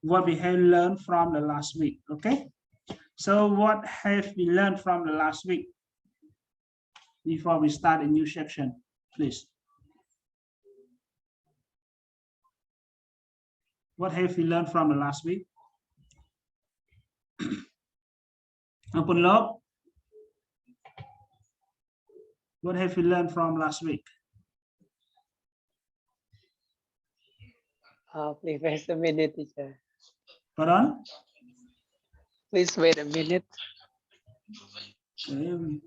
what we have learned from the last week. Okay, so what have we learned from the last week before we start a new section, please? What have we learned from the last week? Open log. What have we learned from last week? Please wait a minute, teacher. Pardon? Please wait a minute. Okay.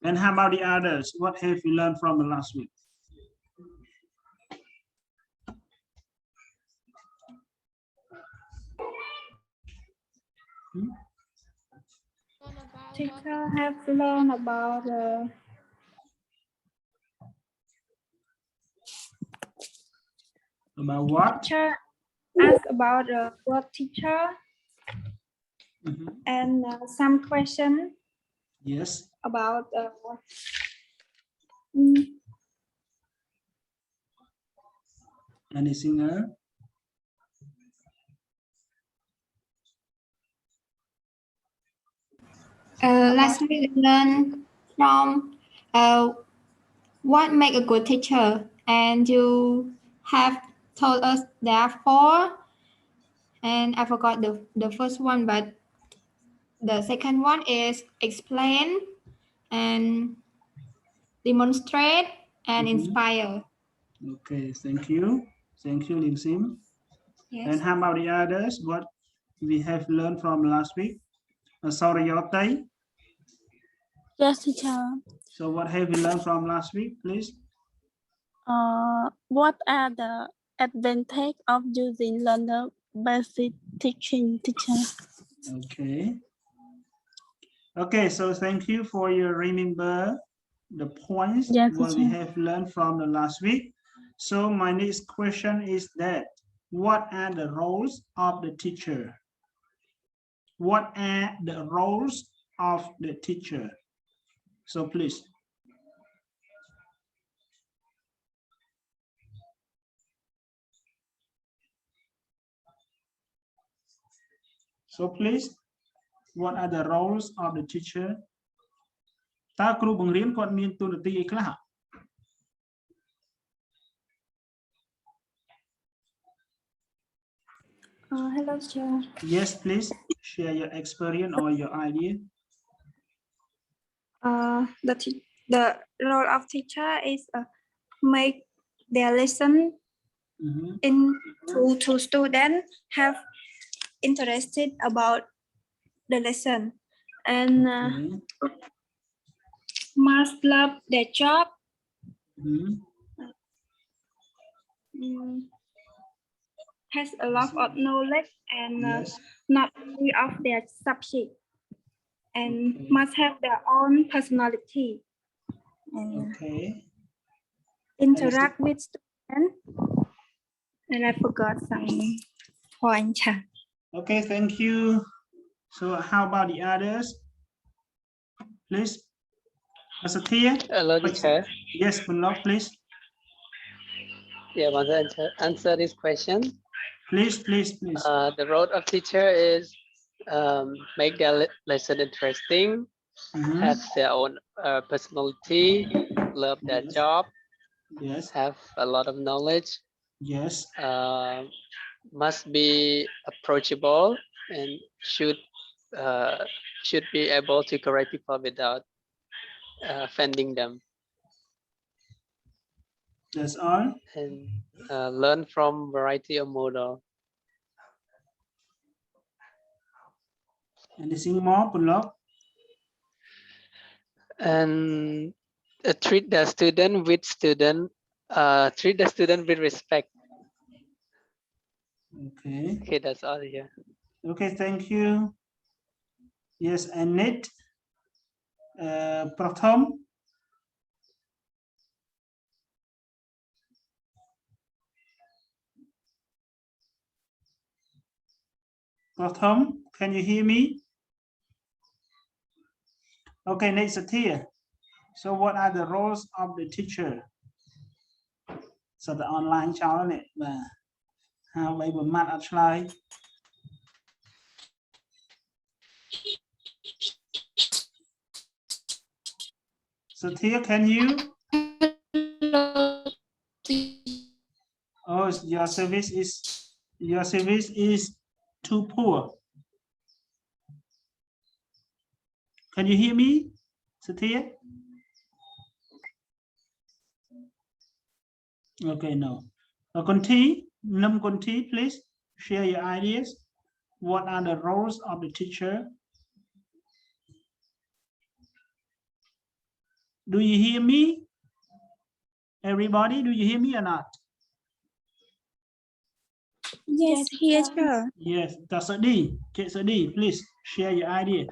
And how about the others? What have we learned from the last week? Teacher have learned about what? teacher ask about what teacher and some question. Yes. About anything else? Last week we learned from what make a good teacher, and you have told us there are 4, and I forgot the first one, but the second one is explain and demonstrate and inspire. Okay, thank you. Thank you, Lim Sim. Yes. And how about the others? What we have learned from last week? Sorry, Yotay. Yes, teacher. So what have we learned from last week, please? What are the advantages of using learner-based teaching, teacher? Okay. Okay, so thank you for your remember the points yes, what we have learned from the last week. So my next question is that what are the roles of the teacher? What are the roles of the teacher? So please. So please, what are the roles of the teacher? តើគ្រូបង្រៀនគាត់មានតួនាទីអីខ្លះ Hello, sir. Yes, please share your experience or your idea. The role of teacher is make their lesson to students have interested about the lesson and must love their job. Has a lot of knowledge and not only of their subject and must have their own personality and interact with students. And I forgot some points. Okay, thank you. So how about the others? Please. Satya? Hello, teacher. Yes, Punlok, please. Yeah, want to answer this question? Please. The role of teacher is make their lesson interesting, have their own personality, love their job, have a lot of knowledge, must be approachable, and should be able to correct people without offending them. That's all. And learn from variety of model. Anything more, Punlok? And treat the student with respect. Okay, that's all here. Okay, thank you. Yes, and Nit, Pratham. Pratham, can you hear me? Okay, next Satya. So what are the roles of the teacher? So the online channel How by the mat at slide. So here, can you? Oh, your service is too poor. Can you hear me, Satya? Okay, no. Kuntey, Kuntey, please share your ideas. What are the roles of the teacher? Do you hear me? Everybody, do you hear me or not? Yes, teacher. Yes, that's a D. Please share your idea.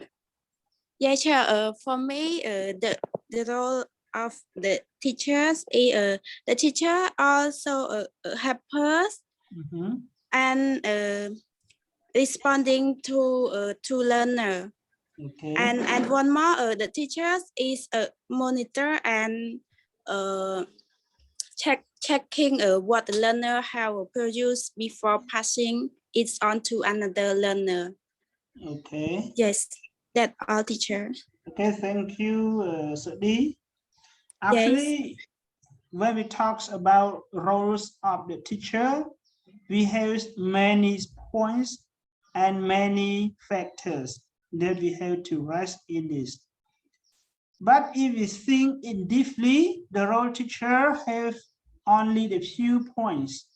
Yes, sir. For me, the role of the teachers is the teacher also helpers and responding to learner. Okay. And one more, the teachers is a monitor and checking what the learner have produced before passing it on to another learner. Okay. Yes, that's all, teacher. Okay, thank you, Sadi. Actually, when we talk about roles of the teacher, we have many points and many factors that we have to write in this. But if we think in deeply, the role teacher have only the few points.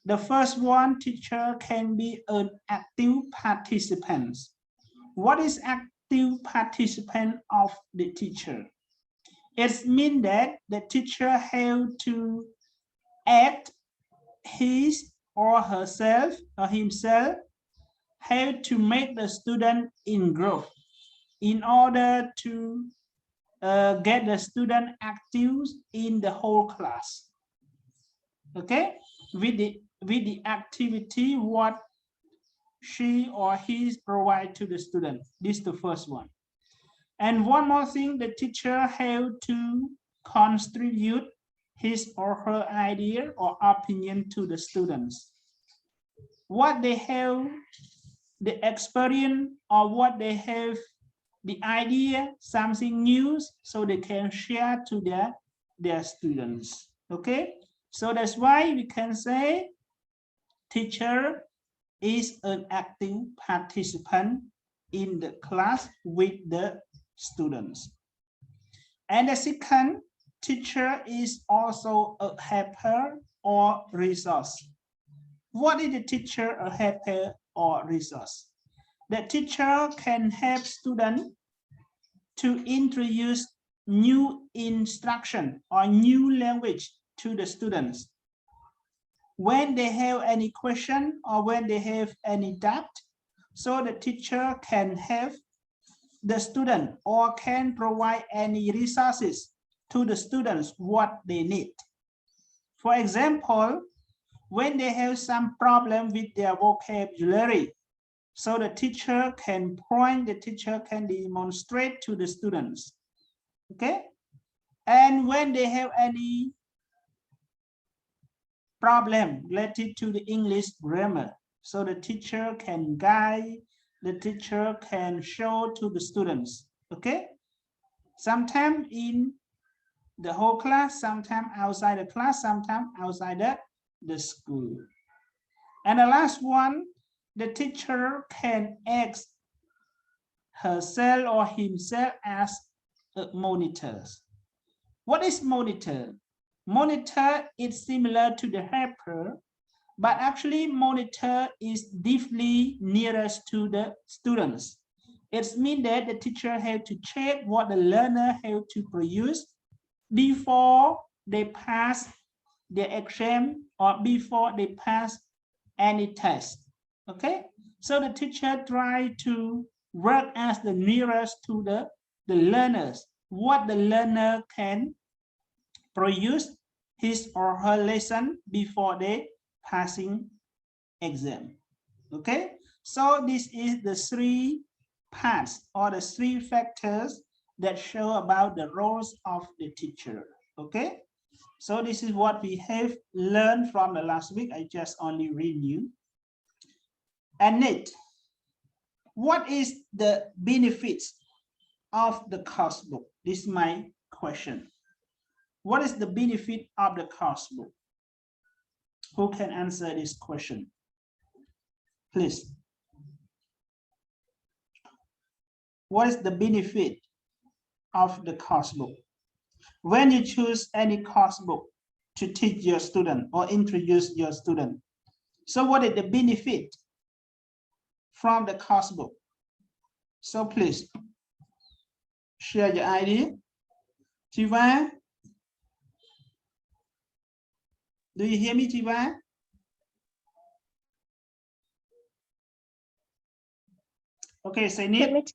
The first one, teacher can be an active participant. What is active participant of the teacher? It means that the teacher have to act his or herself or himself, have to make the student in growth in order to get the student active in the whole class. Okay, with the activity what she or he provide to the student. This is the first one. And one more thing, the teacher have to contribute his or her idea or opinion to the students. What they have, the experience, or what they have, the idea, something new, so they can share to their students. Okay, so that's why we can say teacher is an active participant in the class with the students. And the second, teacher is also a helper or resource. What is the teacher, a helper or resource? The teacher can help students to introduce new instruction or new language to the students. When they have any question or when they have any doubt, so the teacher can help the student or can provide any resources to the students what they need. For example, when they have some problem with their vocabulary, so the teacher can point, the teacher can demonstrate to the students. Okay, and when they have any problem related to the English grammar, so the teacher can guide, the teacher can show to the students. Okay, sometimes in the whole class, sometimes outside the class, sometimes outside the school. And the last one, the teacher can act herself or himself as a monitor. What is monitor? Monitor is similar to the helper, but actually monitor is deeply nearest to the students. It means that the teacher has to check what the learner has to produce before they pass the exam or before they pass any test. Okay, so the teacher tries to work as the nearest to the learners, what the learner can produce his or her lesson before they passing exam. Okay, so this is the three parts or the three factors that show about the roles of the teacher. Okay, So this is what we have learned from the last week. I just only review. And next, what is the benefits of the course book? This is my question. What is the benefit of the course book? Who can answer this question? Please. What is the benefit of the course book? When you choose any course book to teach your student or introduce your student, so what is the benefit from the course book? So please share your idea. Chiva, do you hear me, Chiva? Okay, Senit.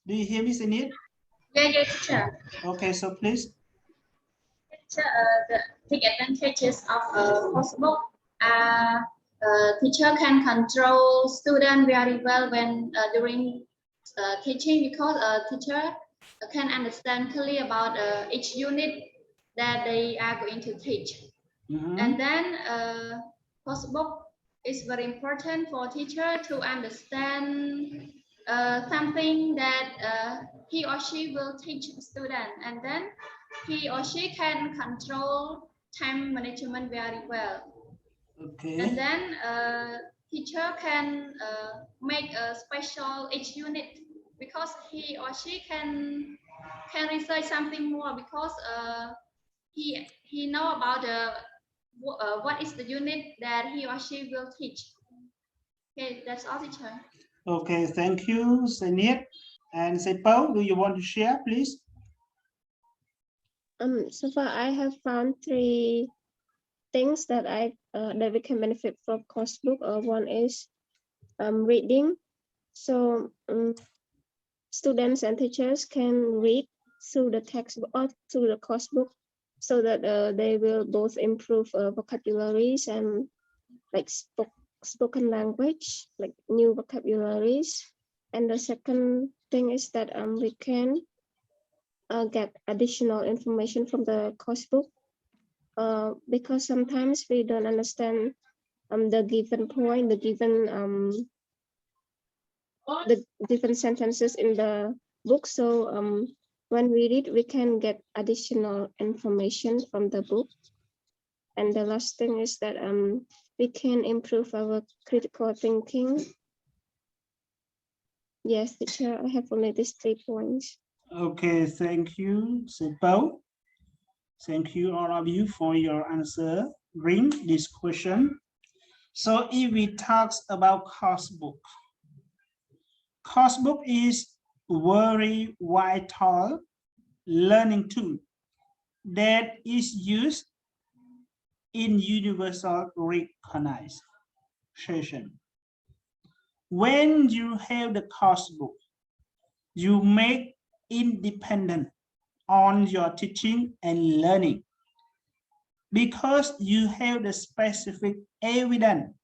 Do you hear me, Senit? Yeah, teacher. Okay, so please. Teacher, the big advantages of a course book are teacher can control student very well when during teaching, because a teacher can understand clearly about each unit that they are going to teach. And then course book is very important for teacher to understand something that he or she will teach the student, and then he or she can control time management very well. Okay. And then teacher can make a special each unit, because he or she can research something more, because he know about what is the unit that he or she will teach. Okay, that's all, teacher. Okay, thank you, Senit. And Sepo, do you want to share, please? So far I have found 3 things that that we can benefit from course book. One is reading. So students and teachers can read through the textbook or through the course book, so that they will both improve vocabularies and like spoken language, like new vocabularies. And the second thing is that we can get additional information from the course book, because sometimes we don't understand the given point, the given sentences in the book. So when we read, we can get additional information from the book. And the last thing is that we can improve our critical thinking. Yes, teacher, I have only these 3 points. Okay, thank you, Sepo. Thank you, all of you, for your answer. Bring this question. So if we talk about course book is very vital learning tool that is used in universal recognition. When you have the course book, you make independent on your teaching and learning, because you have the specific evidence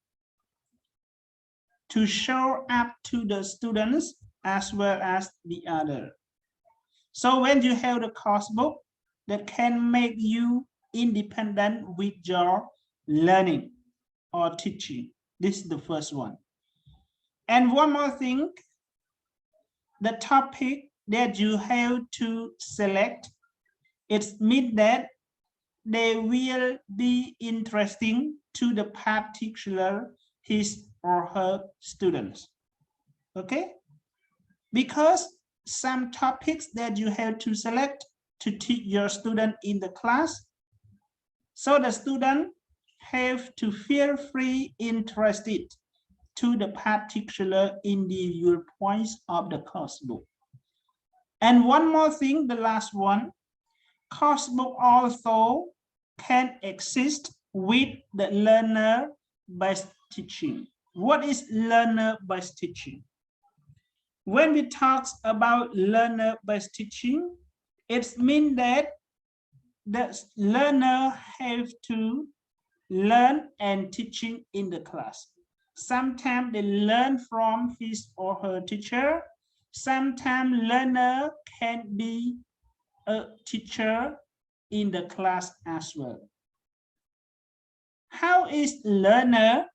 to show up to the students as well as the other. So when you have the course book, that can make you independent with your learning or teaching. This is the first one. And one more thing, the topic that you have to select, it means that they will be interesting to the particular his or her students. Okay? Because some topics that you have to select to teach your student in the class, so the student have to feel free interested to the particular individual points of the course book. And one more thing, the last one, course book also can exist with the learner-based teaching. What is learner-based teaching? When we talk about learner-based teaching, it means that the learner have to learn and teaching in the class. Sometimes they learn from his or her teacher. Sometimes learner can be a teacher in the class as well. How is learner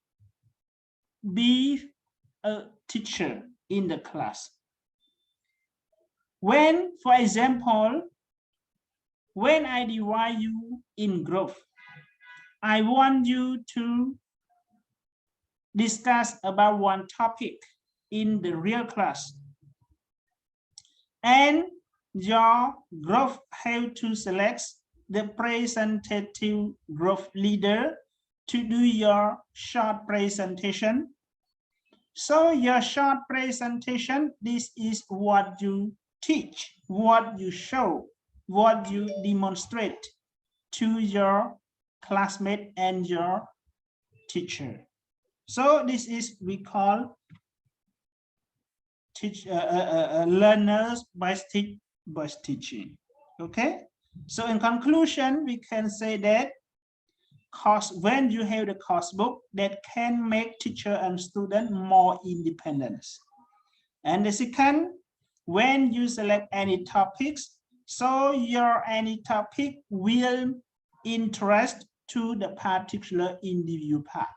be a teacher in the class? When, for example, when I divide you in group, I want you to discuss about one topic in the real class. And your group have to select the presentative group leader to do your short presentation. So your short presentation, this is what you teach, what you show, what you demonstrate to your classmate and your teacher. So this is we call learners by teaching. Okay, so in conclusion, we can say that when you have the course book, that can make teacher and student more independent. And the second, when you select any topics, so your any topic will interest to the particular individual part.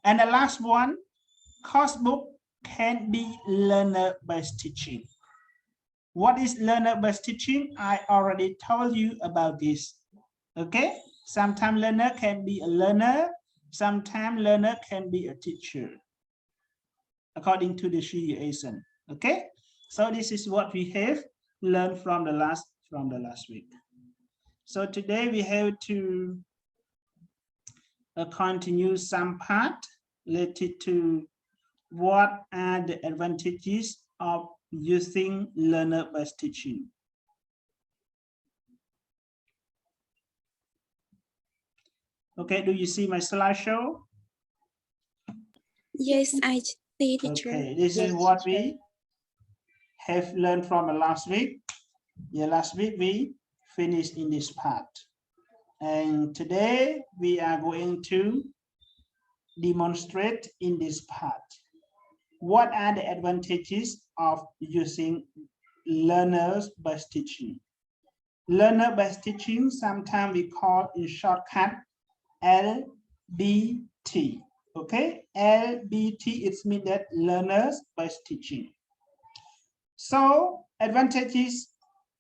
And the last one, course book can be learner based teaching. What is learner based teaching? I already told you about this. Okay, sometimes learner can be a learner, sometimes learner can be a teacher, according to the situation. Okay, so this is what we have learned from the last week. So today we have to continue some part related to what are the advantages of using learner-based teaching. Okay, do you see my slideshow? Yes, I see, teacher. Okay, this is what we have learned from the last week. Yeah, last week we finished in this part. And today we are going to demonstrate in this part. What are the advantages of using learner-based teaching? Learner-based teaching, sometimes we call in shortcut LBT. Okay, LBT, it means that learners-based teaching. So advantages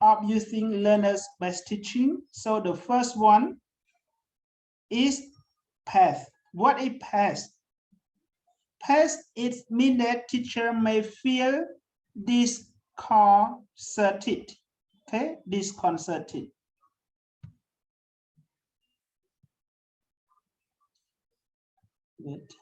of using learners-based teaching. So the first one is path. What is path? Path, it means that teacher may feel disconcerted. Okay, disconcerted. Good.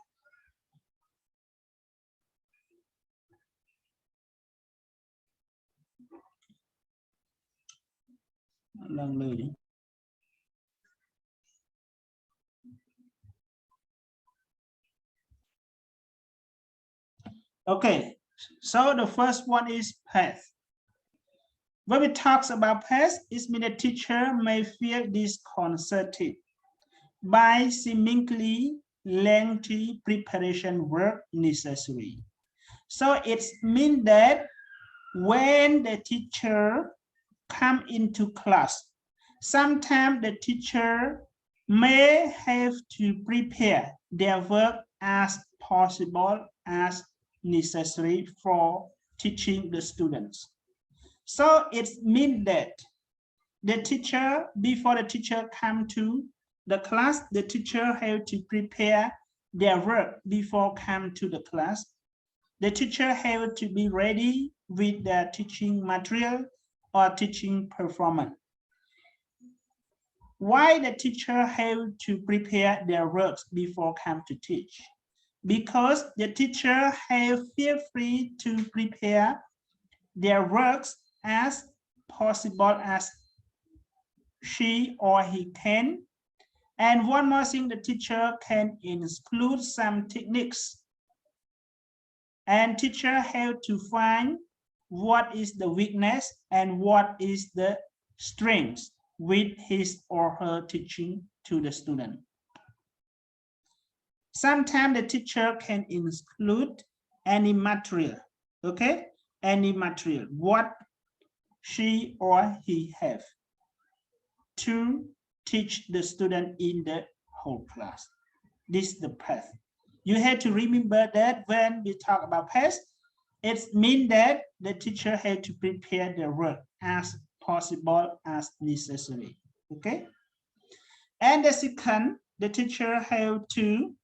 Okay, so the first one is path. When we talk about path, it means the teacher may feel disconcerted by seemingly lengthy preparation work necessary. So it means that when the teacher come into class, sometimes the teacher may have to prepare their work as possible as necessary for teaching the students. So it means that the teacher, before the teacher come to the class, the teacher have to prepare their work before come to the class. The teacher have to be ready with their teaching material or teaching performance. Why the teacher have to prepare their works before come to teach? Because the teacher have feel free to prepare their works as possible as she or he can. And one more thing, the teacher can include some techniques. And teacher have to find what is the weakness and what is the strength with his or her teaching to the student. Sometimes the teacher can include any material, okay? Any material, what she or he have. to teach the student in the whole class. This is the past. You have to remember that when we talk about past, it means that the teacher had to prepare the work as possible as necessary. Okay? And the second, the teacher have two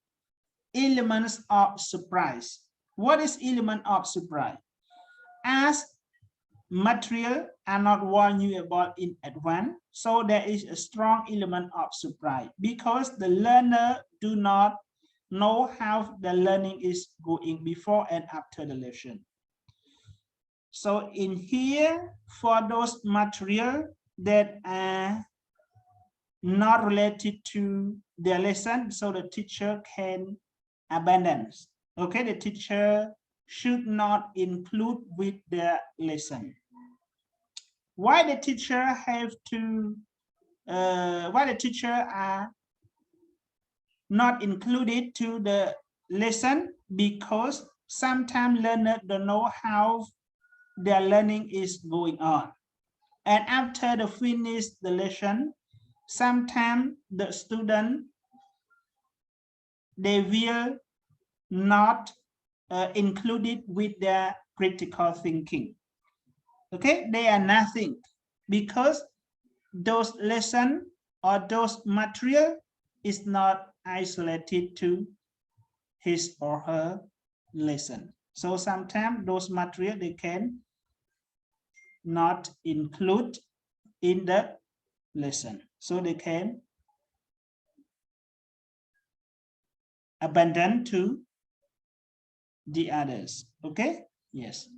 elements of surprise. What is element of surprise? As material are not warned you about in advance, so there is a strong element of surprise because the learner do not know how the learning is going before and after the lesson. So in here, for those material that are not related to their lesson, so the teacher can abandon. Okay, the teacher should not include with their lesson. Why the teacher have to, why the teacher are not included to the lesson? Because sometimes learners don't know how their learning is going on. And after the finish the lesson, sometimes the student, they will not included with their critical thinking. Okay, they are nothing because those lesson or those material is not isolated to his or her lesson. So sometimes those material they can not include in the lesson. So they can abandon to the others. Okay? Yes.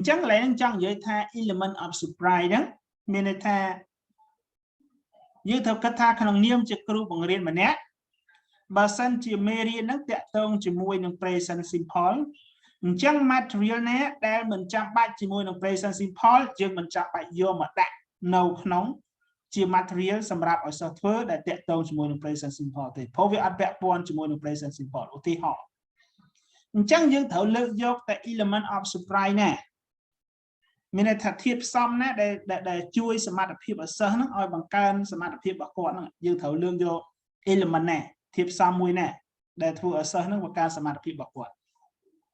Chẳng lẽ chẳng vậy tha element of surprise đó, mình tha như theo cách tha khăn niêm cho kêu bằng riêng mà nè, bà sân chỉ mê riêng nó tẹt tông chỉ mùi nông present simple, chẳng material nè, để mình chạm bạch chỉ mùi nông present simple, chứ mình chạm bạch vô mà đặt nâu nóng, chỉ material sầm rạp ở sở thơ để tẹt tông chỉ mùi nông present simple thì, phổ việc ăn bẹt buồn chỉ mùi nông present simple, ở thì họ, chẳng dương thấu lực dốc tại element of surprise nè. Mình thật thiệp xong nè để chui sầm mặt phiệp ở sơ nó oi bằng can sầm mặt phiệp bạc quạt nó dương thấu lương vô element nè thiệp xong mùi nè để thu ở sơ nó bằng can sầm mặt phiệp bạc quạt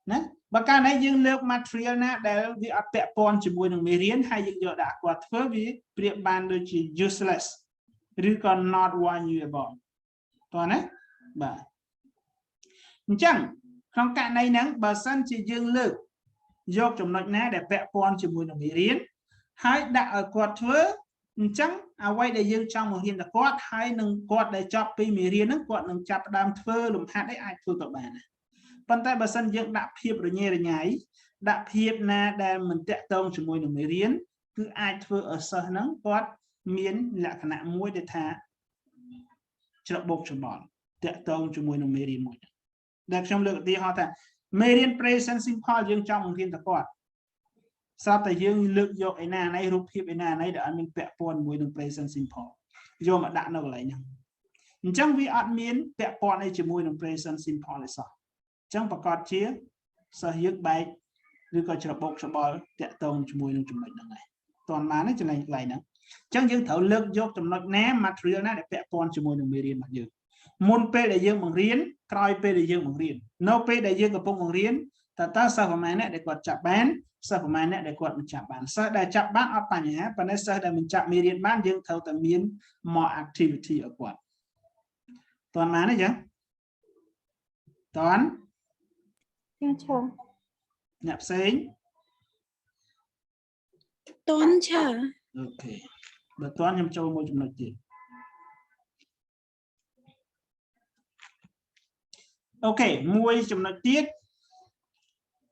nè bạc can này dương lược material nè để vì áp bẹ pon chỉ mùi đường mê riêng hay dương vô đã quạt phớ vì priệp ban đôi chỉ uselessឬcòn not one you about toàn đấy bà chẳng trong cạnh này nắng bà sân chỉ dương lược dọc trong nói ná để vẽ con chỉ mùi đồng riêng hãy đặt ở quạt thưa chẳng à quay để dương trong một hiện là quạt hay nâng quạt để chọc pi mì riêng nó quạt nâng chập đam thưa lùm hạt đấy ai thưa các bạn này phần tay bà sân dương đặt hiệp rồi nhẹ rồi nhảy đặt hiệp na để mình tẹt tông chỉ mùi đồng riêng cứ ai thưa ở sơ nắng quạt miến là khả năng muối để thả chợ bột cho bọn tẹt tông chỉ mùi đồng riêng một đặc trong lượng thì họ ta Merian present simple dương trong một thiên tập quạt sao tại dương lượng dọc ấy này rụp hiệp ấy này để anh mình vẽ pon mùi đường present simple vô mà đã nào lại nhá chẳng vì admin vẽ pon này chỉ mùi đường present simple là sao chẳng phải có chia sao hiệp bàiឬក៏ច្របូកច្បល់តាក់ទងជាមួយនឹងចំណុចហ្នឹងឯងតន់បានចំណុចខ្លៃហ្នឹងអញ្ចឹងយើងត្រូវលើកយកចំណុចណា material ណាដែលពាក់ព័ន្ធជាមួយនឹងមេរៀនរបស់យើងមុនពេលដែលយើងបង្រៀនក្រោយពេលដែលយើងបង្រៀននៅពេលដែលយើងកំពុងបង្រៀនតើសិស្សប្រមាណអ្នកដែលគាត់ចាប់បានសិស្សប្រមាណអ្នកដែលគាត់មិនចាប់បានសិស្សដែលចាប់បានអត់បញ្ហាប៉ុន្តែសិស្សដែលមិនចាប់មេរៀនបានយើងត្រូវតែមាន more activity ឲ្យគាត់តន់បានទេចឹងតន់ចាឈរអ្នកផ្សេងតន់ឆើអូខេបើតន់ខ្ញុំចូលមួយចំណុចទៀតអូខេមួយចំណុចទៀត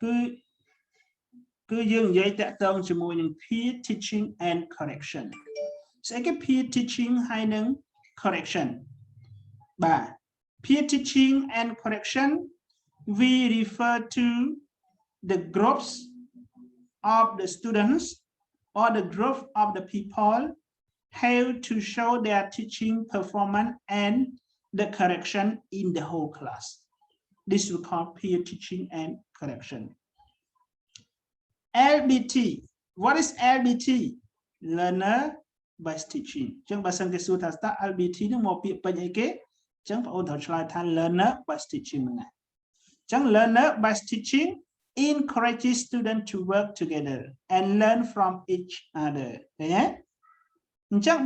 គឺយើងនិយាយតាក់ទងជាមួយនឹង peer teaching and correction ស្អីគេ peer teaching ហើយនឹង correction បាទ peer teaching and correction we refer to the groups of the students or the group of the people have to show their teaching performance and the correction in the whole class. This we call peer teaching and correction. LBT. What is LBT? Learner best teaching ចឹងបើសិនគេសួរថាតើ LBT នឹងមកពាក្យពេចន៍អីគេចឹងបងអូនត្រូវឆ្លើយថា learner best teaching ហ្នឹងណាចឹង learner best teaching encourages students to work together and learn from each other ឃើញទេអញ្ចឹង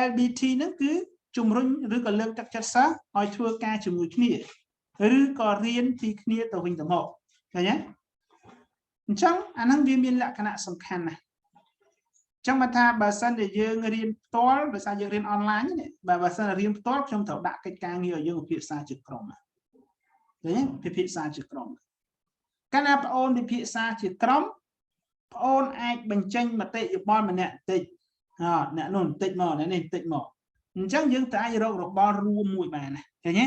LBT ហ្នឹងគឺជំរុញឬក៏លើកទឹកចិត្តសិស្សឲ្យធ្វើការជាមួយគ្នាឬក៏រៀនពីគ្នាទៅវិញទៅមកឃើញទេអញ្ចឹងអាហ្នឹងវាមានលក្ខណៈសំខាន់ណាស់ចឹងបើថាបើសិនជាយើងរៀនផ្ទាល់ដោយសារយើងរៀនអនឡាញនេះបើសិនរៀនផ្ទាល់ខ្ញុំត្រូវដាក់កិច្ចការងារឲ្យយើងពិភាក្សាជាក្រុមណាឃើញទេពិភាក្សាជាក្រុមកាលណាបងអូនពិភាក្សាជាក្រុមបងអូនអាចបញ្ចេញមតិយោបល់ម្នាក់តិចអ្នកនោះបន្តិចមកអ្នកនេះបន្តិចមកអញ្ចឹងយើងត្រូវអាចរករបបរួមមួយបានណាឃើញទេ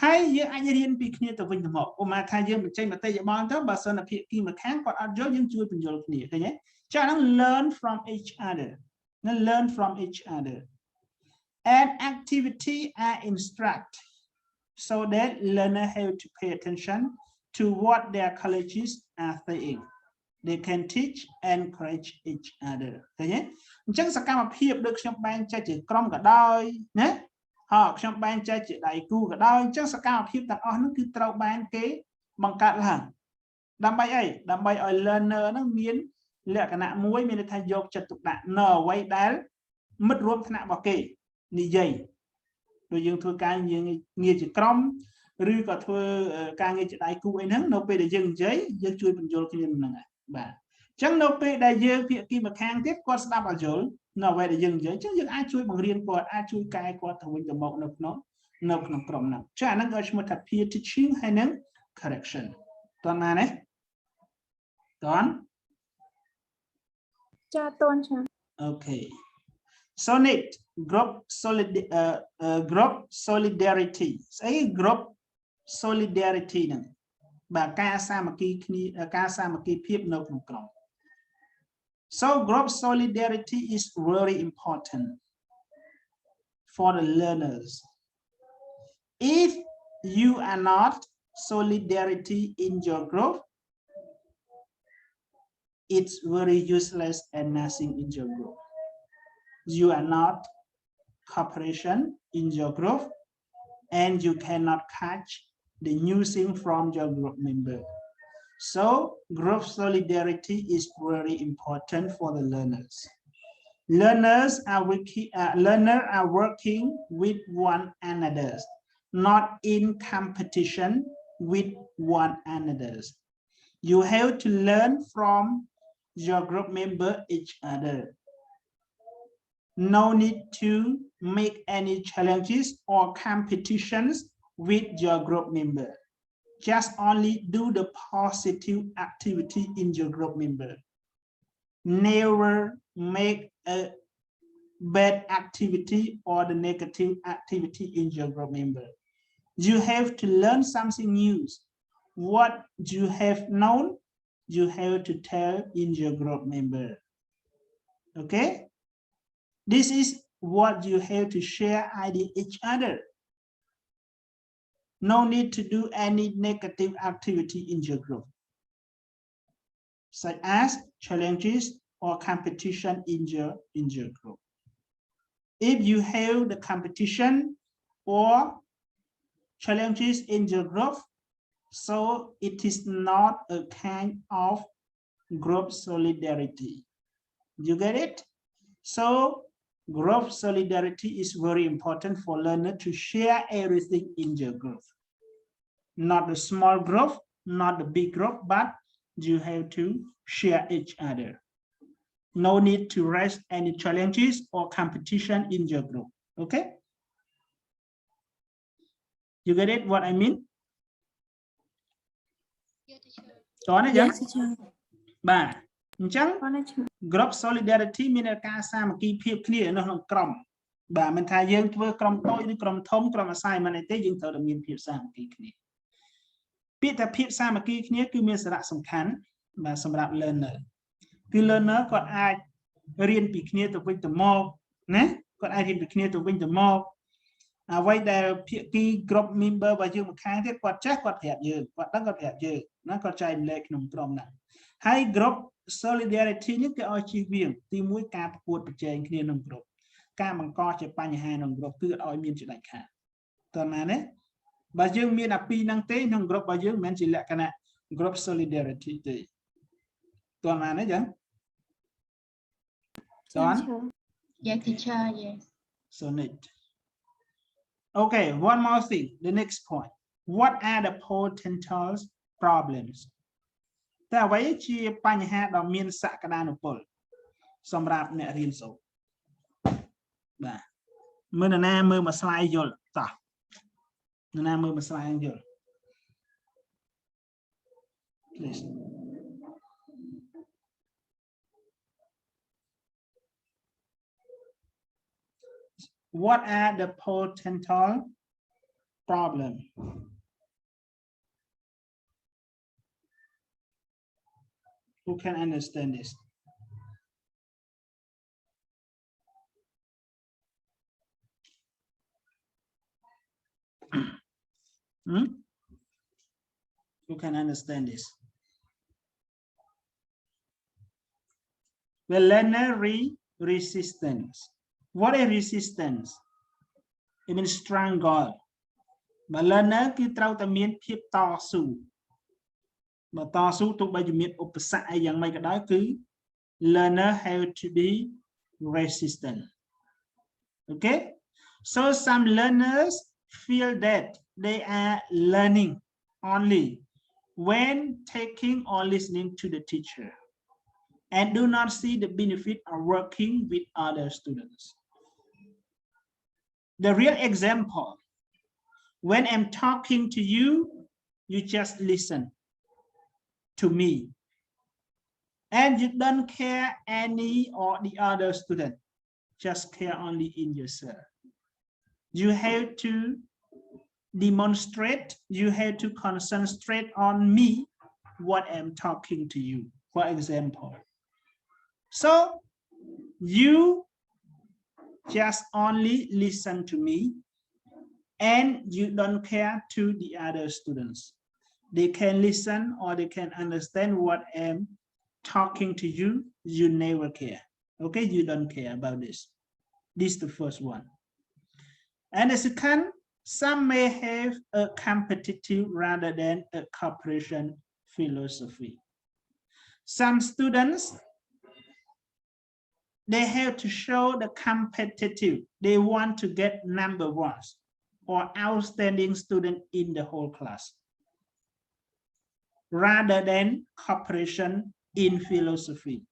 ហើយយើងអាចរៀនពីគ្នាទៅវិញទៅមកឧបមាថាយើងបញ្ចេញមតិយោបល់ទៅបើសិនភាគីម្ខាងគាត់អត់យល់យើងជួយបញ្យល់គ្នាឃើញទេចាហ្នឹង learn from each other ណា learn from each other and activity are instruct so that learner have to pay attention to what their colleagues are saying they can teach and encourage each other ឃើញទេអញ្ចឹងសកម្មភាពដូចខ្ញុំបែងចែកជាក្រុមក៏ដោយណាខ្ញុំបែងចែកជាដៃគូក៏ដោយអញ្ចឹងសកម្មភាពទាំងអស់ហ្នឹងគឺត្រូវបានគេបង្កើតឡើងដើម្បីអីដើម្បីឲ្យ learner ហ្នឹងមានលក្ខណៈមួយមានន័យថាយកចិត្តទុកដាក់នៅអ្វីដែលមិត្តរួមថ្នាក់របស់គេនិយាយដូចយើងធ្វើការងារជាក្រុមឬក៏ធ្វើការងារជាដៃគូអីហ្នឹងនៅពេលដែលយើងនិយាយយើងជួយបញ្យល់គ្នាហ្នឹងហើយបាទអញ្ចឹងនៅពេលដែលយើងភាគីម្ខាងទៀតគាត់ស្ដាប់ឲ្យយល់នៅអ្វីដែលយើងនិយាយអញ្ចឹងយើងអាចជួយបង្រៀនគាត់អាចជួយកែគាត់ទៅវិញទៅមកនៅក្នុងក្រុមហ្នឹងចាអាហ្នឹងក៏ឈ្មោះថា peer teaching ហើយនឹង correction តើណានេះតើចាតួនចា Okay so next group solidarity ស្អី group solidarity ហ្នឹងបាទការសាមគ្គីគ្នាការសាមគ្គីភាពនៅក្នុងក្រុម so group solidarity is very important for the learners if you are not solidarity in your group it's very useless and nothing in your group. You are not cooperation in your group and you cannot catch the new thing from your group member. So group solidarity is very important for the learners. Learners are working with one another, not in competition with one another. You have to learn from your group member each other. No need to make any challenges or competitions with your group member. Just only do the positive activity in your group member. Never make a bad activity or the negative activity in your group member. You have to learn something new. What you have known, you have to tell in your group member. Okay? This is what you have to share idea each other. No need to do any negative activity in your group, such as challenges or competition in your group. If you have the competition or challenges in your group, so it is not a kind of group solidarity. You get it? So group solidarity is very important for learners to share everything in your group. Not the small group, not the big group, but you have to share each other. No need to raise any challenges or competition in your group. Okay? You get it? What I mean? Yes, teacher. បាទអញ្ចឹង group solidarity មានការសាមគ្គីភាពគ្នានៅក្នុងក្រុមបាទមិនថាយើងធ្វើក្រុមតូចឬក្រុមធំក្រុម assignment ទេយើងត្រូវតែមានភាពសាមគ្គីគ្នាពាក្យថាភាពសាមគ្គីគ្នាគឺមានសារៈសំខាន់បាទសម្រាប់ learner គឺ learner គាត់អាចរៀនពីគ្នាទៅវិញទៅមកណាគាត់អាចរៀនពីគ្នាទៅវិញទៅមកអ្វីដែលភាគី group member របស់យើងម្ខាងទៀតគាត់ចេះគាត់ប្រាប់យើងគាត់ដឹងគាត់ប្រាប់យើងណាគាត់ចែកម្លែកក្នុងក្រុមហ្នឹងហើយ group solidarity នេះគេឲ្យជៀសវាងទីមួយការប្រកួតប្រជែងគ្នាក្នុងក្រុមការបង្កជាបញ្ហាក្នុងក្រុមគឺឲ្យមានជាដាច់ខាតតើណាទេបើយើងមានអាពីរហ្នឹងទេក្នុងក្រុមរបស់យើងមិនមែនជាលក្ខណៈ group solidarity ទេតើណាទេចឹងតើ Yes, teacher. Yes. so neat okay one more thing the next point what are the potential problems តែអ្វីជាបញ្ហាដ៏មានសក្តានុពលសម្រាប់អ្នករៀនសូត្របាទមើលនរណាមើលមួយ slide យល់តោះនរណាមើលមួយ slide យល់ please what are the potential problems who can understand this who can understand this the learner resistance what is resistance it means struggle បើ learner គឺត្រូវតែមានភាពតស៊ូបើតស៊ូទោះបីជាមានឧបសគ្គអីយ៉ាងម៉េចក៏ដោយគឺ learner have to be resistant okay so some learners feel that they are learning only when taking or listening to the teacher and do not see the benefit of working with other students the real example when I'm talking to you you just listen to me and you don't care any or the other student just care only in yourself you have to demonstrate you have to concentrate on me what I'm talking to you for example so you just only listen to me and you don't care to the other students they can listen or they can understand what I'm talking to you you never care okay you don't care about this this is the first one and the second some may have a competitive rather than a cooperation philosophy some students they have to show the competitive they want to get number ones or outstanding student in the whole class rather than cooperation in philosophy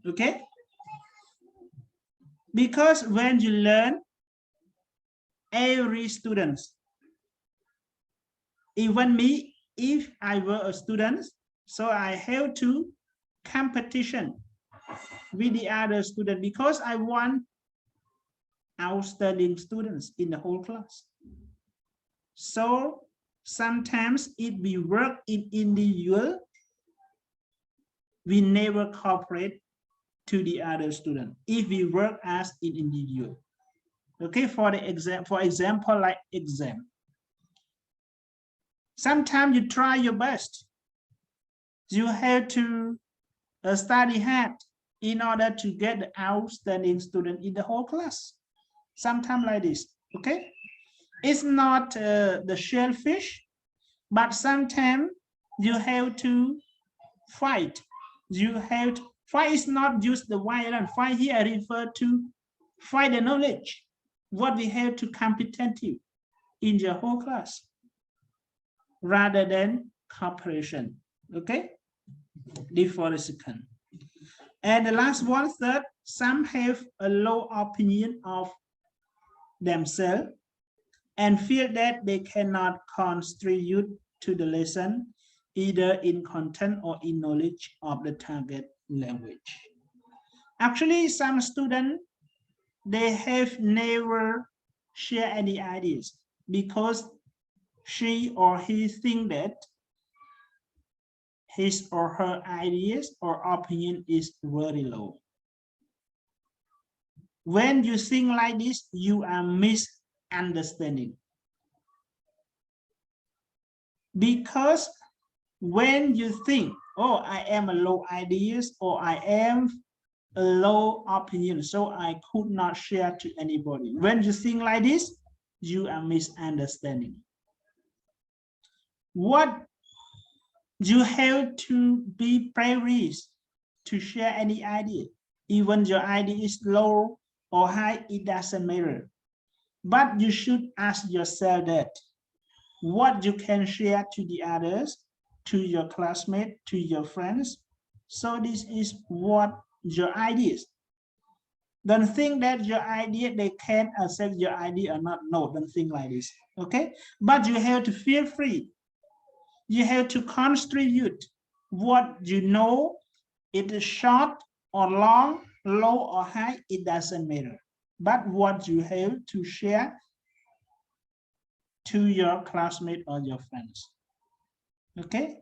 okay because when you learn every student even me if I were a student so I have to competition with the other student because I want outstanding students in the whole class so sometimes if we work in individual we never cooperate to the other student if we work as an individual okay for example like exam sometimes you try your best you have to study hard in order to get the outstanding student in the whole class sometimes like this okay it's not the shellfish but sometimes you have to fight you have to fight is not just the violence fight here I refer to fight the knowledge what we have to competitive in the whole class rather than cooperation okay this for the second and the last one third some have a low opinion of themselves and feel that they cannot contribute to the lesson either in content or in knowledge of the target language actually some students they have never shared any ideas because she or he think that his or her ideas or opinion is very low when you think like this you are misunderstanding because when you think oh, I am a low ideas or I am a low opinion, so I could not share to anybody. When you think like this, you are misunderstanding. What you have to be brave to share any idea. Even your idea is low or high, it doesn't matter. But you should ask yourself that what you can share to the others, to your classmates, to your friends. So this is what your ideas. Don't think that your idea, they can accept your idea or not. No, don't think like this, okay? But you have to feel free. You have to contribute what you know. It is short or long, low or high, it doesn't matter. But what you have to share to your classmate or your friends, okay?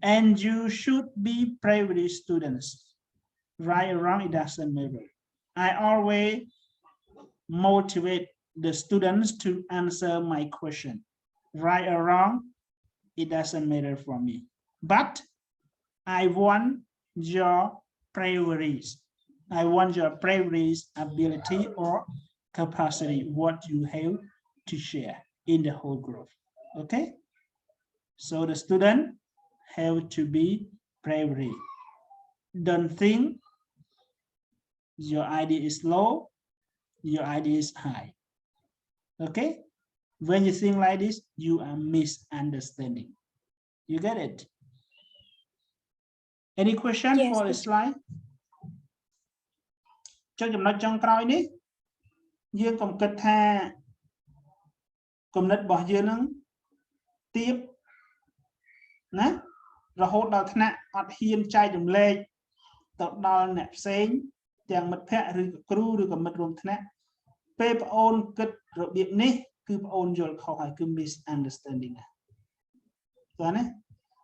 And you should be brave students. Right or wrong, it doesn't matter. I always motivate the students to answer my question. Right or wrong, it doesn't matter for me. But I want your braveries. I want your braveries, ability or capacity, what you have to share in the whole group, okay? So the student have to be bravery. Don't think your idea is low, your idea is high, okay? When you think like this, you are misunderstanding. You get it? Any question Yes, for the slide? ចុចចំណុចចុងក្រោយនេះយើងកុំគិតថាគំនិតរបស់យើងនឹងទៀបណារហូតដល់ថ្នាក់អត់ហ៊ានចែករំលែកទៅដល់អ្នកផ្សេងទាំងមិត្តភ័ក្តិឬគ្រូឬក៏មិត្តរួមថ្នាក់ពេលបងអូនគិតរបៀបនេះគឺបងអូនយល់ខុសហើយគឺ misunderstanding ណាតើណា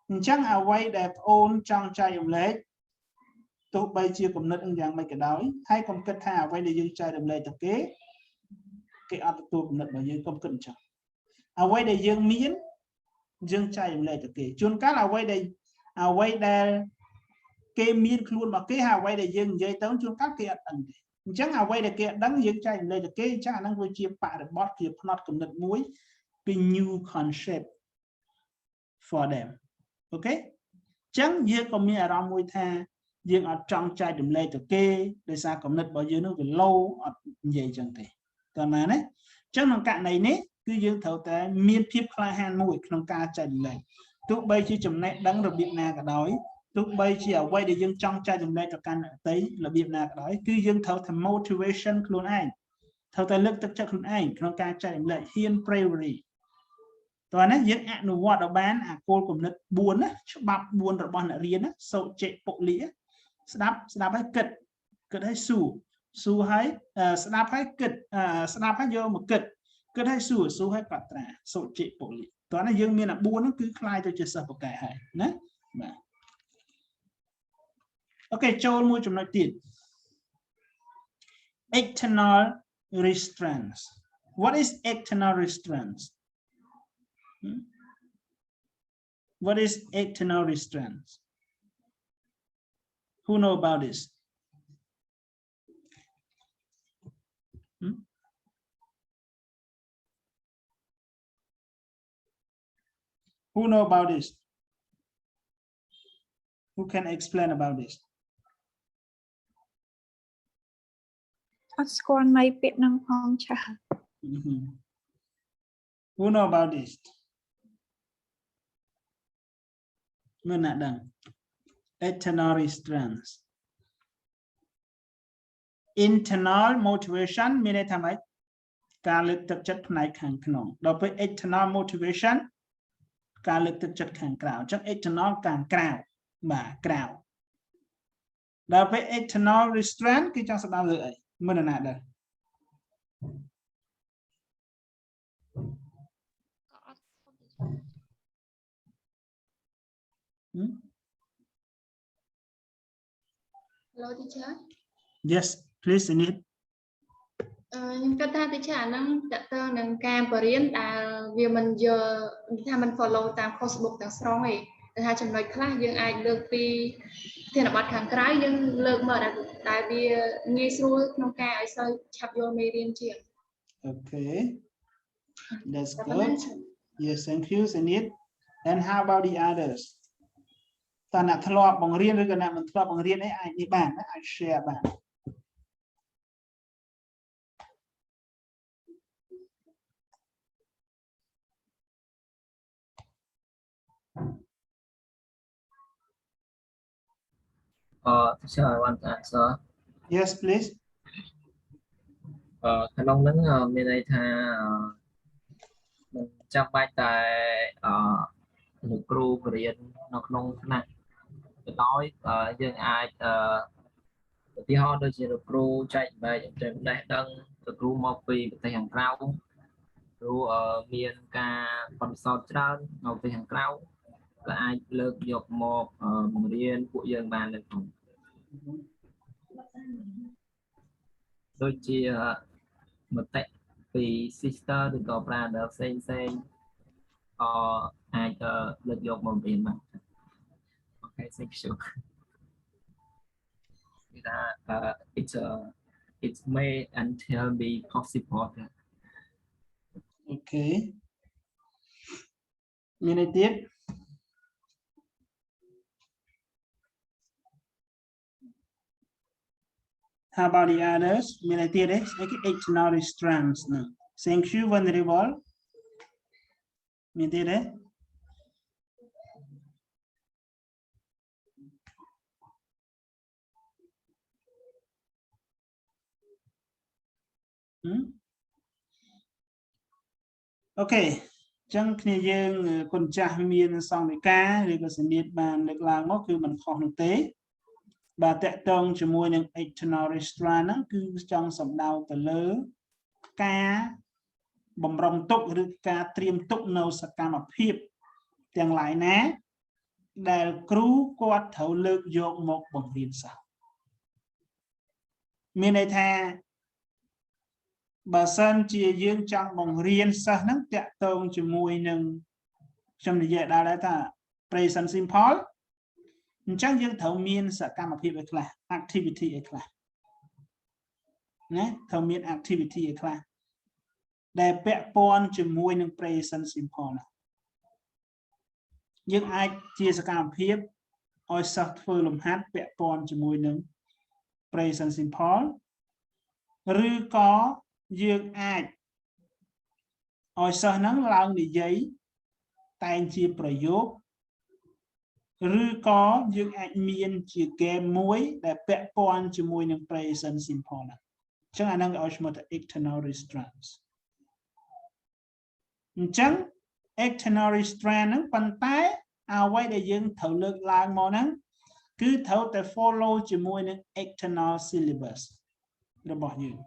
អញ្ចឹងអ្វីដែលបងអូនចង់ចែករំលែកទោះបីជាគំនិតយ៉ាងម៉េចក៏ដោយហើយកុំគិតថាអ្វីដែលយើងចែករំលែកទៅគេអត់ទទួលគំនិតរបស់យើងកុំគិតអញ្ចឹងអ្វីដែលយើងមានយើងចែករំលែកទៅគេជួនកាលអ្វីដែលគេមានខ្លួនរបស់គេហើយអ្វីដែលយើងនិយាយទៅជួនកាលគេអត់ដឹងទេអញ្ចឹងអ្វីដែលគេអត់ដឹងយើងចែករំលែកទៅគេអញ្ចឹងអាហ្នឹងវាជាបរិបទជាផ្នត់គំនិតមួយពី new concept for them អូខេអញ្ចឹងយើងក៏មានអារម្មណ៍មួយថាយើងអត់ចង់ចែករំលែកទៅគេដោយសារគំនិតរបស់យើងនោះវា low អត់និយាយអញ្ចឹងទេតើណាណាអញ្ចឹងក្នុងករណីនេះគឺយើងត្រូវតែមានភាពក្លាហានមួយក្នុងការចែករំលែកទោះបីជាចំណេះដឹងរបៀបណាក៏ដោយទោះបីជាអ្វីដែលយើងចង់ចែករំលែកទៅកាន់អ្នកដទៃរបៀបណាក៏ដោយគឺយើងត្រូវតែ motivation ខ្លួនឯងត្រូវតែលើកទឹកចិត្តខ្លួនឯងក្នុងការចែករំលែកហ៊ាន bravery តើណាយើងអនុវត្តឲ្យបានអាគោលគំនិត4ណាច្បាប់4របស់អ្នករៀនណាសូចេពុលិស្ដាប់ហើយគិតឲ្យស៊ូហើយស្ដាប់ហើយគិតស្ដាប់ហើយយកមកគិតឲ្យស៊ូហើយកត់ត្រាសូចេពុលិតើណាយើងមានអា4ហ្នឹងគឺคล้ายទៅជាសិស្សបកែហើយណាបាទអូខេចូលមួយចំណុចទៀត external restraints. What is external restraints? What is external restraints? Who know about this? Who know about this? Who can explain about this? អត់ស្គាល់នៃពាក្យនឹងផងចា៎ Who know about this? មិនណាដឹង External restraints. Internal motivation មានន័យថាម៉េចការលើកទឹកចិត្តផ្នែកខាងក្នុងដល់ពេល external motivation ការលើកទឹកចិត្តខាងក្រៅអញ្ចឹង external ខាងក្រៅបាទក្រៅដល់ពេល external restraint គឺចង់ស្ដាប់លើអីមិនណាដឹង Hello teacher. Yes, please Anit. ខ្ញុំគិតថា teacher អាហ្នឹងតើតើនឹងការបរៀនដែលវាមិនយកថាមិន follow តាម course book ទាំងស្រុងទេ ថាចំណុចខ្លះយើងអាចលើកពីធានបទខាងក្រៅយើងលើកមកតែវាងាយស្រួលក្នុងការឲ្យសិស្សឆាប់យល់មេរៀនជាង Okay, that's good. Yes, thank you, Sanit. And how about the others? តើអ្នកធ្លាប់បង្រៀនឬក៏អ្នកមិនធ្លាប់បង្រៀនអីអាចនេះបានអាច share បាន Teacher, I want to answer. Yes, please. ក្នុងហ្នឹងមានន័យថាមិនចាំបាច់តែលោកគ្រូបរៀននៅក្នុងថ្នាក់ទៅដោយយើងអាចឧទាហរណ៍ដូចជាលោកគ្រូចែកបែបចំណេះដឹងលោកគ្រូមកពីប្រទេសខាងក្រៅគ្រូមានការបន្សល់ច្រើននៅប្រទេសខាងក្រៅក៏អាចលើកយកមកបង្រៀនពួកយើងបានដែរផងដូចជាមតិពី sister ឬក៏ brother ផ្សេងអាចលើកយកមកបង្រៀនបាន Okay, thank you. It's made until be possible. Okay. Minute. How about the others? Minute is like 8 strands now. Thank you, Venerable. Minute. Okay, ចឹងគ្នាយើងគុណចាស់មានសង្ឃនិកាឬក៏សនិតបានលើកឡើងមកគឺមិនខុសនោះទេបាទតកតងជាមួយនឹង external restraint ហ្នឹងគឺចង់សំដៅទៅលើការបំរុងទុកឬការត្រៀមទុកនៅសកម្មភាពទាំងឡាយណាដែលគ្រូគាត់ត្រូវលើកយកមកបង្រៀនសិស្សមានន័យថាបើសិនជាយើងចង់បង្រៀនសិស្សហ្នឹងតកតងជាមួយនឹងខ្ញុំនិយាយដល់ថា present simple អញ្ចឹងយើងត្រូវមានសកម្មភាពឲ្យខ្លះ activity ឲ្យខ្លះណាត្រូវមាន activity ឲ្យខ្លះដែលពាក់ព័ន្ធជាមួយនឹង present simple ណាយើងអាចជាសកម្មភាពឲ្យសិស្សធ្វើលំហាត់ពាក់ព័ន្ធជាមួយនឹង present simple ឬក៏យើងអាចឲ្យសិស្សហ្នឹងឡើងនិយាយតែងជាប្រយោគឬក៏យើងអាចមានជា game មួយដែលពាក់ព័ន្ធជាមួយនឹង present simple ហ្នឹងអញ្ចឹងអាហ្នឹងឲ្យឈ្មោះថា external restraints អញ្ចឹង external restraint ហ្នឹងប៉ុន្តែអ្វីដែលយើងត្រូវលើកឡើងមកហ្នឹងគឺត្រូវតែ follow ជាមួយនឹង external syllabus របស់យើង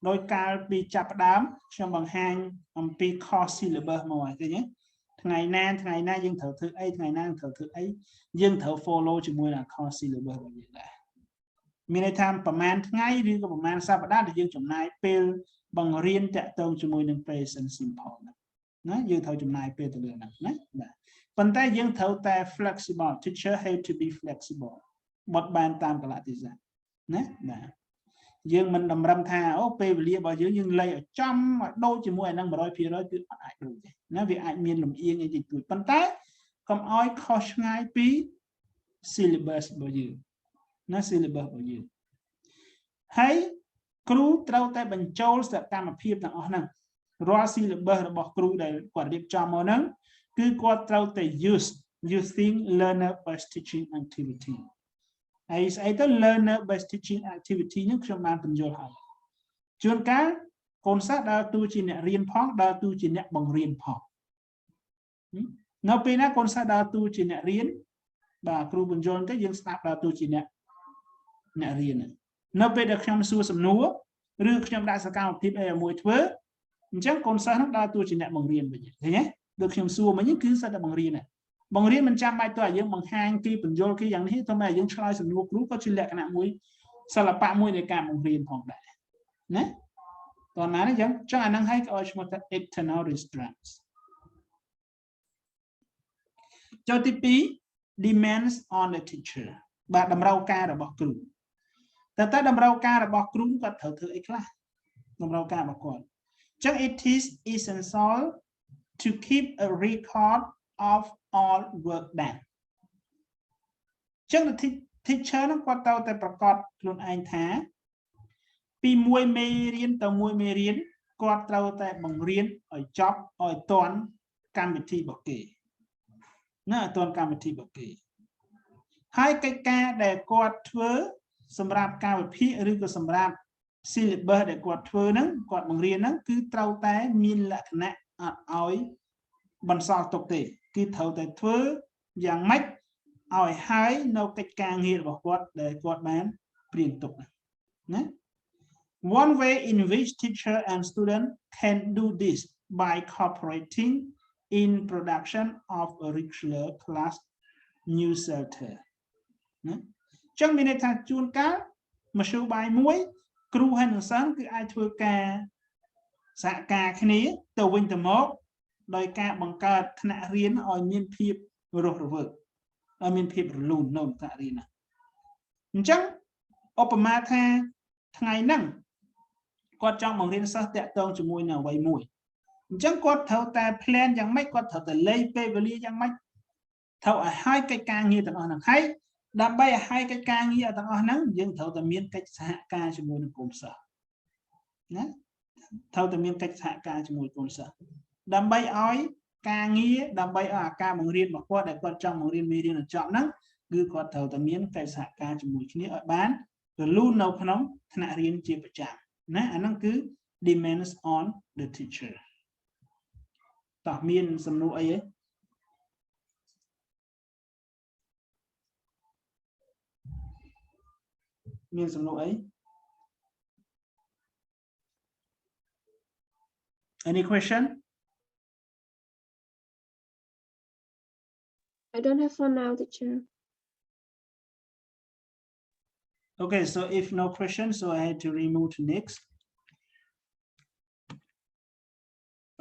ដោយកាលពីចាប់ផ្ដើមខ្ញុំបង្ហាញអំពី course syllabus មកហើយឃើញទេថ្ងៃណាយើងត្រូវធ្វើអីថ្ងៃណាត្រូវធ្វើអីយើងត្រូវ follow ជាមួយនឹង course syllabus របស់យើងដែរមានន័យថាប្រហែលថ្ងៃឬក៏ប្រហែលសប្តាហ៍ដែលយើងចំណាយពេលបង្រៀនតាក់ទងជាមួយនឹង present simple ណាយើងត្រូវចំណាយពេលទៅលើហ្នឹងណាបាទប៉ុន្តែយើងត្រូវតែ flexible teacher have to be flexible បត់បែនតាមកលៈទេសៈណាបាទយើងមិនតម្រឹមថាអូពេលវេលារបស់យើងលេខឲ្យចំឲ្យដូចជាមួយអាហ្នឹង 100% គឺអត់អាចដូចទេណាវាអាចមានលំអៀងអីតិចតួចប៉ុន្តែកុំឲ្យខុសឆ្ងាយពី syllabus របស់យើងណា syllabus របស់យើងហើយគ្រូត្រូវតែបញ្ចូលសកម្មភាពទាំងអស់ហ្នឹងរាល់ syllabus របស់គ្រូដែលគាត់រៀបចំមកហ្នឹងគឺគាត់ត្រូវតែ using learner based teaching activity ហើយស្អីទៅ learner based teaching activity នេះខ្ញុំបានបញ្យល់ហើយជួនកាលកូនសិស្សដើរតួជាអ្នករៀនផងដើរតួជាអ្នកបង្រៀនផងនៅពេលណាកូនសិស្សដើរតួជាអ្នករៀនបាទគ្រូបញ្យល់ទៅយើងស្ដាប់ដើរតួជាអ្នករៀននៅពេលដែលខ្ញុំសួរសំណួរឬខ្ញុំដាក់សកម្មភាពអីមួយធ្វើអញ្ចឹងកូនសិស្សនឹងដើរតួជាអ្នកបង្រៀនវិញឃើញទេដូចខ្ញុំសួរមិញគឺសិស្សតែបង្រៀនមិនចាំបាច់ទៅឲ្យយើងបង្ហាញគេបញ្យល់គេយ៉ាងនេះទៅតែយើងឆ្លើយសំណួរគ្រូក៏ជាលក្ខណៈមួយសិល្បៈមួយនៃការបង្រៀនផងដែរណាតោះណាអញ្ចឹងអាហ្នឹងឲ្យឈ្មោះថា external restraints ចូលទី2 demands on the teacher បាទតម្រូវការរបស់គ្រូតែតម្រូវការរបស់គ្រូគាត់ត្រូវធ្វើអីខ្លះតម្រូវការរបស់គាត់អញ្ចឹង it is essential to keep a record of all work done អញ្ចឹង teacher ហ្នឹងគាត់ត្រូវតែប្រកាសខ្លួនឯងថាពីមួយមេរៀនទៅមួយមេរៀនគាត់ត្រូវតែបង្រៀនឲ្យចប់ឲ្យទាន់កម្មវិធីរបស់គេណាឲ្យទាន់កម្មវិធីរបស់គេហើយកិច្ចការដែលគាត់ធ្វើសម្រាប់ការវិភាគឬក៏សម្រាប់ syllabus ដែលគាត់ធ្វើហ្នឹងគាត់បង្រៀនហ្នឹងគឺត្រូវតែមានលក្ខណៈអត់ឲ្យបន្សល់ទុកទេគឺត្រូវតែធ្វើយ៉ាងម៉េចឲ្យហើយនៅកិច្ចការងាររបស់គាត់ដែលគាត់បានព្រៀងទុកណា One way in which teacher and student can do this by cooperating in production of a regular class newsletter ណាចឹងមានន័យថាជួនកាលមធ្យោបាយមួយគ្រូហើយនិងសិស្សគឺអាចធ្វើការសហការគ្នាទៅវិញទៅមកដោយការបង្កើតថ្នាក់រៀនឲ្យមានភាពរស់រវើកឲ្យមានភាពរលូននៅថ្នាក់រៀនណាអញ្ចឹងឧបមាថាថ្ងៃហ្នឹងគាត់ចង់បង្រៀនសិស្សតាក់ទងជាមួយនឹងអ្វីមួយអញ្ចឹងគាត់ត្រូវតែ plan យ៉ាងម៉េចគាត់ត្រូវតែលេខពេលវេលាយ៉ាងម៉េចត្រូវឲ្យហើយកិច្ចការងារទាំងអស់ហ្នឹងហើយដើម្បីឲ្យហើយកិច្ចការងារទាំងអស់ហ្នឹងយើងត្រូវតែមានកិច្ចសហការជាមួយនឹងកូនសិស្សណាត្រូវតែមានកិច្ចសហការជាមួយកូនសិស្សដើម្បីឲ្យការងារដើម្បីឲ្យការបង្រៀនរបស់គាត់ដែលគាត់ចង់បង្រៀនមេរៀនឲ្យចប់ហ្នឹងគឺគាត់ត្រូវតែមានកិច្ចសហការជាមួយគ្នាឲ្យបានរលូននៅក្នុងថ្នាក់រៀនជាប្រចាំណាអាហ្នឹងគឺ demands on the teacher តោះមានសំណួរអីទេមានសំណួរអី Any question I don't have for now, teacher. Okay, so if no question, so I had to remove to next.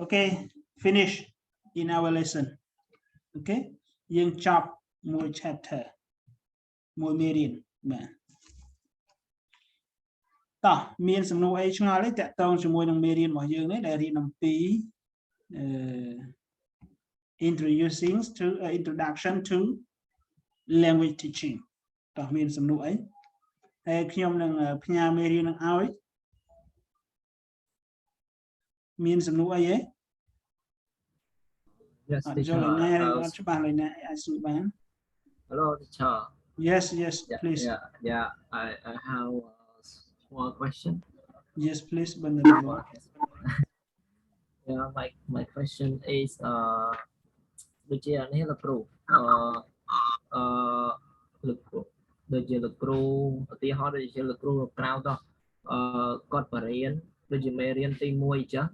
Okay, finish in our lesson. Okay, យើងចប់មួយ chapter មួយមេរៀនបាទតោះមានសំណួរអីឆ្ងល់ទេតាក់ទងជាមួយនឹងមេរៀនរបស់យើងនេះដែលរៀនអំពី introduction to language teaching តោះមានសំណួរអីហើយខ្ញុំនឹងផ្ញើមេរៀននឹងឲ្យមានសំណួរអីទេ Yes teacher អត់ច្បាស់ឡើយណាអាចសួរបាន Hello teacher Yes please yeah I have a small question Yes please Yeah my question is ដូចជានេះលោកគ្រូដូចជាលោកគ្រូឧទាហរណ៍ដូចជាលោកគ្រូក្រៅទៅគាត់បរៀនដូចជាមេរៀនទី1អញ្ចឹង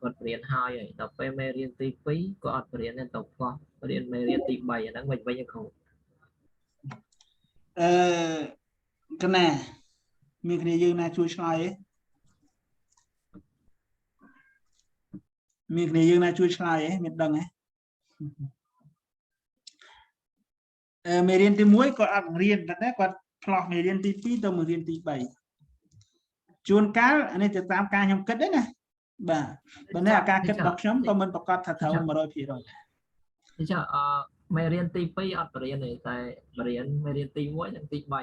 គាត់បរៀនហើយដល់ពេលមេរៀនទី2ក៏អត់បរៀនទេទៅផ្លោះរៀនមេរៀនទី3អាហ្នឹងវិញគ្រូកណាមានគ្នាយើងណាជួយឆ្លើយទេមានគ្នាយើងណាជួយឆ្លើយទេមានដឹងទេមេរៀនទី1គាត់អត់បង្រៀនតែគាត់ផ្លោះមេរៀនទី2ទៅមេរៀនទី3ជួនកាលអានេះទៅតាមការខ្ញុំគិតទេណាបាទបើនេះអាការគិតរបស់ខ្ញុំក៏មិនប្រកាសថាត្រូវ 100% ដែរចាមេរៀនទី2អត់បរៀនទេតែបរៀនមេរៀនទី1និងទី3ហ្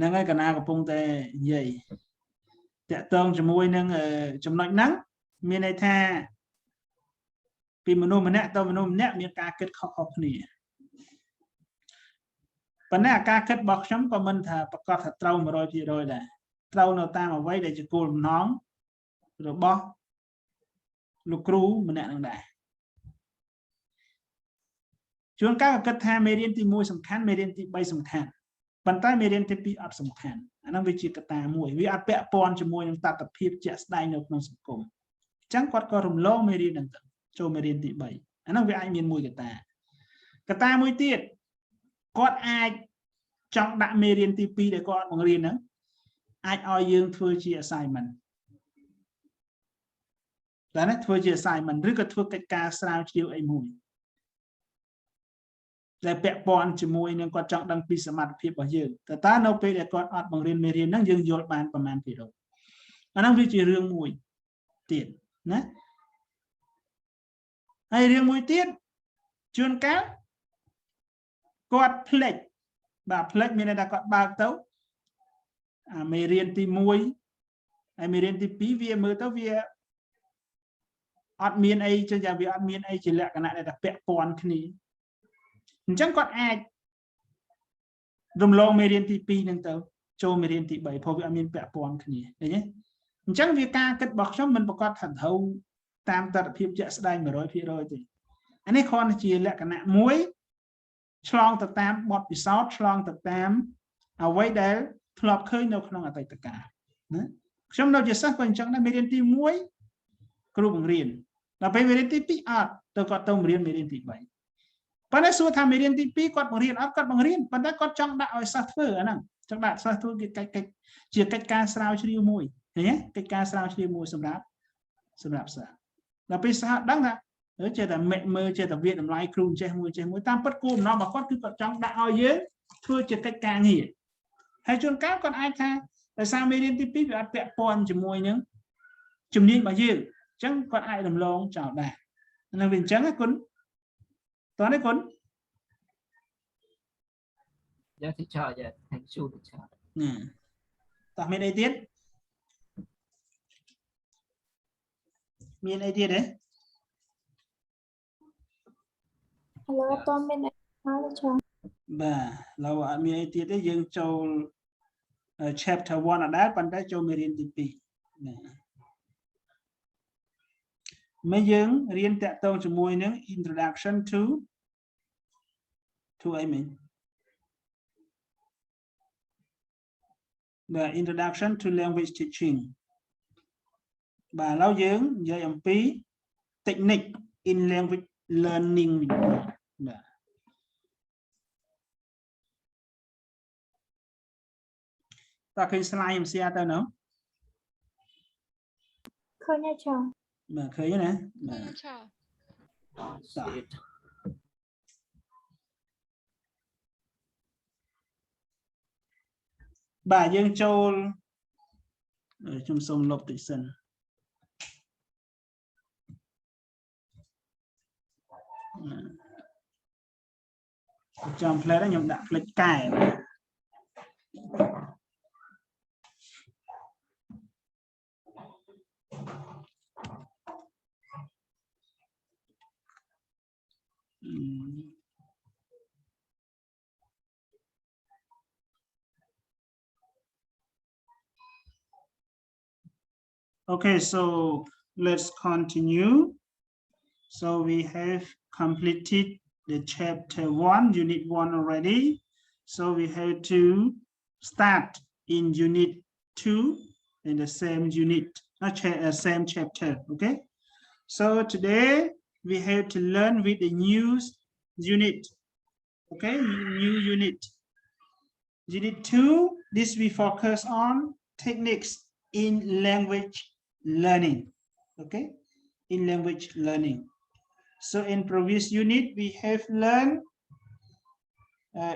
នឹងហើយកណាកំពុងតែនិយាយតាក់ទងជាមួយនឹងចំណុចហ្នឹងមានន័យថាពីមនុស្សម្នាក់ទៅមនុស្សម្នាក់មានការគិតខុសៗគ្នាប៉ុន្តែអាការគិតរបស់ខ្ញុំក៏មិនថាប្រកាសថាត្រូវ 100% ដែរត្រូវនៅតាមអ្វីដែលជាគោលបំណងរបស់លោកគ្រូម្នាក់នឹងដែរជួនកាលក៏គិតថាមេរៀនទី1សំខាន់មេរៀនទី3សំខាន់ប៉ុន្តែមេរៀនទី2អត់សំខាន់អាហ្នឹងវាជាកត្តាមួយវាអត់ពាក់ព័ន្ធជាមួយនឹងតថភាពជាក់ស្ដែងនៅក្នុងសង្គមអញ្ចឹងគាត់ក៏រំលងមេរៀនហ្នឹងទៅចូលមេរៀនទី3អាហ្នឹងវាអាចមានមួយកត្តាមួយទៀតគាត់អាចចង់ដាក់មេរៀនទី2ដែលគាត់បង្រៀនហ្នឹងអាចឲ្យយើងធ្វើជា assignment តែណាធ្វើជា assignment ឬក៏ធ្វើកិច្ចការស្រាវជ្រាវអីមួយ ដែលពាក់ព័ន្ធជាមួយនឹងគាត់ចង់ដឹងពីសមត្ថភាពរបស់យើងតើនៅពេលដែលគាត់អត់បង្រៀនមេរៀនហ្នឹងយើងយល់បានប្រមាណ%អាហ្នឹងវាជារឿងមួយទៀតណាហើយរឿងមួយទៀតជួនកាលគាត់ផ្លេចបាទផ្លេចមានន័យថាគាត់បើកទៅអាមេរៀនទី1ហើយមេរៀនទី2វាមើលទៅវាអត់មានអីចឹងយ៉ាងវាអត់មានអីជាលក្ខណៈដែលថាពាក់ព័ន្ធគ្នាអញ្ចឹងគាត់អាចរំលងមេរៀនទី2ហ្នឹងទៅចូលមេរៀនទី3ព្រោះវាអត់មានពាក់ព័ន្ធគ្នាឃើញទេអញ្ចឹងវាការគិតរបស់ខ្ញុំមិនប្រកាសថាត្រូវតាមទស្សនវិជ្ជាជាក់ស្ដែង 100% ទេអានេះគ្រាន់តែជាលក្ខណៈមួយឆ្លងទៅតាមបទពិសោធន៍ឆ្លងទៅតាមអ្វីដែលធ្លាប់ឃើញនៅក្នុងអតីតកាលណាខ្ញុំនៅជាសិស្សក៏អញ្ចឹងដែរមេរៀនទី1គ្រូបង្រៀនដល់ពេលមេរៀនទី2អត់ទៅគាត់ទៅបង្រៀនមេរៀនទី3ប៉ុន្តែសួរថាមេរៀនទី2គាត់បង្រៀនអត់គាត់បង្រៀនប៉ុន្តែគាត់ចង់ដាក់ឲ្យសិស្សធ្វើអាហ្នឹងចង់ដាក់សិស្សធ្វើជាកិច្ចការស្រាវជ្រាវមួយឃើញទេកិច្ចការស្រាវជ្រាវមួយសម្រាប់សិស្សដល់ពេលសិស្សដឹងថាចេះតែមើលចេះតែវាតម្លៃគ្រូចេះមួយតាមពិតគោលបំណងរបស់គាត់គឺគាត់ចង់ដាក់ឲ្យយើងធ្វើជាកិច្ចការងារហើយជួនកាលគាត់អាចថាដោយសារមេរៀនទី2វាអត់ពាក់ព័ន្ធជាមួយនឹងជំនាញរបស់យើងអញ្ចឹងគាត់អាចរំលងចោលដែរហ្នឹងវាអញ្ចឹងណាគុណតោះនេះគុណយ៉ាទីចោលយ៉ា thank you ទីចោលតោះមានអីទៀតមានអីទៀតទេឥឡូវអត់មានអីហើយចា៎បាទเราអត់មានអីទៀតទេយើងចូល chapter 1 អត់ដែរប៉ុន្តែចូលមេរៀនទី2ណាមកយើងរៀនតាក់ទងជាមួយនឹង introduction to អីមិញបាទ introduction to language teaching បាទឥឡូវយើងនិយាយអំពី technique in language learning បាទតើឃើញ slide ខ្ញុំ share ទៅនៅឃើញហើយចា៎បាទឃើញណាបាទចា៎បាទយើងចូលខ្ញុំសូមលុបតិចសិនចាំផ្លែតខ្ញុំដាក់ផ្លេចកែOkay, so let's continue. So we have completed the chapter 1, unit 1 already. So we have to start in unit 2 in the same unit, same chapter. Okay. So today we have to learn with the new unit. Okay, new unit. Unit 2, this we focus on techniques in language learning. Okay, in language learning. So in previous unit we have learned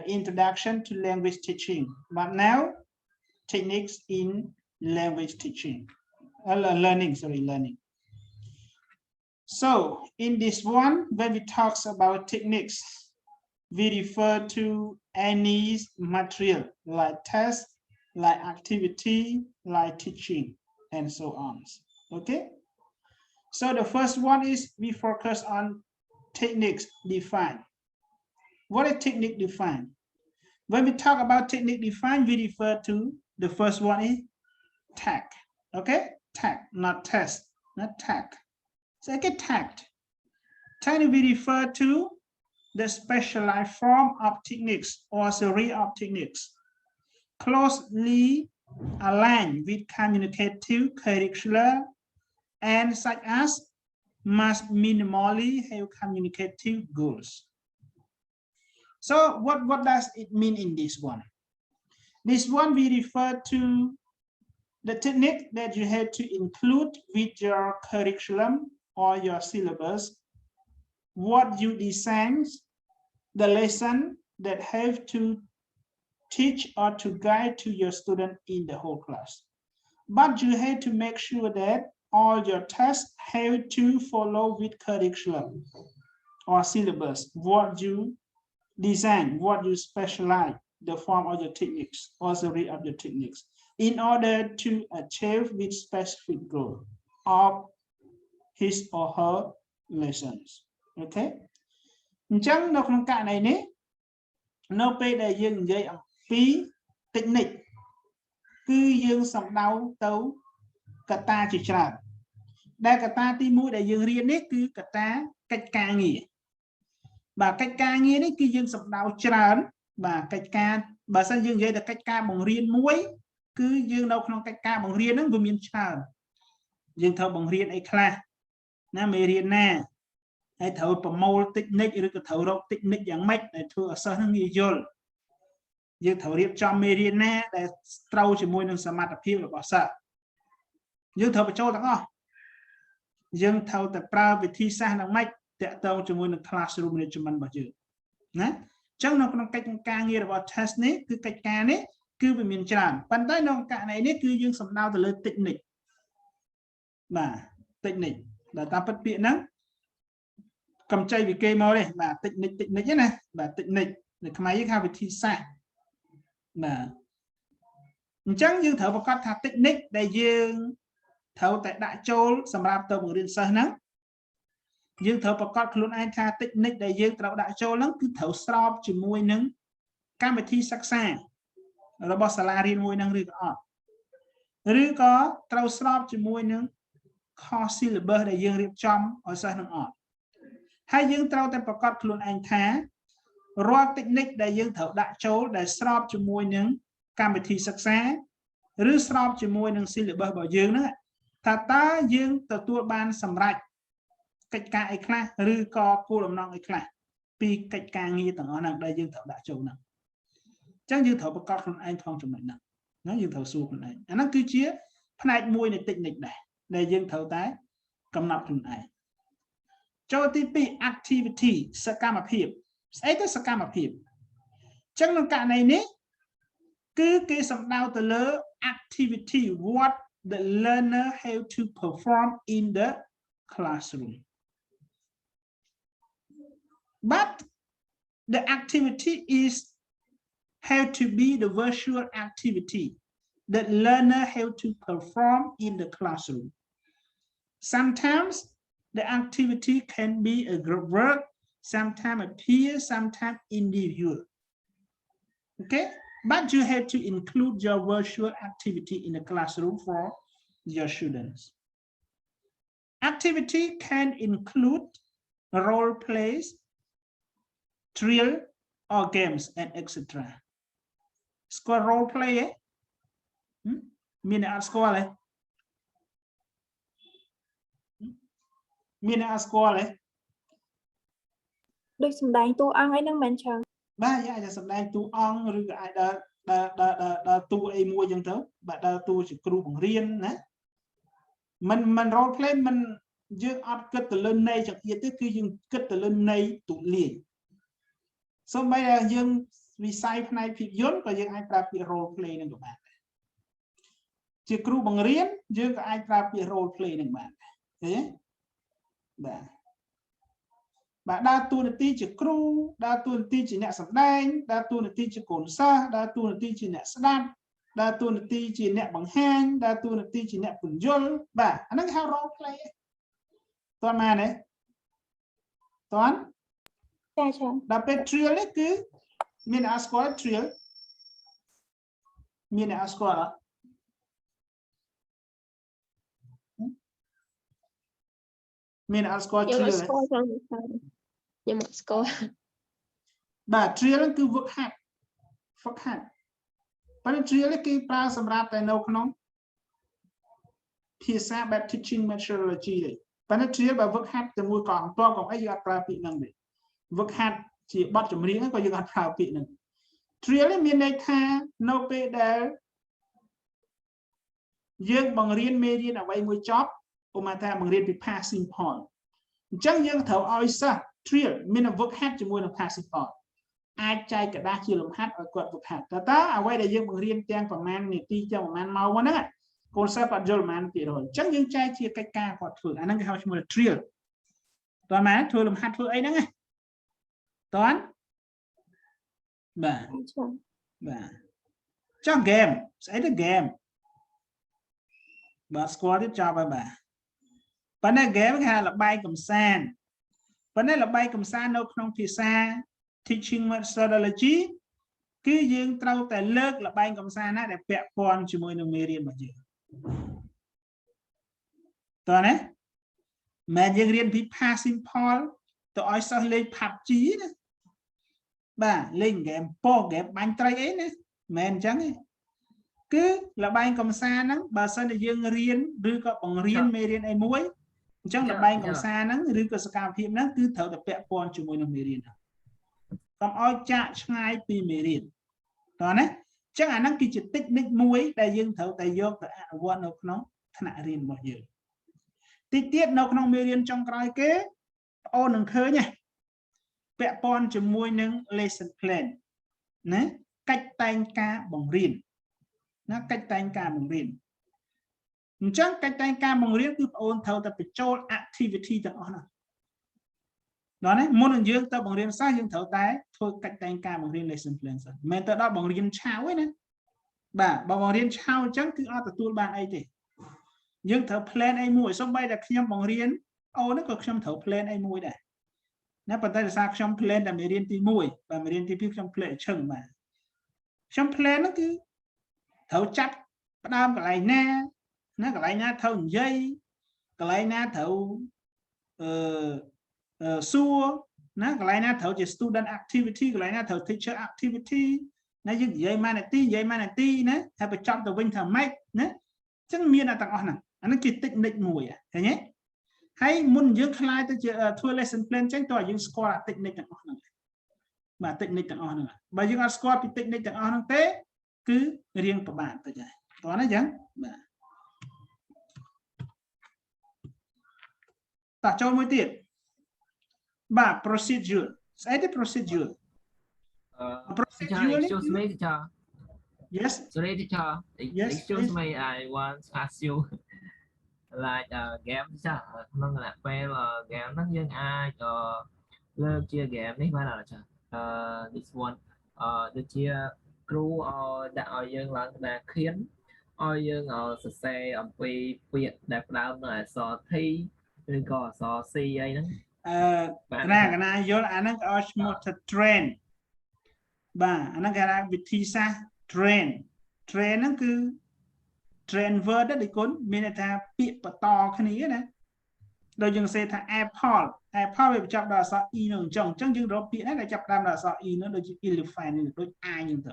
introduction to language teaching, but now techniques in language teaching, learning. So in this one, when we talk about techniques, we refer to any material like test, like activity, like teaching, and so on. Okay. So the first one is we focus on techniques defined. What is technique defined? When we talk about technique defined, we refer to the first one is tag. Okay, tag, not test, not tag. Second, tagged. Tagged we refer to the specialized form of techniques or series of techniques closely aligned with communicative curricula and such as must minimally have communicative goals. So what does it mean in this one? This one we refer to the technique that you have to include with your curriculum or your syllabus, what you design the lesson that have to teach or to guide to your student in the whole class. But you have to make sure that all your tests have to follow with curriculum or syllabus, what you design, what you specialize, the form of your techniques, or the rate of your techniques, in order to achieve with specific goal of his or her lessons. Okay? អញ្ចឹងនៅក្នុងករណីនេះនៅពេលដែលយើងនិយាយអំពី technique គឺយើងសំដៅទៅកត្តាជាច្រើនដែលកត្តាទី1ដែលយើងរៀននេះគឺកត្តាកិច្ចការងារបាទកិច្ចការងារនេះគឺយើងសំដៅច្រើនបាទកិច្ចការបើសិនយើងនិយាយតែកិច្ចការបង្រៀនមួយគឺយើងនៅក្នុងកិច្ចការបង្រៀនហ្នឹងវាមានច្រើនយើងត្រូវបង្រៀនអីខ្លះណាមេរៀនណាហើយត្រូវប្រមូល technique ឬក៏ត្រូវរក technique យ៉ាងម៉េចដែលធ្វើឲ្យសិស្សហ្នឹងងាយយល់យើងត្រូវរៀបចំមេរៀនណាដែលត្រូវជាមួយនឹងសមត្ថភាពរបស់សិស្សយើងត្រូវបញ្ចូលទាំងអស់យើងត្រូវតែប្រើវិធីសាស្ត្រយ៉ាងម៉េចតាក់ទងជាមួយនឹង classroom management របស់យើងណាអញ្ចឹងនៅក្នុងកិច្ចការងាររបស់ test នេះគឺកិច្ចការនេះគឺវាមានច្រើនប៉ុន្តែនៅករណីនេះគឺយើងសំដៅទៅលើ technique បាទ technique ដែលតាមពិតពាក្យហ្នឹងកំចៃពីគេមកទេបាទ technique ទេណាបាទ technique នៅខ្មែរយើងហៅវិធីសាស្ត្របាទអញ្ចឹងយើងត្រូវប្រកាសថា technique ដែលយើងត្រូវតែដាក់ចូលសម្រាប់ទៅបង្រៀនសិស្សហ្នឹងយើងត្រូវប្រកាសខ្លួនឯងថា technique ដែលយើងត្រូវដាក់ចូលហ្នឹងគឺត្រូវស្របជាមួយនឹងកម្មវិធីសិក្សារបស់សាលារៀនមួយហ្នឹងឬក៏អត់ឬក៏ត្រូវស្របជាមួយនឹងខុស syllabus ដែលយើងរៀបចំឲ្យសិស្សនឹងអត់ហើយយើងត្រូវតែប្រកាសខ្លួនឯងថារាល់ technique ដែលយើងត្រូវដាក់ចូលដែលស្របជាមួយនឹងកម្មវិធីសិក្សាឬស្របជាមួយនឹង syllabus របស់យើងហ្នឹងថាតើយើងទទួលបានសម្រេចកិច្ចការអីខ្លះឬក៏គោលបំណងអីខ្លះពីកិច្ចការងារទាំងអស់ហ្នឹងដែលយើងត្រូវដាក់ចូលហ្នឹងអញ្ចឹងយើងត្រូវប្រកាសខ្លួនឯងក្នុងចំណុចហ្នឹងណាយើងត្រូវសួរខ្លួនឯងអាហ្នឹងគឺជាផ្នែកមួយនៃ technique ដែរដែលយើងត្រូវតែកំណត់ខ្លួនឯងចូលទី2 activity សកម្មភាពស្អីទៅសកម្មភាពអញ្ចឹងក្នុងករណីនេះគឺគេសំដៅទៅលើ activity what the learner have to perform in the classroom but the activity is have to be the virtual activity that learner have to perform in the classroom. Sometimes the activity can be a group work, sometimes a peer, sometimes individual. Okay, but you have to include your virtual activity in the classroom for your students. Activity can include role plays, drill or games and etc. Score role play មានអ្នកអត់ស្គាល់ទេមានអ្នកអត់ស្គាល់ទេដូចសម្ដែងតួអង្គអីហ្នឹងមិនចឹងបាទយើងអាចសម្ដែងតួអង្គឬក៏អាចដើរតួអីមួយចឹងទៅបាទដើរតួជាគ្រូបង្រៀនណាមិន role play មិនយើងអត់គិតទៅលើន័យចង្អៀតទេគឺយើងគិតទៅលើន័យទូលាយសូម្បីតែយើងវិស័យផ្នែកភាពយន្តក៏យើងអាចប្រើពាក្យ role play នឹងក៏បានជាគ្រូបង្រៀនយើងក៏អាចប្រើពាក្យ role play នឹងបានឃើញទេបាទដើរតួនាទីជាគ្រូដើរតួនាទីជាអ្នកសម្ដែងដើរតួនាទីជាកូនសិស្សដើរតួនាទីជាអ្នកស្ដាប់ដើរតួនាទីជាអ្នកបង្ហាញដើរតួនាទីជាអ្នកពន្យល់បាទអាហ្នឹងគេហៅ role play តើម៉ែទេតើចាដល់ពេល drill នេះគឺមានអ្នកស្គាល់ drill មានអ្នកស្គាល់អត់មានអ្នកស្គាល់ drill ទេខ្ញុំអត់ស្គាល់បាទ drill គឺវឹកហាត់ប៉ុន្តែ drill នេះគឺប្រើសម្រាប់តែនៅក្នុងភាសាបែប teaching methodology ទេប៉ុន្តែ drill បើវឹកហាត់ជាមួយកងតបកងអីយើងអត់ប្រើពាក្យហ្នឹងទេវឹកហាត់ជាបទចម្រៀងក៏យើងអត់ប្រើពាក្យហ្នឹង drill នេះមានន័យថានៅពេលដែលយើងបង្រៀនមេរៀនអ្វីមួយចប់ឧបមាថាបង្រៀនពី passing point អញ្ចឹងយើងត្រូវឲ្យសិស្ស drill មានវឹកហាត់ជាមួយនឹង passing point អាចចែកกระดาษជាលំហាត់ឲ្យគាត់ហ្វឹកហាត់តើអ្វីដែលយើងបង្រៀនទាំងប្រមាណនាទីទាំងប្រមាណម៉ោងហ្នឹងកូនសិស្សអត់យល់ប្រមាណ%អញ្ចឹងយើងចែកជាកិច្ចការគាត់ធ្វើអាហ្នឹងគេហៅឈ្មោះ drill តើម៉ែធ្វើលំហាត់ធ្វើអីហ្នឹងតើបាទចង់ game ស្អីទៅ game បាទស្គាល់ទៀតចាប់ហើយបាទប៉ុន្តែ game គេហៅល្បែងកម្សាន្តប៉ុន្តែល្បែងកម្សាន្តនៅក្នុងភាសា teaching methodology គឺយើងត្រូវតែលើកល្បែងកម្សាន្តណាដែលពាក់ព័ន្ធជាមួយនឹងមេរៀនរបស់យើងតើណាមិនយើងរៀនពី past simple ទៅឲ្យសិស្សលេង PUBG ណាបាទលេង game ប៉ូ game បាញ់ត្រីអីណាមិនអញ្ចឹងទេគឺល្បែងកម្សាន្តហ្នឹងបើសិនតែយើងរៀនឬក៏បង្រៀនមេរៀនអីមួយអញ្ចឹងល្បែងកម្សាន្តហ្នឹងឬក៏សកម្មភាពហ្នឹងគឺត្រូវតែពាក់ព័ន្ធជាមួយនឹងមេរៀនហ្នឹងកុំឲ្យចាក់ឆ្ងាយពីមេរៀនតើណាអញ្ចឹងអាហ្នឹងគឺជា technique មួយដែលយើងត្រូវតែយកទៅអនុវត្តនៅក្នុងថ្នាក់រៀនរបស់យើងតិចទៀតនៅក្នុងមេរៀនចុងក្រោយគេបងអូននឹងឃើញណាពាក់ព័ន្ធជាមួយនឹង lesson plan ណាកិច្ចតែងការបង្រៀនណាកិច្ចតែងការបង្រៀនអញ្ចឹងកិច្ចតែងការបង្រៀនគឺបងអូនត្រូវតែបញ្ចូល activity ទាំងអស់ហ្នឹងដល់នេះមុននឹងយើងទៅបង្រៀនសិស្សយើងត្រូវតែធ្វើកិច្ចតែងការបង្រៀន lesson plan សិនមិនមែនទៅដល់បង្រៀនឆាវទេណាបាទបើបង្រៀនឆាវអញ្ចឹងគឺអត់ទទួលបានអីទេយើងត្រូវ plan អីមួយសូម្បីតែខ្ញុំបង្រៀនអូនក៏ខ្ញុំត្រូវ plan អីមួយដែរណាប៉ុន្តែដោយសារខ្ញុំ plan តែមេរៀនទី1បាទមេរៀនទី2ខ្ញុំ plan ឈឹងបាទខ្ញុំ plan ហ្នឹងគឺត្រូវចាប់ផ្ដើមកន្លែងណាកន្លែងណាត្រូវនិយាយកន្លែងណាត្រូវសួរណាកន្លែងណាត្រូវជា student activity កន្លែងណាត្រូវ teacher activity ណាយើងនិយាយមួយនាទីណាហើយបញ្ចប់ទៅវិញថាម៉េចណាអញ្ចឹងមានតែទាំងអស់ហ្នឹងអាហ្នឹងជា technique មួយឃើញទេហើយមុនយើងខ្លាយទៅជាធ្វើ lesson plan ចេញតើយើងស្គាល់ technique ទាំងអស់ហ្នឹងបាទ technique ទាំងអស់ហ្នឹងបើយើងអត់ស្គាល់ពី technique ទាំងអស់ហ្នឹងទេគឺរៀងពិបាកទៅចាតោះណាអញ្ចឹងបាទតោះចូលមួយទៀតបាទ procedure ស្អីទៅ procedure excuse me teacher yes sorry teacher excuse me I want to ask you like game ចាក្នុងរយៈពេល game ហ្នឹងយើងអាចលើកជា game នេះបានអត់ចាthis one ដូចជាគ្រូដាក់ឲ្យយើងឡើងក្តារខៀនឲ្យយើងសរសេរអំពីពាក្យដែលផ្ដើមដោយអក្សរ T ឬក៏អក្សរ C អីហ្នឹងកណាយល់អាហ្នឹងគេឲ្យឈ្មោះថា train បាទអាហ្នឹងគេហៅវិធីសាស្ត្រ train ហ្នឹងគឺ train word ដូចគុណមានន័យថាពាក្យបន្តគ្នាណាដូចយើងសេថា apple វាបញ្ចប់ដោយអក្សរ e នឹងអញ្ចឹងយើងរកពាក្យណាដែលចាប់ផ្ដើមដោយអក្សរ e នោះដូចជា elephant នេះដូច i ហ្នឹងទៅ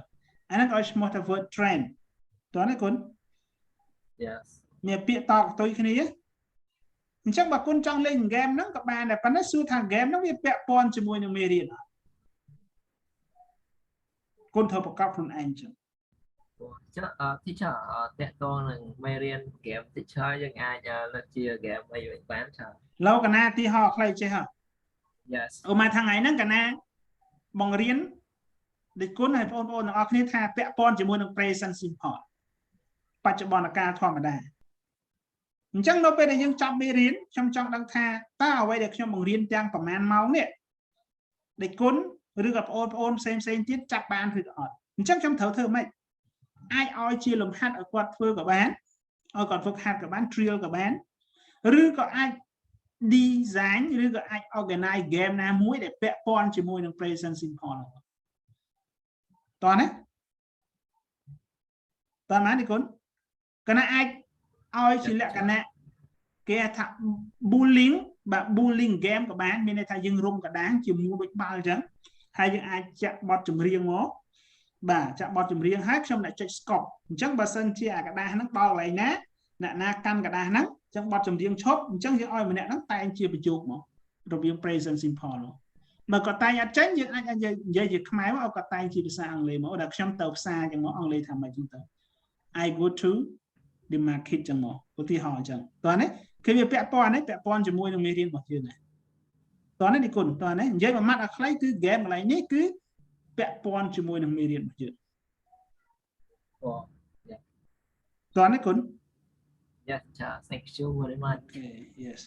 អាហ្នឹងឲ្យឈ្មោះថា word train តើណាគុណ yes មានពាក្យតកតុយគ្នាអញ្ចឹងបើគុណចង់លេង game ហ្នឹងក៏បានដែរប៉ុន្តែសួរថា game ហ្នឹងវាពាក់ព័ន្ធជាមួយនឹងមេរៀនអត់គុណត្រូវប្រកបខ្លួនឯងអញ្ចឹងteacher តកតងនឹងមេរៀន game teacher យើងអាចលើកជា game អីវិញបានចាលោកកណាទីហោខ្លីចេះហ៎ yes អូមកថ្ងៃហ្នឹងកណាបង្រៀនដូចគុណឲ្យបងប្អូនទាំងអស់គ្នាថាពាក់ព័ន្ធជាមួយនឹង present simple បច្ចុប្បន្នកាលធម្មតាអញ្ចឹងនៅពេលដែលយើងចប់មេរៀនខ្ញុំចង់ដឹងថាតើអ្វីដែលខ្ញុំបង្រៀនទាំងប្រហែលម៉ោងនេះដូចគុណឬក៏បងប្អូនផ្សេងទៀតចាប់បានឬក៏អត់អញ្ចឹងខ្ញុំត្រូវធ្វើម៉េចអាចឲ្យជាលំហាត់ឲ្យគាត់ធ្វើក៏បានឲ្យគាត់ฝึกហាត់ក៏បាន drill ក៏បានឬក៏អាច design ឬក៏អាច organize game ណាមួយដែលពាក់ព័ន្ធជាមួយនឹង present simple តោះណាតើម៉ានេះគុណកណាអាចឲ្យជាលក្ខណៈគេថា bullying បាទ bullying game ក៏បានមានន័យថាយើងរុំកដាងជាមួយដូចបាល់អញ្ចឹងហើយយើងអាចចាក់បទចម្រៀងមកបាទចាក់បទចម្រៀងហើយខ្ញុំអ្នកចុច stop អញ្ចឹងបើសិនជាអាកដាស់ហ្នឹងដល់កន្លែងណាអ្នកណាកាន់កដាស់ហ្នឹងអញ្ចឹងបទចម្រៀងឈប់អញ្ចឹងយើងឲ្យម្នាក់ហ្នឹងតែងជាប្រយោគមករវាង present simple នោះបើគាត់តែងអត់ចេញយើងអាចនិយាយជាខ្មែរមកឲ្យគាត់តែងជាភាសាអង់គ្លេសមកដល់ខ្ញុំទៅផ្សារអញ្ចឹងមកអង់គ្លេសថាម៉េចអញ្ចឹងទៅ I go to the market អញ្ចឹងមកឧទាហរណ៍អញ្ចឹងតោះនេះគឺវាពាក់ព័ន្ធជាមួយនឹងមេរៀនរបស់យើងដែរតោះនេះគុណតោះនេះនិយាយមួយម៉ាត់ឲ្យខ្លីគឺ game កន្លែងនេះគឺ ពាក់ព័ន្ធជាមួយនឹងមេរៀនរបស់យើង តើនេះគុណ Yes, thank you very much. Okay, yes.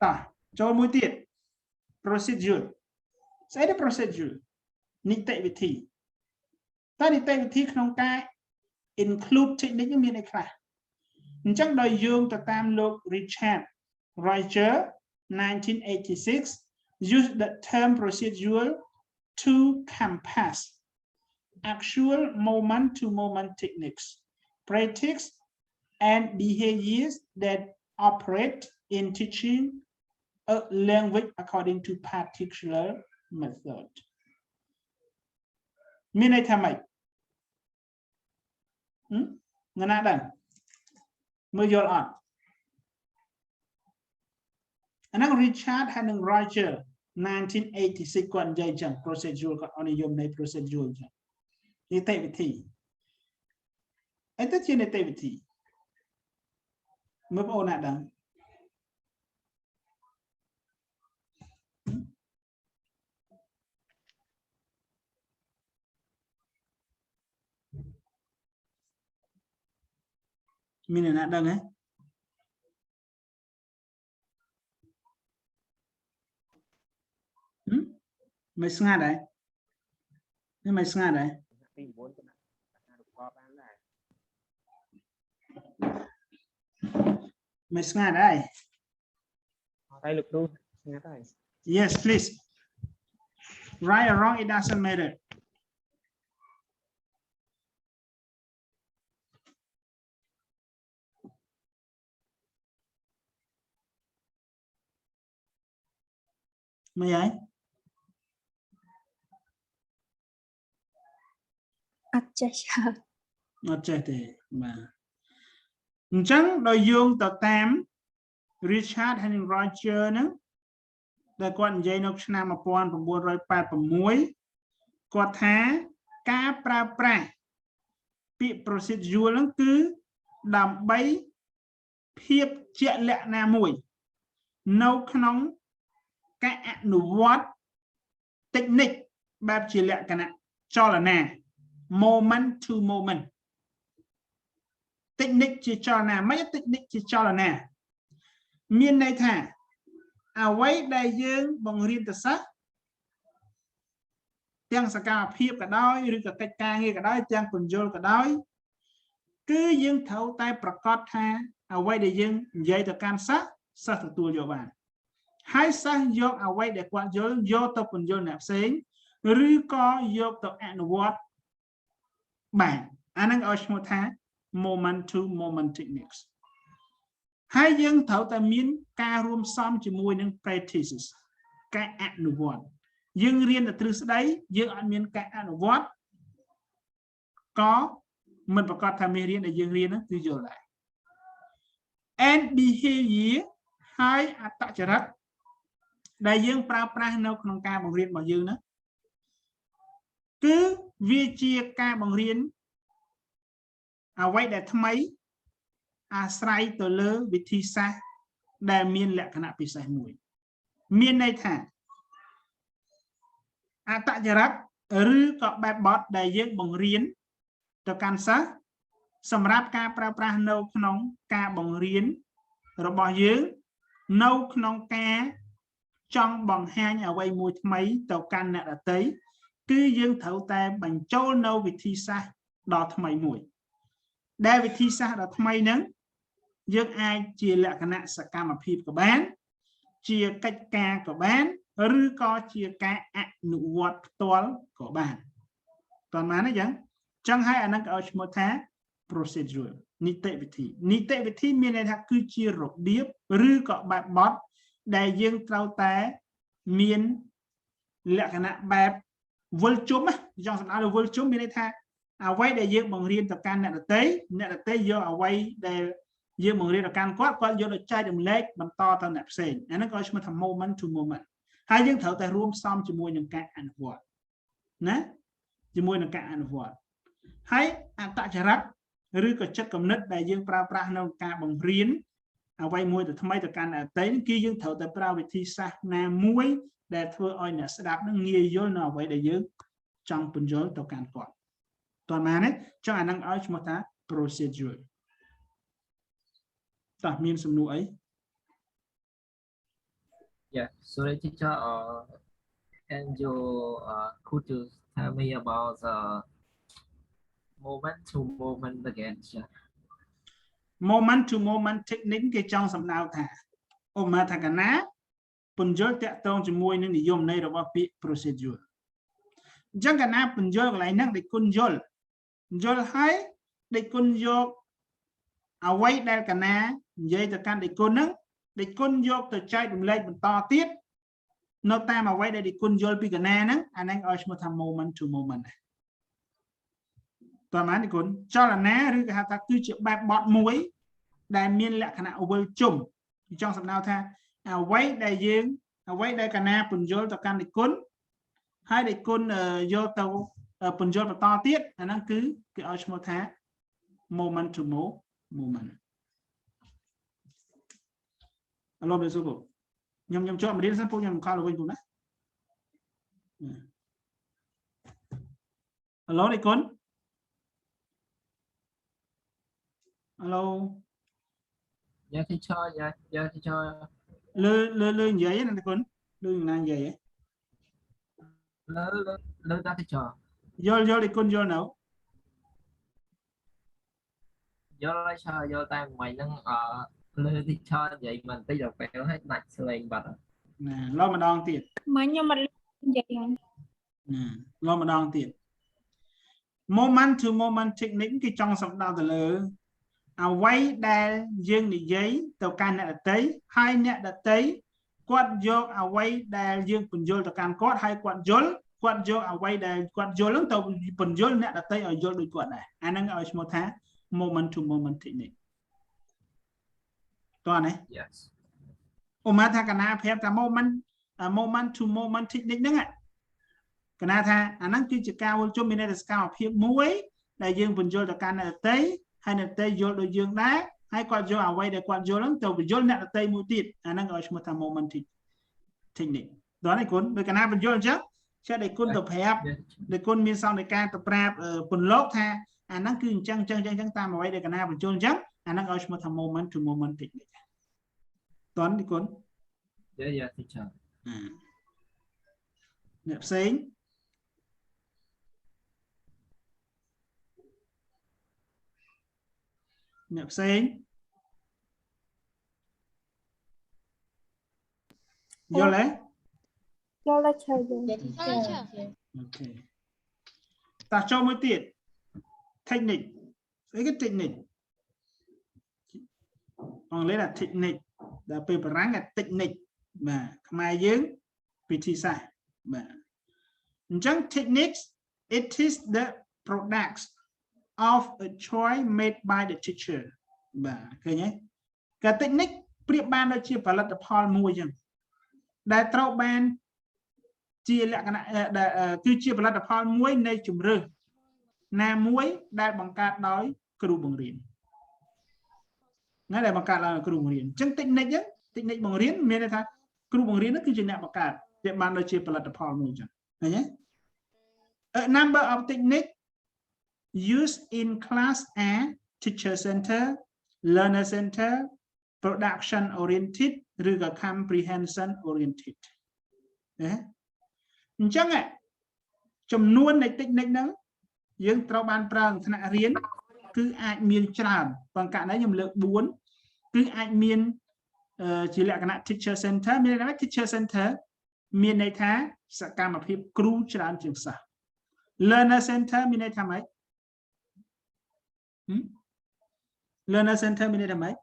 តោះចូលមួយទៀត procedure ស្អីទៅ procedure នីតិវិធីតើនីតិវិធីក្នុងការ include technique មានអីខ្លះអញ្ចឹងដោយយោងទៅតាមលោក Richard Roger 1986 use the term procedural to compass actual moment to moment techniques practice and behaviors that operate in teaching a language according to particular method មានន័យថាម៉េចណាណាដឹងមើលយល់អត់អាហ្នឹង Richard ហើយនឹង Roger 1986 គាត់និយាយចឹង procedure គាត់អនុនិយមនៃ procedure ចឹងនីតិវិធីអីទៅជានីតិវិធីមើលបងអូនណាដឹងមានអ្នកណាដឹងហ៎មិនស្ងាត់ដែរមិនស្ងាត់ដែរពី9គណៈរកបបានដែរមិនស្ងាត់ដែរហើយលោកគ្រូស្ងាត់ហើយ Yes please right or wrong it doesn't matter mấy ấy chết thì mà chẳng đôi dương tờ tam Richard hay Roger nữa để quan dây nó năm mà quan của buôn rồi bạt của muối có thá cá pra bị procedure nó cứ đầm bay phiếp chạy lẹ na mùi nấu nóng cái nụ vót technique bạp chỉ lẹ cả nè cho là nè moment to moment technique chỉ cho nè mấy technique chỉ cho là nè miền này thả quay đại dương bằng riêng tự sắc tiếng sa ca phiếp cả đói rồi cả cách ca nghe cả đói tiếng quần vô cả đói cứ dương thấu tay prakot tha quay đại dương dây từ can sắc sắc từ tua vô bàn hai sang vô quay để quan vô tập quần vô nạp xén rồi có vô tập ăn what bản anh đang ở một tháng moment to moment techniques hai dương thấu ta miến caរួមxong chỉ mùi những practices cái ăn what dương riêng là từ đấy dương ăn miến cái ăn what có mình phải có tham riêng để dương riêng đó từ giờ lại and behavior hai tạo trở rất đại dương pra nấuក្នុងការបង្រៀនរបស់យើងណាគឺវាជាការបង្រៀនអ្វីដែលថ្មីអាស្រ័យទៅលើវិធីសាស្ត្រដែលមានលក្ខណៈពិសេសមួយមានន័យថាអត្តចរិតឬក៏បែបបទដែលយើងបង្រៀនទៅកាន់សិស្សសម្រាប់ការប្រើប្រាស់នៅក្នុងការបង្រៀនរបស់យើងនៅក្នុងការចង់បង្ហាញអ្វីមួយថ្មីទៅកាន់អ្នកដទៃគឺយើងត្រូវតែបញ្ចូលនៅវិធីសាស្ត្រដ៏ថ្មីមួយដែលវិធីសាស្ត្រដ៏ថ្មីហ្នឹងយើងអាចជាលក្ខណៈសកម្មភាពក៏បានជាកិច្ចការក៏បានឬក៏ជាការអនុវត្តផ្ទាល់ក៏បានតើបានទេចឹងហើយអាហ្នឹងក៏ឲ្យឈ្មោះថា procedure នីតិវិធីមានន័យថាគឺជារបៀបឬក៏បែបបទដែលយើងត្រូវតែមានលក្ខណៈបែបវិលជុំចង់សម្ដៅលើវិលជុំមានន័យថាអ្វីដែលយើងបង្រៀនទៅកាន់អ្នកដទៃយកអ្វីដែលយើងបង្រៀនទៅកាន់គាត់យកទៅចែករំលែកបន្តទៅអ្នកផ្សេងអាហ្នឹងក៏ឈ្មោះថា moment to moment ហើយយើងត្រូវតែរួមផ្សំជាមួយនឹងការអនុវត្តណាជាមួយនឹងការអនុវត្តហើយអត្តចរិតឬក៏ចិត្តគំនិតដែលយើងប្រើប្រាស់ក្នុងការបង្រៀនអ្វីមួយទៅថ្មីទៅកាន់អ្នកដទៃគឺយើងត្រូវតែប្រើវិធីសាស្ត្រណាមួយ ដែលធ្វើឲ្យអ្នកស្ដាប់នឹងងាយយល់នៅអ្វីដែលយើងចង់ពន្យល់ទៅកាន់គាត់តើណានេះចង់អានឹងឲ្យឈ្មោះថា procedure តើមានសំណួរអី Yeah, sorry teacher, can you could you tell me about the moment to moment again? moment to moment technique គេចង់សំដៅថាឧបមាថាកណាពន្យល់តាក់ទងជាមួយនឹងនិយមន័យរបស់ពាក្យ procedure អញ្ចឹងកណាពន្យល់កន្លែងហ្នឹងដែលគុណយល់ហើយដែលគុណយកអ្វីដែលកណានិយាយទៅកាន់ដែលគុណហ្នឹងដែលគុណយកទៅចែករំលែកបន្តទៀតនៅតាមអ្វីដែលគុណយល់ពីកណាហ្នឹងអាហ្នឹងឲ្យឈ្មោះថា moment to moment ដែរតើណានេះគុណចលនាឬគេហៅថាគឺជាបែបបទមួយដែលមានលក្ខណៈវិលជុំចង់សំដៅថាអ្វីដែលកណាពន្យល់ទៅកាន់ដែលគុណហើយដែលគុណយកទៅពន្យល់បន្តទៀតអាហ្នឹងគឺគេឲ្យឈ្មោះថា moment to moment អរលោកលោកសុខខ្ញុំចូលមករៀនសិនពួកខ្ញុំខលវិញពួកណាអរលោកនេះគុណHello. Yeah, teacher. Yeah, teacher. Lơ vậy á nè con. Lơ là vậy á. Lơ ta teacher. Vô đi con vô nào. Vô lại sao vô tay mày nâng lơ teacher vậy mình tí được bèo hết nạch lên bật. Nè, lo mà đong tiền. Mà nhưng mà vậy không? Nè, lo mà đong tiền. Moment to moment technique cái trong sập đau từ lơ.អ្វីដែលយើងនិយាយទៅកាន់អ្នកដទៃហើយអ្នកដទៃគាត់យកអ្វីដែលយើងពន្យល់ទៅកាន់គាត់ហើយគាត់យកអ្វីដែលគាត់យល់ហ្នឹងទៅពន្យល់អ្នកដទៃឲ្យយល់ដូចគាត់ដែរអាហ្នឹងឲ្យឈ្មោះថា moment to moment technique តោះណា Yes ឧបមាថាកណាប្រាប់ថា moment to moment technique ហ្នឹងកណាថាអាហ្នឹងគឺជាការវិលជុំមានន័យថាសកម្មភាពមួយដែលយើងពន្យល់ទៅកាន់អ្នកដទៃហើយអ្នកដទៃយល់ដូចយើងដែរហើយគាត់យកអ្វីដែលគាត់យល់ហ្នឹងទៅបញ្យល់អ្នកដទៃមួយទៀតអាហ្នឹងឲ្យឈ្មោះថា moment technique ដល់នេះគុណដូចកណាបញ្យល់អញ្ចឹងចេះតែគុណទៅប្រាប់ដែលគុណមានសង្កេតការទៅប្រាប់ពន្លកថាអាហ្នឹងគឺអញ្ចឹងតាមអ្វីដែលកណាបញ្យល់អញ្ចឹងអាហ្នឹងឲ្យឈ្មោះថា moment to moment technique ដល់នេះគុណ Yeah, teacher អ្នកផ្សេងអ្នកផ្សេងយល់ទេយល់ហើយtrời Dạ teacher. Okay តោះចូលមួយទៀត technique ស្អីគេ technique អង់គ្លេសថា technique ដល់ពេលបារាំងថា technique បាទខ្មែរយើងវិធីសាស្ត្របាទអញ្ចឹង techniques it is the products of a choice made by the teacher បាទឃើញទេកា technique ប្រៀបបានដូចជាផលិតផលមួយអញ្ចឹងដែលត្រូវបានជាលក្ខណៈគឺជាផលិតផលមួយនៃជំរើសណាមួយដែលបង្កើតដោយគ្រូបង្រៀនណាដែលបង្កើតដោយគ្រូបង្រៀនអញ្ចឹង technique បង្រៀនមានន័យថាគ្រូបង្រៀនគឺជាអ្នកបង្កើតប្រៀបបានដូចជាផលិតផលមួយអញ្ចឹងឃើញទេ A number of techniques used in class are teacher center, learner center, production oriented ឬក៏ comprehension oriented ណាអញ្ចឹងចំនួននៃ technique ហ្នឹងយើងត្រូវបានប្រើក្នុងថ្នាក់រៀនគឺអាចមានច្រើនបង្កើតនេះខ្ញុំលើក4គឺអាចមានជាលក្ខណៈ teacher center មានន័យថា teacher center មានន័យថាសកម្មភាពគ្រូច្រើនជាងសិស្ស learner center មានន័យថាម៉េចlearner center មានន័យថាម៉េច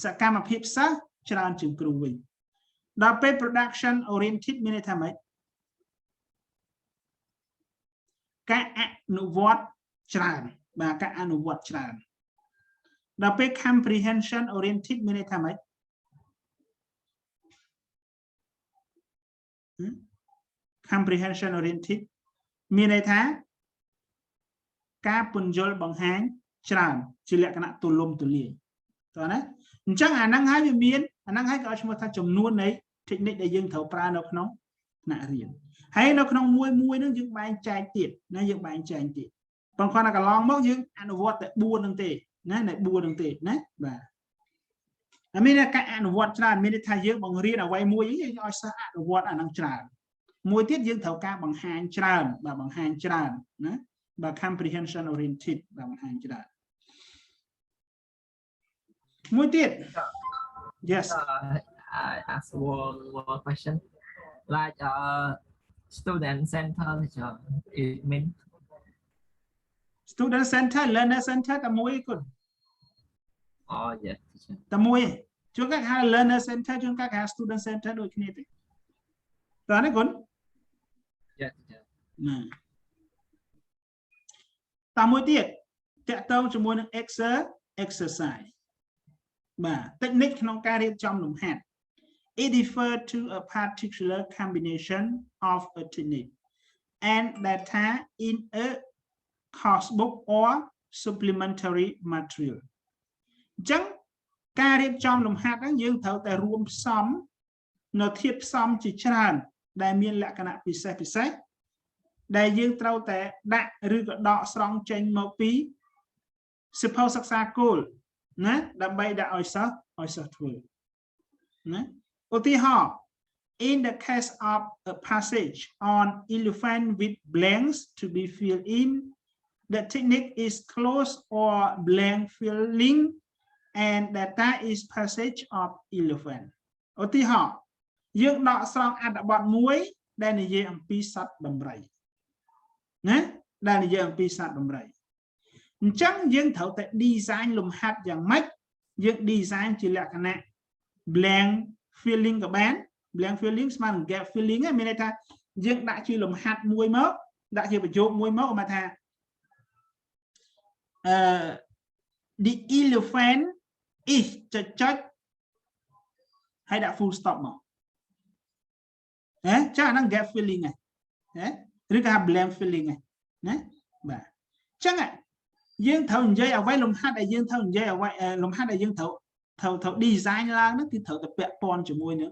សកម្មភាពសិស្សច្រើនជាងគ្រូវិញដល់ពេល production oriented មានន័យថាម៉េចការអនុវត្តច្រើនបាទការអនុវត្តច្រើនដល់ពេល comprehension oriented មានន័យថាម៉េច comprehension oriented មានន័យថាការពន្យល់បង្ហាញច្រើនជាលក្ខណៈទូលំទូលាយតើណាអញ្ចឹងអាហ្នឹងហើយវាមានអាហ្នឹងហើយក៏ឲ្យឈ្មោះថាចំនួននៃ technique ដែលយើងត្រូវប្រើនៅក្នុងថ្នាក់រៀនហើយនៅក្នុងមួយនឹងយើងបែងចែកទៀតណាយើងបែងចែកទៀតប៉ុន្តែកន្លងមកយើងអនុវត្តតែ4នឹងទេណានៅ4នឹងទេណាបាទអាមានការអនុវត្តច្រើនមានន័យថាយើងបង្រៀនអ្វីមួយយើងឲ្យសិស្សអនុវត្តអានឹងច្រើនមួយទៀតយើងត្រូវការបង្ហាញច្រើនបាទបង្ហាញច្រើនណាបាទ comprehension oriented បាទបង្ហាញច្រើនមួយទៀត yes I ask one more question like student center it mean student center learner center តែមួយគុណ oh yes តែមួយជួនកាលគេហៅ learner center ជួនកាលគេហៅ student center ដូចគ្នាទេតើណាគុណ yes ណាតាមមួយទៀតតកតងជាមួយនឹង exercise បាទ technique ក្នុងការរៀបចំលំហាត់ it refers to a particular combination of a technique and data in a course book or supplementary material អញ្ចឹងការរៀបចំលំហាត់ហ្នឹងយើងត្រូវតែរួមផ្សំនៅធាតុផ្សំជាច្រើនដែលមានលក្ខណៈពិសេសដែលយើងត្រូវតែដាក់ឬក៏ដកស្រង់ចេញមកពីសិភៅសិក្សាគោលណាដើម្បីដាក់ឲ្យសិស្សធ្វើណាឧទាហរណ៍ in the case of a passage on elephant with blanks to be filled in the technique is close or blank filling and data is passage of elephant ឧទាហរណ៍យើងដកស្រង់អត្ថបទមួយដែលនិយាយអំពីសត្វដំរីណាដែលនិយាយអំពីសត្វដំរីអញ្ចឹងយើងត្រូវតែ design លំហាត់យ៉ាងម៉េចយើង design ជាលក្ខណៈ blank filling ក៏បាន blank filling ស្មើនឹង gap filling មានន័យថាយើងដាក់ជាលំហាត់មួយមកដាក់ជាប្រយោគមួយមកគេថាthe elephant is ចុចហើយដាក់ full stop មកចាអាហ្នឹង gap filling ណាឬក៏ blank filling ណាបាទអញ្ចឹងយើងត្រូវនិយាយអ្វីលំហាត់ដែលយើងត្រូវនិយាយអ្វីលំហាត់ដែលយើងត្រូវ design ឡើងហ្នឹងគឺត្រូវតែពាក់ព័ន្ធជាមួយនឹង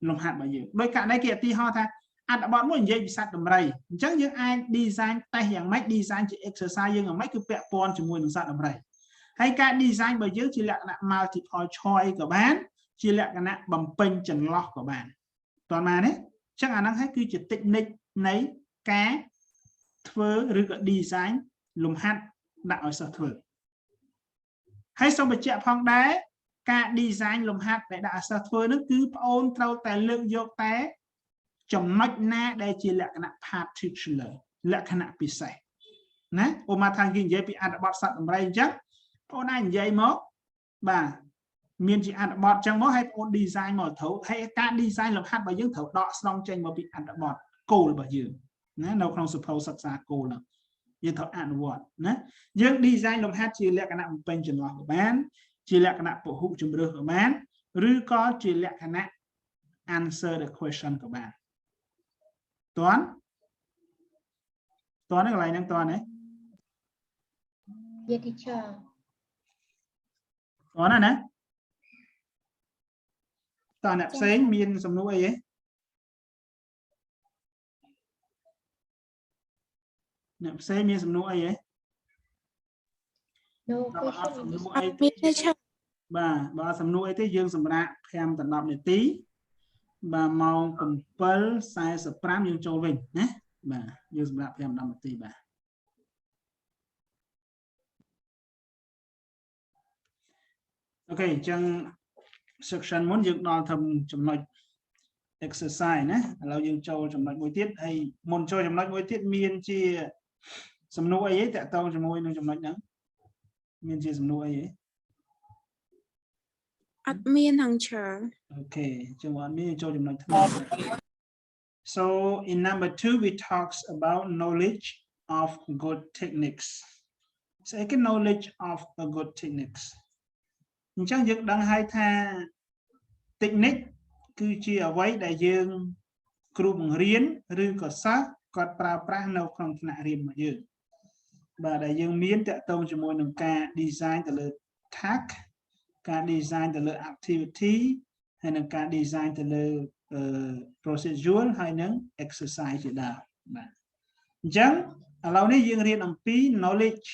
លំហាត់របស់យើងដោយករណីគេឧទាហរណ៍ថាអត្ថបទមួយនិយាយពីសត្វដំរីអញ្ចឹងយើងអាច design តេស្តយ៉ាងម៉េច design ជា exercise យើងយ៉ាងម៉េចគឺពាក់ព័ន្ធជាមួយនឹងសត្វដំរីហើយការ design របស់យើងជាលក្ខណៈ multiple choice ក៏បានជាលក្ខណៈបំពេញចន្លោះក៏បានតើណាទេអញ្ចឹងអាហ្នឹងហើយគឺជា technique នៃការធ្វើឬក៏ design លំហាត់ដាក់ឲ្យសិស្សធ្វើហើយសូមបញ្ជាក់ផងដែរការ design លំហាត់ដែលដាក់ឲ្យសិស្សធ្វើនោះគឺប្អូនត្រូវតែលើកយកតែចំណុចណាដែលជាលក្ខណៈ particular លក្ខណៈពិសេសណាឧបមាថាគេនិយាយពីអត្ថបទសត្វដំរីអញ្ចឹងប្អូនអាចនិយាយមកបាទមានជាអត្ថបទអញ្ចឹងមកហើយប្អូន design មកត្រូវហើយការ design លំហាត់របស់យើងត្រូវដកស្រង់ចេញមកពីអត្ថបទគោលរបស់យើងណានៅក្នុងសភៅសិក្សាគោលហ្នឹងយើងត្រូវអនុវត្តណាយើង design លំហាត់ជាលក្ខណៈបំពេញចន្លោះក៏បានជាលក្ខណៈពហុជម្រើសក៏បានឬក៏ជាលក្ខណៈ answer the question ក៏បានតើកន្លែងហ្នឹងតើណា Yeah teacher តើណាតើអ្នកផ្សេងមានសំណួរអីទេអ្នកផ្សេងមានសំណួរអីទេ no បាទបើសំណួរអីទេយើងសម្រាប់5ដល់10នាទីបាទម៉ោង 7:45 យើងចូលវិញណាបាទយើងសម្រាប់5ដល់10នាទីបាទអូខេអញ្ចឹង section មុនយើងដល់ទៅចំណុច exercise ណាឥឡូវយើងចូលចំណុចមួយទៀតហើយមុនចូលចំណុចមួយទៀតមានជាសំណួរអីទេតកតងជាមួយនឹងចំណុចហ្នឹងមានជាសំណួរអីទេអត់មានហងឈើ អូខេចាំអត់មានចូលចំណុចថ្មី So in number 2 we talks about knowledge of good techniques second knowledge of a good techniques អញ្ចឹងយើងដឹងហើយថា technique គឺជាអ្វីដែលយើងគ្រូបង្រៀនឬក៏សិស្សគាត់ប្រើប្រាស់នៅក្នុងថ្នាក់រៀនរបស់យើងបាទដែលយើងមានតាក់ទងជាមួយនឹងការ design ទៅលើ task ការ design ទៅលើ activity ហើយនឹងការ design ទៅលើ procedure ហើយនឹង exercise ជាដើមបាទអញ្ចឹងឥឡូវនេះយើងរៀនអំពី knowledge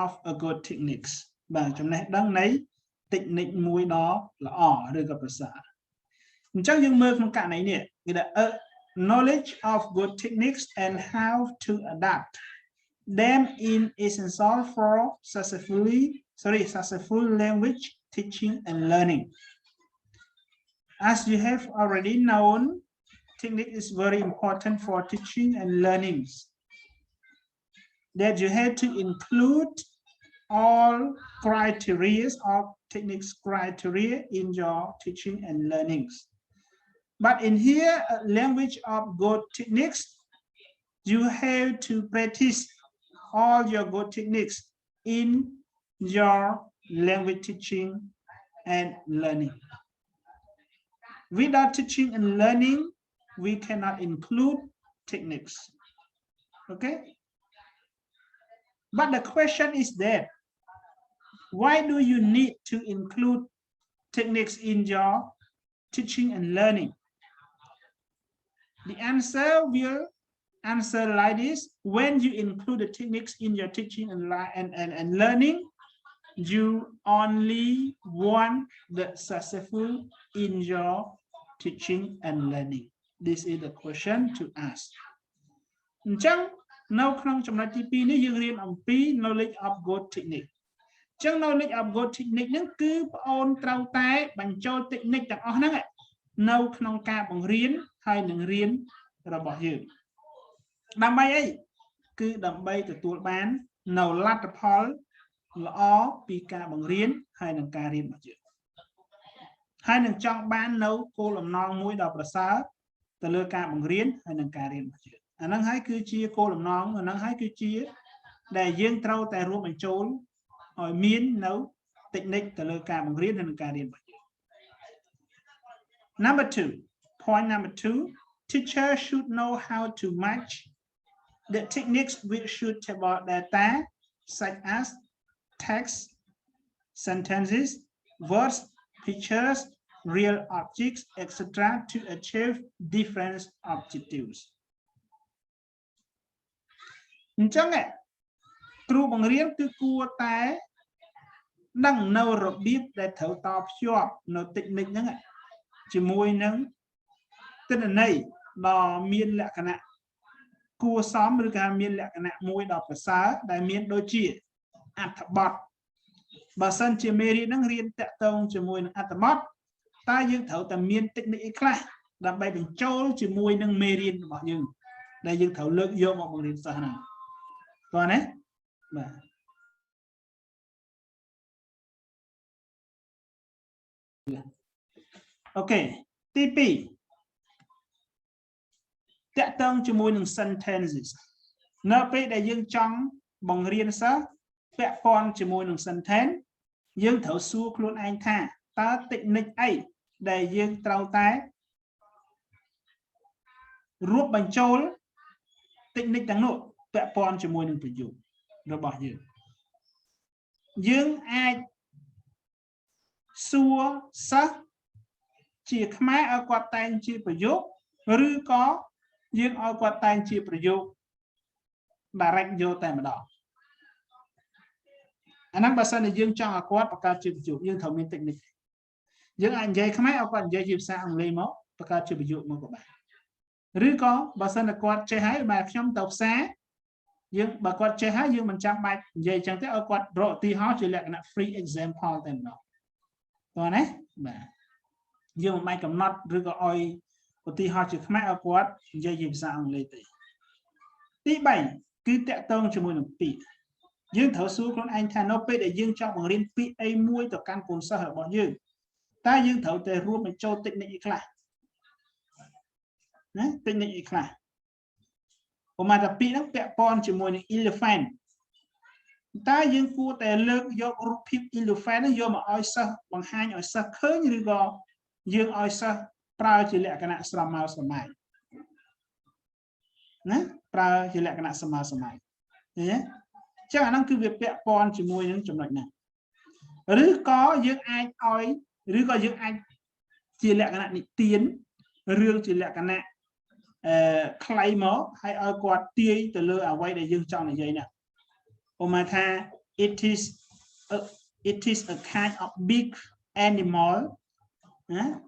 of a good techniques បាទចំណេះដឹងនៃ technique មួយដ៏ល្អឬក៏ប្រសើរអញ្ចឹងយើងមើលក្នុងករណីនេះគេថា knowledge of good techniques and how to adapt them in essential for successful language teaching and learning. As you have already known, technique is very important for teaching and learning. That you have to include all criteria of techniques criteria in your teaching and learnings. But in here, language of good techniques, you have to practice all your good techniques in your language teaching and learning. Without teaching and learning, we cannot include techniques. Okay? But the question is that, why do you need to include techniques in your teaching and learning? The answer will answer like this. When you include the techniques in your teaching and learning, you only want the successful in your teaching and learning. This is the question to ask. អញ្ចឹងនៅក្នុងចំណុចទី2នេះយើងរៀនអំពី knowledge of good technique. អញ្ចឹង knowledge of good technique ហ្នឹងគឺបងអូនត្រូវតែបញ្ចូល technique ទាំងអស់ហ្នឹងនៅក្នុងការបង្រៀនហើយនឹងរៀនរបស់យើងដើម្បីអីគឺដើម្បីទទួលបាននៅលទ្ធផលល្អពីការបង្រៀនហើយនឹងការរៀនរបស់យើងហើយនឹងចង់បាននៅគោលបំណងមួយដ៏ប្រសើរទៅលើការបង្រៀនហើយនឹងការរៀនរបស់យើងអាហ្នឹងហើយគឺជាគោលបំណងអាហ្នឹងហើយគឺជាដែលយើងត្រូវតែរួមបញ្ចូលឲ្យមាននៅ technique ទៅលើការបង្រៀនហើយនឹងការរៀនរបស់យើង Point number 2, teacher should know how to match the techniques with suitable data such as text, sentences, words, pictures, real objects, etc. to achieve different objectives. អញ្ចឹងគ្រូបង្រៀនគឺគួរតែដឹងនៅរបៀបដែលត្រូវតភ្ជាប់នៅ technique ហ្នឹងជាមួយនឹងទិន្នន័យដ៏មានលក្ខណៈគួរសមឬក៏មានលក្ខណៈមួយដ៏ប្រសើរដែលមានដូចជាអត្ថបទបើសិនជាមេរៀនហ្នឹងរៀនតាក់ទងជាមួយនឹងអត្ថបទតើយើងត្រូវតែមាន technique អីខ្លះដើម្បីបញ្ចូលជាមួយនឹងមេរៀនរបស់យើងដែលយើងត្រូវលើកយកមកបង្រៀនសិស្សហ្នឹងតោះណាបាទអូខេទី2តាក់ទងជាមួយនឹង sentences នៅពេលដែលយើងចង់បង្រៀនសិស្សពាក់ព័ន្ធជាមួយនឹង sentence យើងត្រូវសួរខ្លួនឯងថាតើ technique អីដែលយើងត្រូវតែរួមបញ្ចូល technique ទាំងនោះពាក់ព័ន្ធជាមួយនឹងប្រយោគរបស់យើងអាចសួរសិស្សជាខ្មែរឲ្យគាត់តែងជាប្រយោគឬក៏យើងឲ្យគាត់តែងជាប្រយោគ direct យកតែម្ដងអាហ្នឹងបើសិនជាយើងចង់ឲ្យគាត់បង្កើតជាប្រយោគយើងត្រូវមាន technique យើងអាចនិយាយខ្មែរឲ្យគាត់និយាយជាភាសាអង់គ្លេសមកបង្កើតជាប្រយោគមកក៏បានឬក៏បើសិនតែគាត់ចេះហើយបែរខ្ញុំទៅផ្សារយើងបើគាត់ចេះហើយយើងមិនចាំបាច់និយាយចឹងទេឲ្យគាត់រកឧទាហរណ៍ជាលក្ខណៈ free example តែម្ដងតោះណាបាទយើងមិនបាច់កំណត់ឬក៏ឲ្យឧទាហរណ៍ជាខ្មែរឲ្យគាត់និយាយជាភាសាអង់គ្លេសទេទី3គឺតាក់ទងជាមួយនឹងពាក្យយើងត្រូវសួរខ្លួនឯងថានៅពេលដែលយើងចង់បង្រៀនពាក្យអីមួយទៅកាន់កូនសិស្សរបស់យើងតើយើងត្រូវតែរួមបញ្ចូល technique អីខ្លះណា technique អីខ្លះឧបមាថាពាក្យហ្នឹងពាក់ព័ន្ធជាមួយនឹង elephant តើយើងគួរតែលើកយករូបភាព elephant ហ្នឹងយកមកឲ្យសិស្សបង្ហាញឲ្យសិស្សឃើញឬក៏យើងឲ្យសិស្សប្រើជាលក្ខណៈស្រមោលស្រមៃណាប្រើជាលក្ខណៈស្រមោលស្រមៃឃើញទេចឹងអាហ្នឹងគឺវាពាក់ព័ន្ធជាមួយនឹងចំណុចហ្នឹងឬក៏យើងអាច ជាលក្ខណៈនិទានរឿងជាលក្ខណៈខ្លីមកហើយឲ្យគាត់ទាយទៅលើអ្វីដែលយើងចង់និយាយណាឧមាថា it is a kind of big animal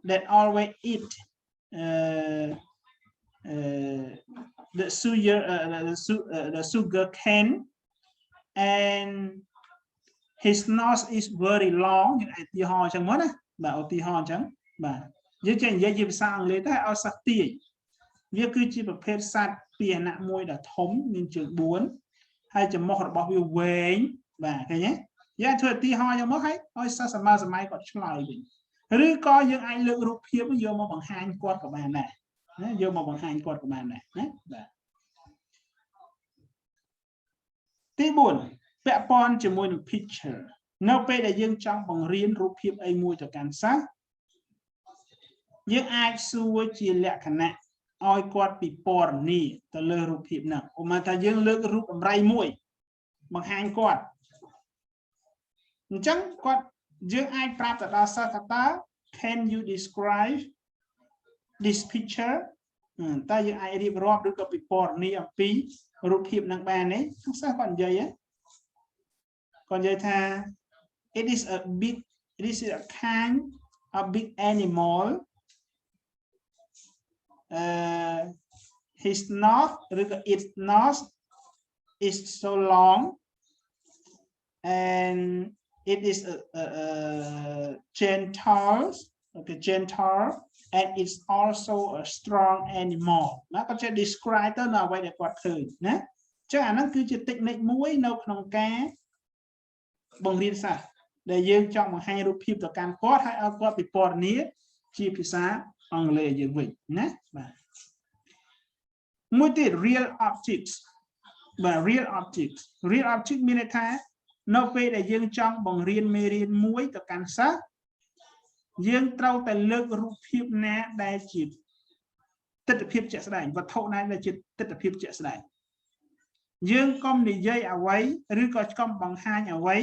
that always eat the sugar cane and his nose is very long យើងឧទាហរណ៍អញ្ចឹងមកណាបាទឧទាហរណ៍អញ្ចឹងបាទយើងចេះនិយាយជាភាសាអង់គ្លេសតែឲ្យសិស្សទាយវាគឺជាប្រភេទសត្វពាហនៈមួយដ៏ធំមានជើង4ហើយច្រមុះរបស់វាវែងបាទឃើញទេយើងធ្វើឧទាហរណ៍យ៉ាងមកឲ្យសិស្សសម័យគាត់ឆ្លើយវិញឬក៏យើងអាចលើករូបភាពយកមកបង្ហាញគាត់ក៏បានដែរណាយកមកបង្ហាញគាត់ក៏បានដែរណាបាទទី4ពាក់ព័ន្ធជាមួយនឹង picture នៅពេលដែលយើងចង់បង្រៀនរូបភាពអីមួយទៅកាន់សិស្សយើងអាចសួរជាលក្ខណៈឲ្យគាត់ពិពណ៌នាទៅលើរូបភាពហ្នឹងឧទាហរណ៍ថាយើងលើករូបដំរីមួយបង្ហាញគាត់អញ្ចឹងគាត់យើងអាចប្រាប់ទៅដល់សិស្សថាតើ can you describe this picture តើយើងអាចរៀបរាប់ឬក៏ពិពណ៌នាអំពីរូបភាពហ្នឹងបានទេសិស្សគាត់និយាយគាត់និយាយថា it is a kind of big animal his noseឬក៏ its nose is so long and it is gentle and it's also a strong animal ណាគាត់ចេះ describe ទៅនៅអ្វីដែលគាត់ឃើញណាអញ្ចឹងអាហ្នឹងគឺជា technique មួយនៅក្នុងការបង្រៀនសិស្សដែលយើងចង់បង្ហាញរូបភាពទៅកាន់គាត់ហើយឲ្យគាត់ពិពណ៌នាជាភាសាអង់គ្លេសយើងវិញណាបាទមួយទៀត real objects បាទ real object មានន័យថានៅពេលដែលយើងចង់បង្រៀនមេរៀនមួយទៅកាន់សិស្សយើងត្រូវតែលើករូបភាពណាដែលជាទិដ្ឋភាពជាក់ស្ដែងវត្ថុណាដែលជាទិដ្ឋភាពជាក់ស្ដែងយើងកុំនិយាយអ្វីឬក៏កុំបង្ហាញអ្វី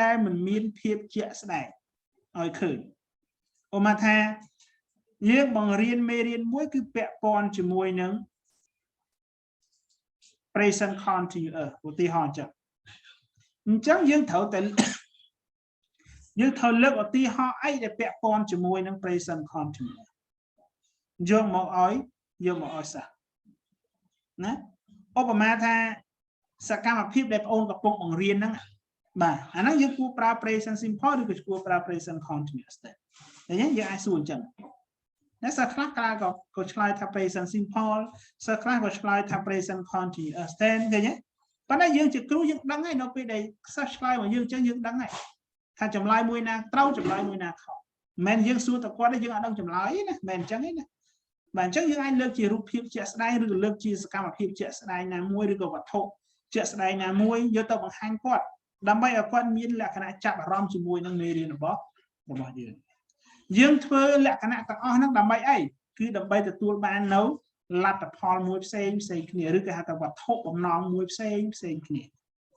ដែលមិនមានភាពជាក់ស្ដែងឲ្យឃើញឧទាហរណ៍ថាយើងបង្រៀនមេរៀនមួយគឺពាក់ព័ន្ធជាមួយនឹង present continuous ឧទាហរណ៍អញ្ចឹងយើងត្រូវតែលើកឧទាហរណ៍អីដែលពាក់ព័ន្ធជាមួយនឹង present continuous យកមកឲ្យសិស្សណាឧបមាថាសកម្មភាពដែលបងកំពុងបង្រៀនហ្នឹងបាទអាហ្នឹងយើងគួរប្រើ present simple ឬក៏គួរប្រើ present continuous តែយើងអាចសួរអញ្ចឹងតែសិស្សខ្លះក៏ឆ្លើយថា present simple សិស្សខ្លះក៏ឆ្លើយថា present continuous តែឃើញទេប៉ុន្តែយើងជាគ្រូយើងដឹងហើយនៅពេលដែលសិស្សឆ្លើយមកយើងអញ្ចឹងយើងដឹងហើយថាចម្លើយមួយណាត្រូវចម្លើយមួយណាខុសមិនមែនយើងសួរតែគាត់ទេយើងអត់ដឹងចម្លើយទេណាមិនមែនអញ្ចឹងទេណាបាទអញ្ចឹងយើងអាចលើកជារូបភាពជាក់ស្ដែងឬក៏លើកជាសកម្មភាពជាក់ស្ដែងណាមួយឬក៏វត្ថុជាក់ស្ដែងណាមួយយកទៅបង្ហាញគាត់ដើម្បីឲ្យគាត់មានលក្ខណៈចាប់អារម្មណ៍ជាមួយនឹងមេរៀនរបស់យើងធ្វើលក្ខណៈទាំងអស់ហ្នឹងដើម្បីអីគឺដើម្បីទទួលបាននៅលទ្ធផលមួយផ្សេងគ្នាឬក៏ហៅថាវត្ថុបំណងមួយផ្សេងគ្នា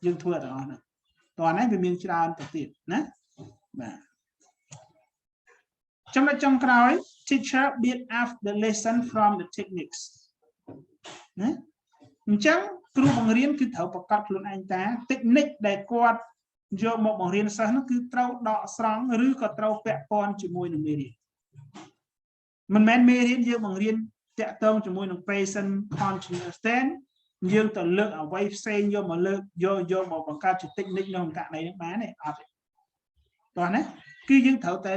យើងធ្វើទាំងអស់ហ្នឹងតោះនេះវាមានច្រើនទៅទៀតណាបាទចំណុចចុងក្រោយ teacher build up the lesson from the techniques ណាអញ្ចឹងគ្រូបង្រៀនគឺត្រូវប្រកាសខ្លួនឯងតា technique ដែលគាត់យកមកបង្រៀនសិស្សនោះគឺត្រូវដកស្រង់ឬក៏ត្រូវពាក់ព័ន្ធជាមួយនឹងមេរៀនមិនមែនមេរៀនយើងបង្រៀនតាក់ទងជាមួយនឹង present continuous tense យើងទៅលើកអ្វីផ្សេងយកមកលើកយកមកបង្កើតជា technique ក្នុងករណីនេះបានទេអត់ទេតោះណាគឺយើងត្រូវតែ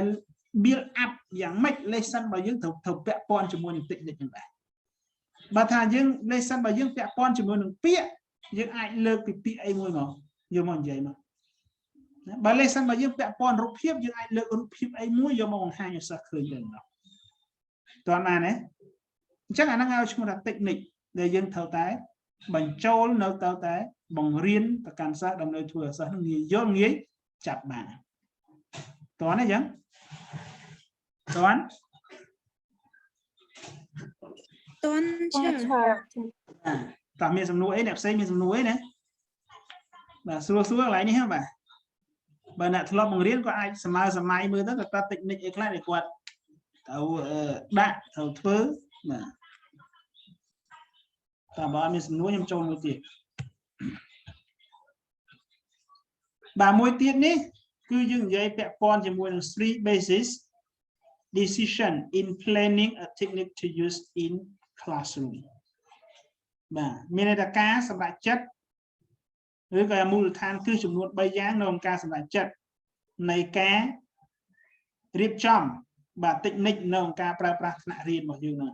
build up យ៉ាងម៉េច lesson របស់យើងត្រូវពាក់ព័ន្ធជាមួយនឹង technique ហ្នឹងដែរបើថាយើង lesson របស់យើងពាក់ព័ន្ធជាមួយនឹងពាក្យយើងអាចលើកពីពាក្យអីមួយមកយកមកនិយាយមកណាបើ lesson របស់យើងពាក់ព័ន្ធរូបភាពយើងអាចលើករូបភាពអីមួយយកមកបង្ហាញឲ្យសិស្សឃើញទៅដល់តើណាណាអញ្ចឹងអាហ្នឹងឲ្យឈ្មោះថា technique ដែលយើងត្រូវតែបញ្ចូលនៅទៅតែបង្រៀនទៅកាន់សិស្សដើម្បីធ្វើឲ្យសិស្សនឹងងាយយល់ងាយចាប់បានតើណាអញ្ចឹងតើតើមានសំណួរអីអ្នកផ្សេងមានសំណួរអីណាបាទសួរកន្លែងនេះហ៎បាទបើអ្នកធ្លាប់បង្រៀនក៏អាចសម័យមើលទៅគាត់ technique អីខ្លះដែលគាត់ đã thầu thơ mà ta bảo mình nuôi nhầm trâu một tiền bà môi tiền ní cứ dừng dây bẹ con cho môi three basis decision in planning a technique to use in classroom bà mình là cá sắm lại chất với cái mùi than cứ chụp nuốt bay dáng nông cá sắm lại chất này cá riệp chom bà tịnh nịch nông cá pra pra nạ riêng bảo dương này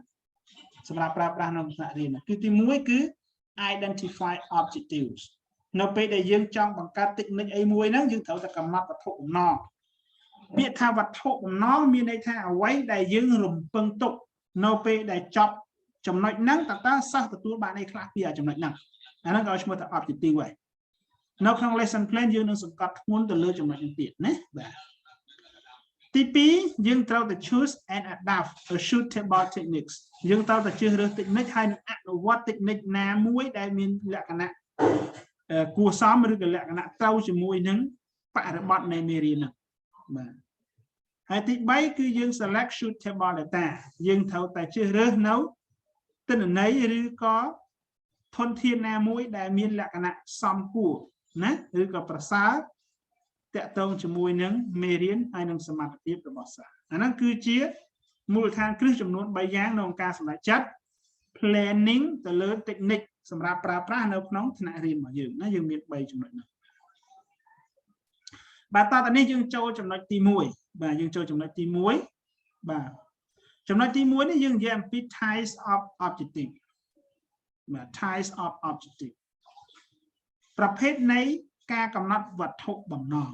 สำหรับปราบปรามนำเรียนคือที่มุ้ยคือ identify objectives នៅពេលដែលយើងចង់បង្កើតតិចនិចអីមួយហ្នឹងយើងត្រូវតែកំណត់វត្ថុបំណងពាក្យថាវត្ថុបំណងមានន័យថាអ្វីដែលយើងរំពឹងទុកនៅពេលដែលចប់ចំណុចហ្នឹងតើសិស្សទទួលបានអីខ្លះពីចំណុចហ្នឹងអាហ្នឹងក៏ឈ្មោះថា objective ហើយនៅក្នុង lesson plan យើងនឹងសង្កត់ធ្ងន់ទៅលើចំណុចនេះទៀតណាបាទទី2យើងត្រូវតែ choose and adapt a suitable techniques យើងត្រូវតែជ្រើសរើស technique ហើយនឹងអនុវត្ត technique ណាមួយដែលមានលក្ខណៈគួរសមឬក៏លក្ខណៈត្រូវជាមួយនឹងបរិបទនៃមេរៀនហ្នឹងបាទហើយទី3គឺយើង select suitable data យើងត្រូវតែជ្រើសរើសនៅទិន្នន័យឬក៏ធនធានណាមួយដែលមានលក្ខណៈសមគួរណាឬក៏ប្រសើរតកតងជាមួយនឹងមេរៀនហើយនឹងសមត្ថភាពរបស់សិស្សអាហ្នឹងគឺជាមូលដ្ឋានគ្រឹះចំនួន3យ៉ាងក្នុងការសម្រេចចិត្ត planning ទៅលើ technique សម្រាប់ប្រើប្រាស់នៅក្នុងថ្នាក់រៀនរបស់យើងណាយើងមាន3ចំណុចហ្នឹងបាទតទៅនេះយើងចូលចំណុចទី1បាទយើងចូលចំណុចទី1បាទចំណុចទី1នេះយើងនិយាយអំពី types of objective បាទ types of objective ប្រភេទនៃការកំណត់វត្ថុបំណង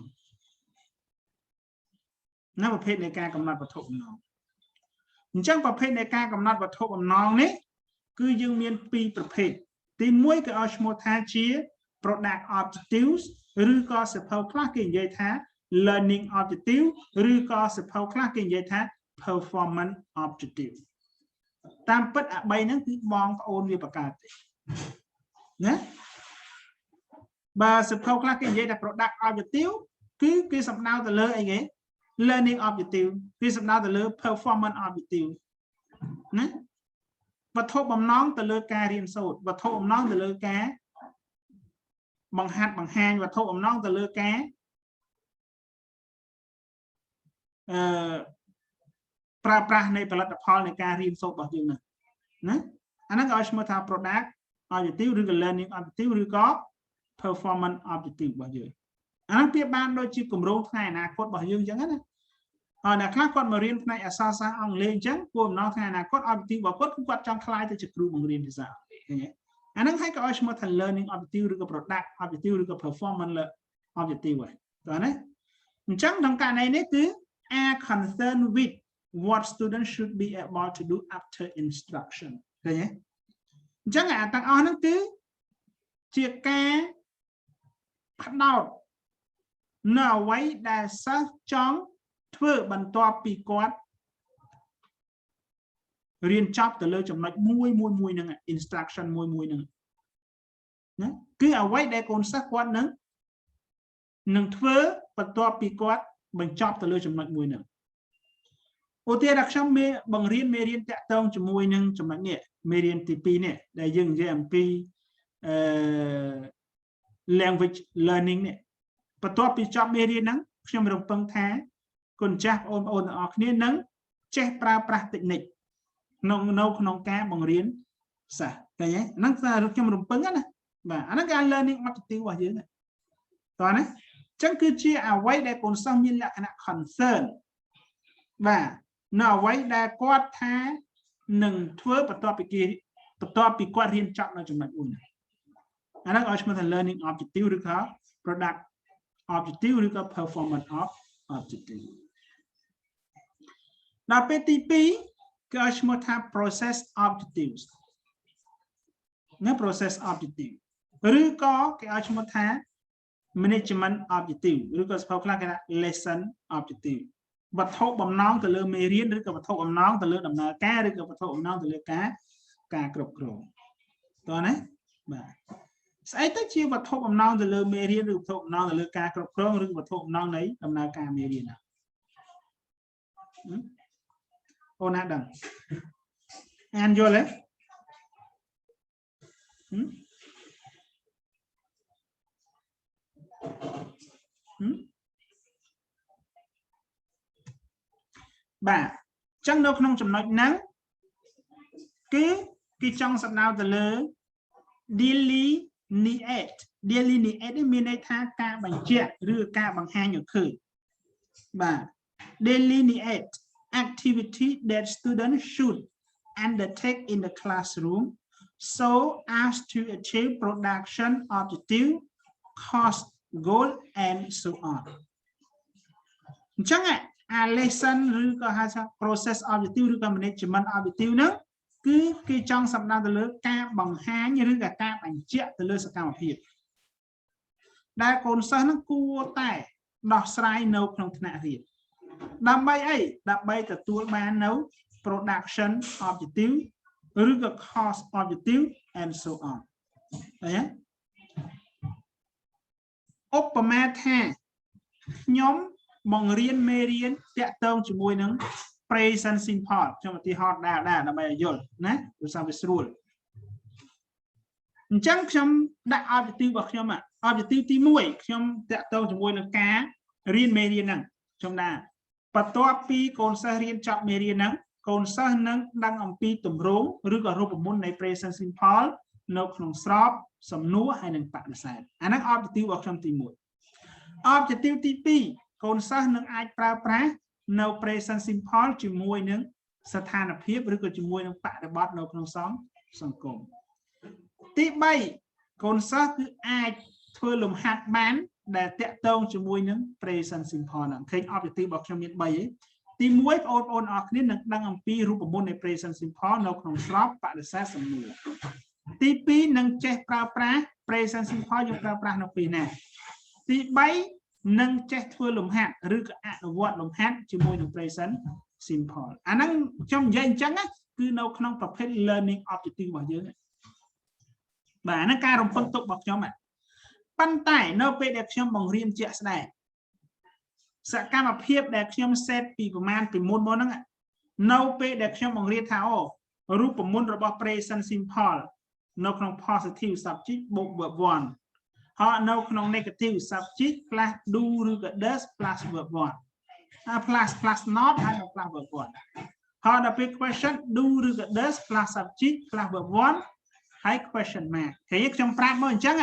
ណាប្រភេទនៃការកំណត់វត្ថុបំណងអញ្ចឹងប្រភេទនៃការកំណត់វត្ថុបំណងនេះគឺយើងមាន2ប្រភេទទី1គឺឲ្យឈ្មោះថាជា product objectives ឬក៏សៀវភៅខ្លះគេនិយាយថា learning objective ឬក៏សៀវភៅខ្លះគេនិយាយថា performance objective តាមពិតអា3ហ្នឹងគឺបងប្អូនវាបង្កើតទេណាបាទសៀវភៅខ្លះគេនិយាយថា product objective គឺគេសំដៅទៅលើអីគេ learning objective គឺសំដៅទៅលើ performance objective ណាវត្ថុបំណងទៅលើការរៀនសូត្រវត្ថុបំណងទៅលើការបង្ហាត់បង្ហាញវត្ថុបំណងទៅលើការប្រើប្រាស់នៃផលិតផលនៃការរៀនសូត្ររបស់យើងណាអាហ្នឹងក៏ឲ្យឈ្មោះថា product objective ឬក៏ learning objective ឬក៏ performance objective របស់យើងអាហ្នឹងវាបានដូចជាគម្រោងថ្ងៃអនាគតរបស់យើងអញ្ចឹងណាអ្នកខ្លះគាត់មករៀនផ្នែកអក្សរសាស្ត្រអង់គ្លេសអញ្ចឹងគោលបំណងថ្ងៃអនាគត objective របស់គាត់គឺគាត់ចង់ក្លាយទៅជាគ្រូបង្រៀនភាសាអង់គ្លេសឃើញទេអាហ្នឹងហើយក៏ឲ្យឈ្មោះថា learning objective ឬក៏ product objective ឬក៏ performance objective ហើយតើណាអញ្ចឹងក្នុងករណីនេះគឺ are concerned with what students should be able to do after instruction ឃើញទេអញ្ចឹងអាទាំងអស់ហ្នឹងគឺជាការផ្ដោតនៅអ្វីដែលសិស្សចង់ធ្វើបន្ទាប់ពីគាត់រៀនចប់ទៅលើចំណុចមួយហ្នឹង instruction មួយហ្នឹងណាគឺអ្វីដែលកូនសិស្សគាត់នឹងធ្វើបន្ទាប់ពីគាត់បញ្ចប់ទៅលើចំណុចមួយហ្នឹងឧទាហរណ៍ខ្ញុំបង្រៀនមេរៀនតាក់ទងជាមួយនឹងចំណុចនេះមេរៀនទី2នេះដែលយើងនិយាយអំពីlanguage learning នេះបន្ទាប់ពីចប់មេរៀនហ្នឹងខ្ញុំរំពឹងថាគុណចាស់បងប្អូនទាំងអស់គ្នានឹងចេះប្រើប្រាស់ technique នៅក្នុងការបង្រៀនសិស្សឃើញទេហ្នឹងខ្ញុំរំពឹងណាបាទអាហ្នឹងការ learning objective របស់យើងតើណាអញ្ចឹងគឺជាអ្វីដែលកូនសិស្សមានលក្ខណៈ concern បាទនៅអ្វីដែលគាត់ថានឹងធ្វើបន្ទាប់ពីគាត់រៀនចប់នៅចំណុចមួយហ្នឹងអាហ្នឹងឲ្យឈ្មោះថា learning objective ឬក៏ product objective ឬក៏ performance objective ដល់ពេលទី2គឺឲ្យឈ្មោះថា process objectives ណា process objective ឬក៏គេឲ្យឈ្មោះថា management objective ឬក៏សភៅខ្លះគេថា lesson objective វត្ថុបំណងទៅលើមេរៀនឬក៏វត្ថុបំណងទៅលើដំណើរការឬក៏វត្ថុបំណងទៅលើការគ្រប់គ្រងតើណាបាទស្អីទៅជាវត្ថុបំណងទៅលើមេរៀនឬវត្ថុបំណងទៅលើការគ្រប់គ្រងឬវត្ថុបំណងនៃដំណើរការមេរៀនណា អូនណាដឹងអានយល់ទេបាទអញ្ចឹងនៅក្នុងចំណុចហ្នឹងគឺគេចង់សំដៅទៅលើ delineate នេះមានន័យថាការបញ្ជាក់ឬការបង្ហាញឲ្យឃើញបាទ delineate activity that students should undertake in the classroom so as to achieve production objective course goal and so on អញ្ចឹងអា lesson ឬក៏ហៅថា process objective ឬក៏ management objective ហ្នឹងគឺគេចង់សំដៅទៅលើការបង្ហាញឬក៏ការបញ្ជាក់ទៅលើសកម្មភាពដែលកូនសិស្សហ្នឹងគួរតែដោះស្រាយនៅក្នុងថ្នាក់រៀនដើម្បីអីដើម្បីទទួលបាននៅ production objective ឬក៏ course objective and so on ឃើញទេឧបមាថាខ្ញុំបង្រៀនមេរៀនតាក់ទងជាមួយនឹង present simple ខ្ញុំឧទាហរណ៍ដែរដើម្បីឲ្យយល់ណាព្រោះសារវាស្រួលអញ្ចឹងខ្ញុំដាក់ objective របស់ខ្ញុំobjective ទី1ខ្ញុំតាក់ទងជាមួយនឹងការរៀនមេរៀនហ្នឹងខ្ញុំដាក់បន្ទាប់ពីកូនសិស្សរៀនចប់មេរៀនហ្នឹងកូនសិស្សនឹងដឹងអំពីទម្រង់ឬក៏រូបមន្តនៃ present simple នៅក្នុងស្របសំណួរហើយនឹងបដិសេធអាហ្នឹង objective របស់ខ្ញុំទី1 objective ទី2កូនសិស្សនឹងអាចប្រើប្រាស់នៅ present simple ជាមួយនឹងស្ថានភាពឬក៏ជាមួយនឹងបរិបទនៅក្នុងសង្គមទី3កូនសិស្សគឺអាចធ្វើលំហាត់បានដែលតាក់ទងជាមួយនឹង present simple ហ្នឹងឃើញ objective របស់ខ្ញុំមាន3ឯងទី1បងប្អូនអរគ្នានឹងដឹងអំពីរូបមន្តនៃ present simple នៅក្នុងស្របបដិសេធសំណួរទី2នឹងចេះប្រើប្រាស់ present simple យើងប្រើប្រាស់នៅពេលណាទី3នឹងចេះធ្វើលំហាត់ឬក៏អនុវត្តលំហាត់ជាមួយនឹង present simple អាហ្នឹងខ្ញុំនិយាយអញ្ចឹងគឺនៅក្នុងប្រភេទ learning objective របស់យើងបាទអាហ្នឹងការរំពឹងទុករបស់ខ្ញុំប៉ុន្តែនៅពេលដែលខ្ញុំបង្រៀនជាក់ស្ដែងសកម្មភាពដែលខ្ញុំ set ពីប្រមាណពីមុនមកហ្នឹងនៅពេលដែលខ្ញុំបង្រៀនថារូបមន្តរបស់ present simple នៅក្នុង positive subject បូក verb 1ហើយនៅក្នុង negative subject plus do ឬក៏ does plus verb 1 plus not ហើយនឹង plus verb 1ហើយដល់ពេល question do ឬក៏ does plus subject plus verb 1ហើយ question mark ឃើញខ្ញុំប្រាប់មកអញ្ចឹង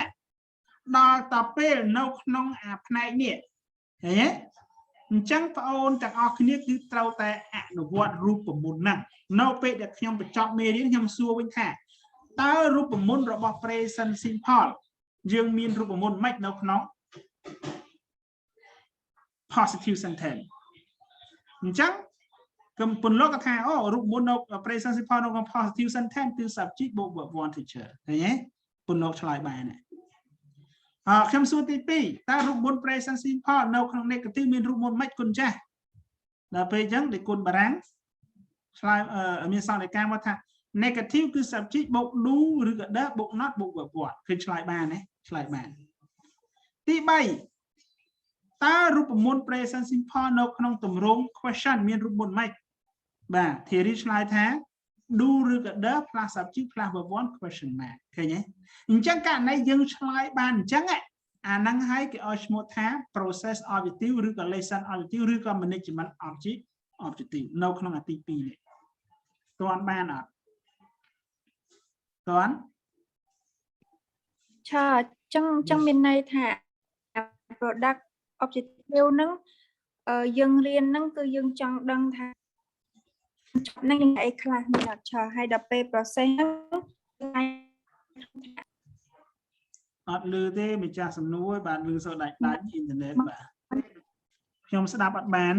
ដល់តពេលនៅក្នុងអាផ្នែកនេះឃើញទេអញ្ចឹងបងអូនទាំងអស់គ្នាគឺត្រូវតែអនុវត្តរូបមន្តហ្នឹងនៅពេលដែលខ្ញុំបញ្ចប់មេរៀនខ្ញុំសួរវិញថាតើរូបមន្តរបស់ present simple យើងមានរូបមន្តមិននៅក្នុង positive sentence អញ្ចឹងកំពន្លកថារូបមន្តនៅ present simple នៅក្នុង positive sentence គឺ subject បូក verb 1 teacher ឃើញទេពន្លកឆ្លើយបានខ្ញុំសួរទី2តើរូបមន្ត present simple នៅក្នុង negative មានរូបមន្តមិនគុណចាស់ដល់ពេលអញ្ចឹងដែលគុណបារាំងឆ្លើយមានសង្កេតការមកថា negative គឺ subject បូក do ឬក៏ does បូក not បូក verb 1ឃើញឆ្លើយបានទេឆ្លើយបានទី3តើរូបមន្ត present simple នៅក្នុងទម្រង់ question មានរូបមន្តមិនបាទ theory ឆ្លើយថា do ឬក៏ does plus subject plus verb 1 question mark ឃើញទេអញ្ចឹងករណីយើងឆ្លើយបានអញ្ចឹងអាហ្នឹងហើយគេឲ្យឈ្មោះថា process objective ឬក៏ lesson objective ឬក៏ management objective នៅក្នុងអាទី2នេះតើបានអត់តើចឹងមានន័យថា product objective ហ្នឹងយើងរៀនហ្នឹងគឺយើងចង់ដឹងថានឹងអីខ្លះមានអត់ឆើហើយដល់ពេល process អត់លឺទេម្ចាស់សំណួរបាទលឺសូរដាច់អ៊ីនធឺណិតបាទខ្ញុំស្ដាប់អត់បាន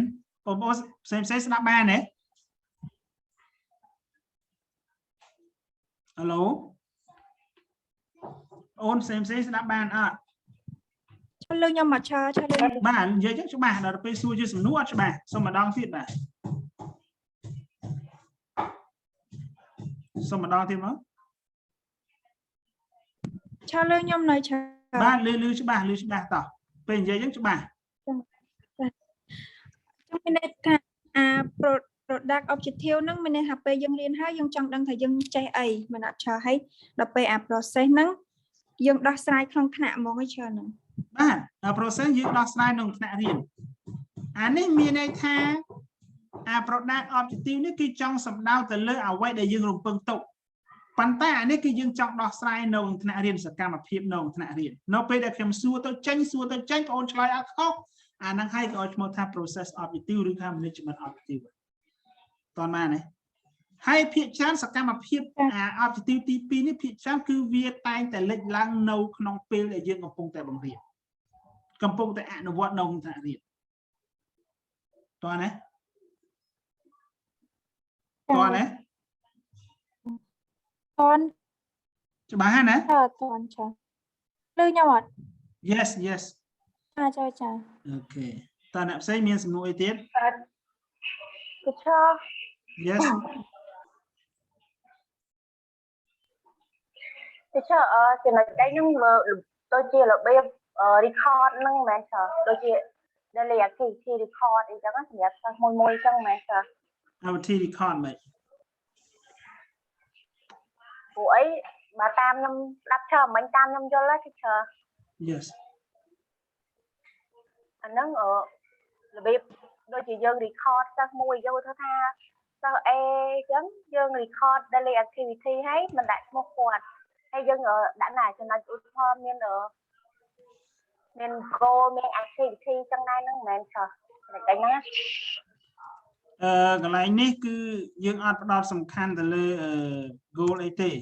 បងប្អូនផ្សេងស្ដាប់បានទេហៅឡូអូនផ្សេងស្ដាប់បានអត់ចូលលើខ្ញុំមកឆើលើបាទនិយាយចឹងច្បាស់ដល់ពេលសួរជាសំណួរអត់ច្បាស់សុំម្ដងទៀតបាទសុំម្ដងទៀតមកឆើលើខ្ញុំនៅឆើបាទលឺច្បាស់តោះពេលនិយាយចឹងច្បាស់ចឹងមានន័យថា product objective ហ្នឹងមានន័យថាពេលយើងរៀនហើយយើងចង់ដឹងថាយើងចេះអីមិនអត់ឆ្លហើយដល់ពេលអា process ហ្នឹងយើងដោះស្រាយក្នុងថ្នាក់ហ្មងឯច្រើនហ្នឹងបាទអា process យើងដោះស្រាយក្នុងថ្នាក់រៀនអានេះមានន័យថាអា product objective នេះគឺចង់សំដៅទៅលើអ្វីដែលយើងរំពឹងទុកប៉ុន្តែអានេះគឺយើងចង់ដោះស្រាយនៅក្នុងថ្នាក់រៀនសកម្មភាពនៅក្នុងថ្នាក់រៀននៅពេលដែលខ្ញុំសួរទៅចេញបងអូនឆ្លើយអត់ខុសអាហ្នឹងហើយក៏ឲ្យឈ្មោះថា process objective ឬថា management objective តោះណានេះហើយភាគច្រើនសកម្មភាពអា objective ទី2នេះភាគច្រើនគឺវាតែងតែលេចឡើងនៅក្នុងពេលដែលយើងកំពុងតែបង្រៀនកំពុងតែអនុវត្តនៅក្នុងថ្នាក់រៀនតោះណាច្បាស់ហើយណាតន់ចាលើខ្ញុំអត់ Yes ចាអូខេតើអ្នកផ្សេងមានសំណួរអីទៀតTeacher Yes Teacher ចំណុចđâyនឹងដូចជារបៀប record ហ្នឹងមែនទេដូចជា daily activity record អីចឹងសម្រាប់សិស្សមួយចឹងមែនទេ activity record មែនព្រោះអីបើតាមខ្ញុំស្ដាប់ច្រើនមិញតាមខ្ញុំយល់ទេ Teacher Yes អាហ្នឹងរបៀបដូចជាយើង record សិស្សមួយយកទៅថាសិស្ស A អញ្ចឹងយើង record daily activity ហើយមិនដាក់ឈ្មោះគាត់ហើយយើងដាក់ណាចំណុចឧទាហរណ៍មាន goal មាន activity ចឹងដែរហ្នឹងមិនមែនទេតែណាកន្លែងនេះគឺយើងអត់ផ្ដោតសំខាន់ទៅលើ goal អីទេ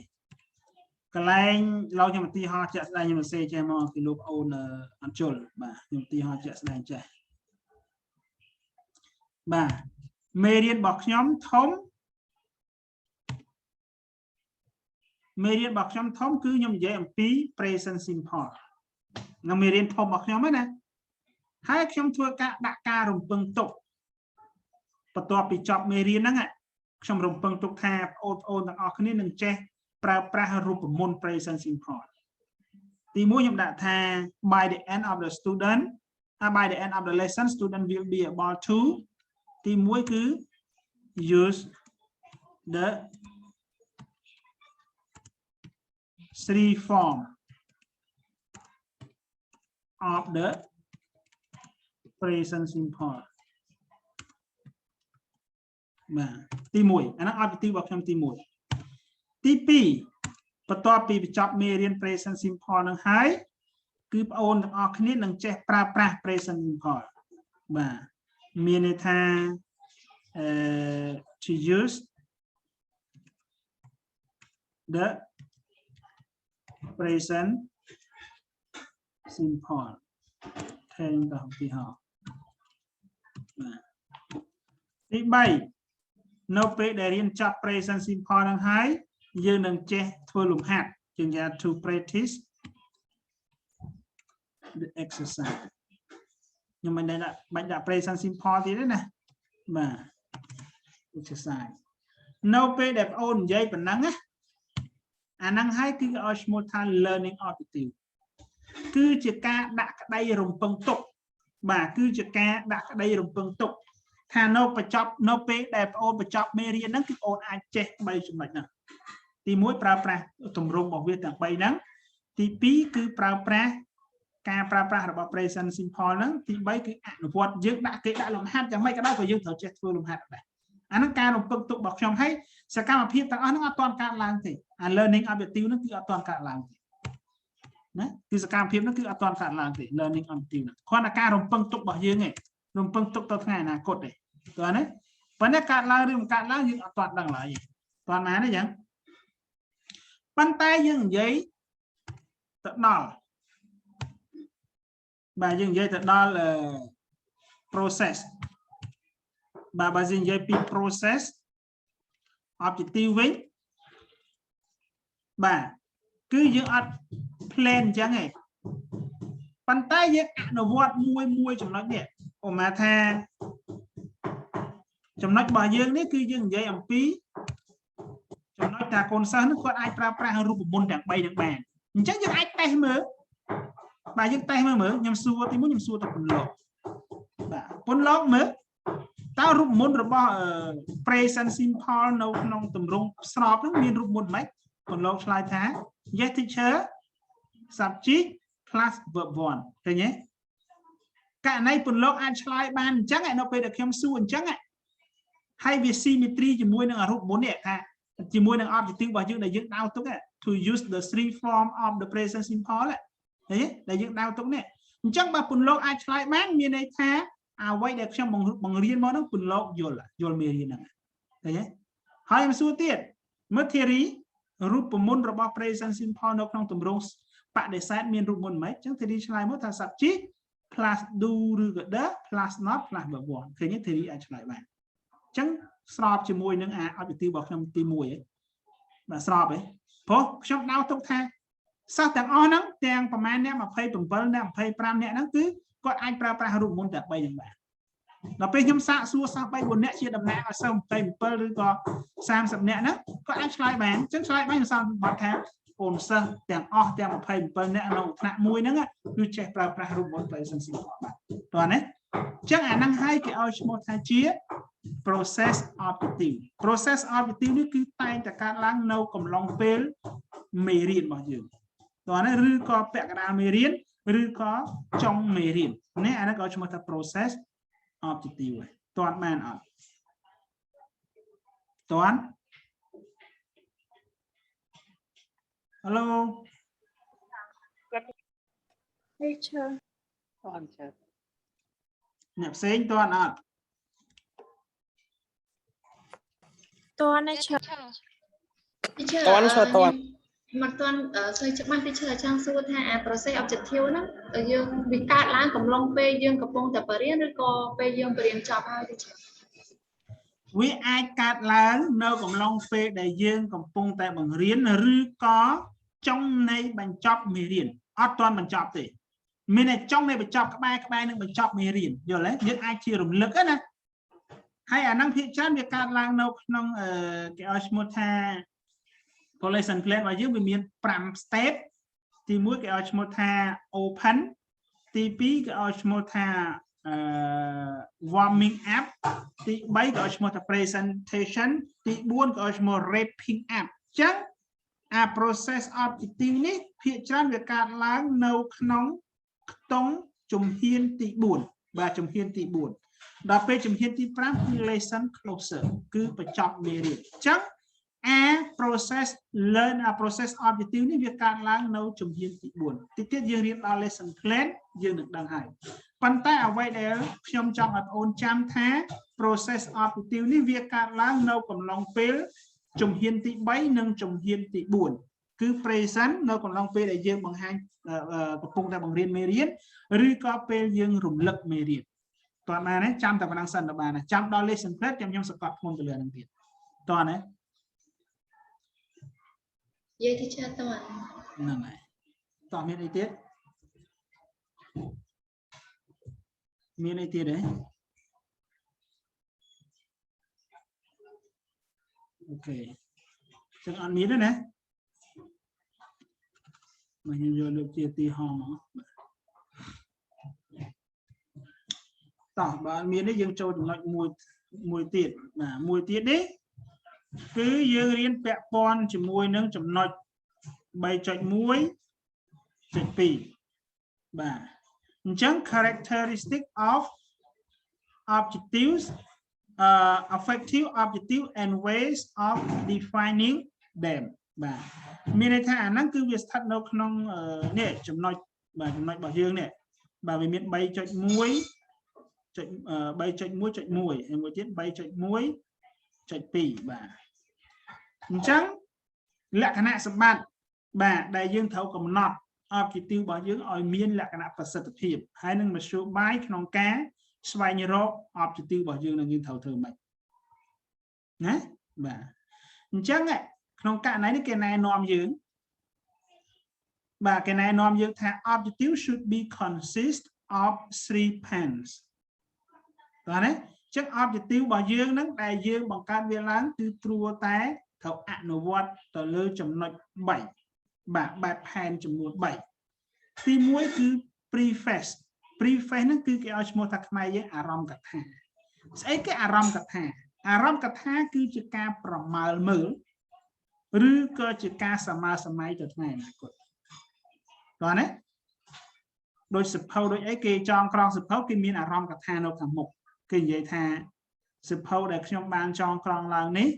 កន្លែងលោកខ្ញុំឧទាហរណ៍ជាក់ស្ដែងខ្ញុំសរសេរចេះមកពីលោកអូនអញ្ជុលបាទខ្ញុំឧទាហរណ៍ជាក់ស្ដែងចេះបាទមេរៀនរបស់ខ្ញុំធំគឺខ្ញុំនិយាយអំពី present simple នៅមេរៀនធំរបស់ខ្ញុំណាហើយខ្ញុំធ្វើការដាក់ការរំពឹងទុកបន្ទាប់ពីចប់មេរៀនហ្នឹងខ្ញុំរំពឹងទុកថាបងប្អូនទាំងអស់គ្នានឹងចេះប្រើប្រាស់រូបមន្ត present simple ទី1ខ្ញុំដាក់ថា by the end of the student by the end of the lesson student will be able to ទី1គឺ use the 3 form of the present simple បាទទី1អាហ្នឹង objective របស់ខ្ញុំទី1ទី2បន្ទាប់ពីបញ្ចប់មេរៀន present simple នឹងហើយគឺបងប្អូនទាំងអស់គ្នានឹងចេះប្រើប្រាស់ present simple បាទមានន័យថាto use the present simple ថែមដល់ទីហោបាទទី3នៅពេលដែលរៀនចប់ present simple នឹងហើយយើងនឹងចេះធ្វើលំហាត់ជាង to practice the exercise ខ្ញុំមិនដាក់ present simple ទៀតទេណាបាទ exercise នៅពេលដែលបងអូននិយាយប៉ុណ្ណឹងណាអាហ្នឹងហើយគឺឲ្យឈ្មោះថា learning objective គឺជាការដាក់ក្តីរំពឹងទុកបាទគឺជាការដាក់ក្តីរំពឹងទុកថានៅពេលដែលបងអូនបញ្ចប់មេរៀនហ្នឹងគឺបងអូនអាចចេះ3ចំណុចហ្នឹងទី1ប្រើប្រាស់ទម្រង់របស់វាទាំង3ហ្នឹងទី2គឺប្រើប្រាស់ការប្រើប្រាស់របស់ present simple ហ្នឹងទី3គឺអនុវត្តយើងដាក់លំហាត់យ៉ាងម៉េចក៏ដោយក៏យើងត្រូវចេះធ្វើលំហាត់ដែរអាហ្នឹងការរំពឹងទុករបស់ខ្ញុំហើយសកម្មភាពទាំងអស់ហ្នឹងអត់ទាន់កើតឡើងទេអា learning objective ហ្នឹងគឺអត់ទាន់កើតឡើងទេណាគឺសកម្មភាពហ្នឹងគឺអត់ទាន់កើតឡើងទេ learning objective ហ្នឹងគ្រាន់តែការរំពឹងទុករបស់យើងឯងរំពឹងទុកទៅថ្ងៃអនាគតទេតើណាប៉ុន្តែកើតឡើងឬមិនកើតឡើងយើងអត់ទាន់ដឹងឡើយទេតើណាទេចឹងប៉ុន្តែយើងនិយាយទៅដល់បាទយើងនិយាយទៅដល់ process បាទបើយើងនិយាយពី process objective វិញបាទគឺយើងអត់ plan អញ្ចឹងឯងប៉ុន្តែយើងអនុវត្តមួយចំណុចនេះឧបមាថាចំណុចរបស់យើងនេះគឺយើងនិយាយអំពីចំណុចថាកូនសិស្សនឹងគាត់អាចប្រើប្រាស់រូបមន្តទាំង3នឹងបានអញ្ចឹងយើងអាចតេស្តមើលបាទយើងតេស្តមើលខ្ញុំសួរទី1ខ្ញុំសួរទៅពន្លកបាទពន្លកមើលត តើរូបមន្តរបស់ present simple នៅក្នុងទម្រង់ស្របហ្នឹងមានរូបមន្តម៉េចពលលោកឆ្លើយថា yes teacher subject plus verb 1ឃើញទេករណីពលលោកអាចឆ្លើយបានអញ្ចឹងនៅពេលដែលខ្ញុំសួរអញ្ចឹងហើយវា symmetry ជាមួយនឹងរូបមន្តនេះថាជាមួយនឹង objective របស់យើងដែលយើងដៅទុក to use the three form of the present simple ឃើញទេដែលយើងដៅទុកនេះអញ្ចឹងបើពលលោកអាចឆ្លើយបានមានន័យថាអ្វីដែលខ្ញុំបង្រៀនមកហ្នឹងពលលោកយល់មេរៀនហ្នឹងឃើញទេហើយខ្ញុំសួរទៀតមើល theory រូបមន្តរបស់ present simple នៅក្នុងទម្រង់បដិសេធមានរូបមន្តម៉េចអញ្ចឹង theory ឆ្លើយមកថា subject plus do ឬក៏ the plus not plus verb 1ឃើញទេ theory អាចឆ្លើយបានអញ្ចឹងស្របជាមួយនឹងobjective របស់ខ្ញុំទី1ហ៎បាទស្របហ៎ព្រោះខ្ញុំដៅទុកថាសិស្សទាំងអស់ហ្នឹងទាំងប្រមាណអ្នក27អ្នក25អ្នកហ្នឹងគឺគាត់អាចប្រើប្រាស់រូបមន្តតែ3ហ្នឹងបានដល់ពេលខ្ញុំសាកសួរសិស្ស3 4អ្នកជាតំណាងឲ្យសិស្ស27ឬក៏30អ្នកហ្នឹងគាត់អាចឆ្លើយបានអញ្ចឹងឆ្លើយបានខ្ញុំសំបត្តិថាអូនសិស្សទាំងអស់ទាំង27អ្នកក្នុងថ្នាក់មួយហ្នឹងគឺចេះប្រើប្រាស់រូបមន្ត present simple បាទតោះណាអញ្ចឹងអាហ្នឹងហើយគេឲ្យឈ្មោះថាជា process objective នេះគឺតែងតែកើតឡើងនៅកំឡុងពេលមេរៀនរបស់យើងតោះណាឬក៏ពាក់កណ្ដាលមេរៀនឬក៏ចុងមេរៀននេះអាហ្នឹងក៏ឈ្មោះថា process objective ហើយតើបានអត់តើ Hello teacher អ្នកផ្សេងតើអត់ តើ teacher មកតន់ស្អីច្បាស់ទីឈើចង់សួរថាអា process objective ហ្នឹងយើងវាកើតឡើងកំឡុងពេលយើងកំពុងតែបរិញ្ញាឬក៏ពេលយើងបរិញ្ញាចប់ហើយទីឈើវាអាចកើតឡើងនៅកំឡុងពេលដែលយើងកំពុងតែបង្រៀនឬក៏ចុងនៃបញ្ចប់មេរៀនអត់ទាន់បញ្ចប់ទេមានតែចុងនៃបញ្ចប់ក្បែរនឹងបញ្ចប់មេរៀនយល់ទេយើងអាចជារំលឹកណាហើយអាហ្នឹងភាគច្រើនវាកើតឡើងនៅក្នុងគេឲ្យឈ្មោះថា lesson plan របស់យើងវាមាន5 step ទី1គេឲ្យឈ្មោះថា open ទី2គេឲ្យឈ្មោះថាwarming up ទី3គេឲ្យឈ្មោះថា presentation ទី4គេឲ្យឈ្មោះ wrapping up អញ្ចឹងអា process objective នេះភាគច្រើនវាកើតឡើងនៅក្នុងខ្ទង់ជំហានទី4បាទជំហានទី4ដល់ពេលជំហានទី5គឺ lesson closer គឺបញ្ចប់មេរៀនអញ្ចឹងprocess learn process objective នេះវាកើតឡើងនៅជំហានទី4តិចទៀតយើងរៀនដល់ lesson plan យើងនឹងដឹងហើយប៉ុន្តែអ្វីដែលខ្ញុំចង់ឲ្យបងប្អូនចាំថា process objective នេះវាកើតឡើងនៅកំឡុងពេលជំហានទី3និងជំហានទី4គឺ present នៅកំឡុងពេលដែលយើងបង្ហាញកំពុងតែបង្រៀនមេរៀនឬក៏ពេលយើងរំលឹកមេរៀនតើបានទេចាំតែប៉ុណ្ណឹងសិនទៅបានចាំដល់ lesson plan ខ្ញុំសង្កត់ធ្ងន់ទៅលើនឹងទៀតតើណានិយាយទីឆាតើហ្នឹងហើយតោះមានអីទៀតមានអីទៀតទេអូខេចឹងអត់មានទេណាមកខ្ញុំយកលើកជាទីហោមកតោះបើមាននេះយើងចូលចំណុចមួយទៀតបាទមួយទៀតនេះគឺយើងរៀនពាក់ព័ន្ធជាមួយនឹងចំណុច 3.1.2 បាទអញ្ចឹង characteristic of objectives effective objective and ways of defining them បាទមានន័យថាអាហ្នឹងគឺវាស្ថិតនៅក្នុងនេះចំណុចរបស់យើងនេះបាទវាមាន 3.1.1 ហើយមួយទៀត 3.1.2 បាទអញ្ចឹងលក្ខណៈសម្បត្តិបាទដែលយើងត្រូវកំណត់ objective របស់យើងឲ្យមានលក្ខណៈប្រសិទ្ធភាពហើយនឹងមធ្យោបាយក្នុងការស្វែងរក objective របស់យើងនឹងយើងត្រូវធ្វើម៉េចណាបាទអញ្ចឹងក្នុងករណីនេះគេណែនាំយើងបាទគេណែនាំយើងថា objective should be consist of 3 parts បាទណាអញ្ចឹង objective របស់យើងហ្នឹងដែលយើងបង្កើតវាឡើងគឺត្រួតតែត្រូវអនុវត្តទៅលើចំណុច3បាទបែបផែនចំនួន3ទី1គឺ preface ហ្នឹងគឺគេឲ្យឈ្មោះថាខ្មែរយើងអារម្មណ៍កថា ស្អីគេអារម្មណ៍កថាអារម្មណ៍កថាគឺជាការប្រមាលមើលឬក៏ជាការសម័យសម័យទៅថ្ងៃអនាគតតើណាដោយសិភៅដូចអីគេចងក្រងសិភៅគេមានអារម្មណ៍កថានៅខាងមុខគេនិយាយថាសិភៅដែលខ្ញុំបានចងក្រងឡើងនេះ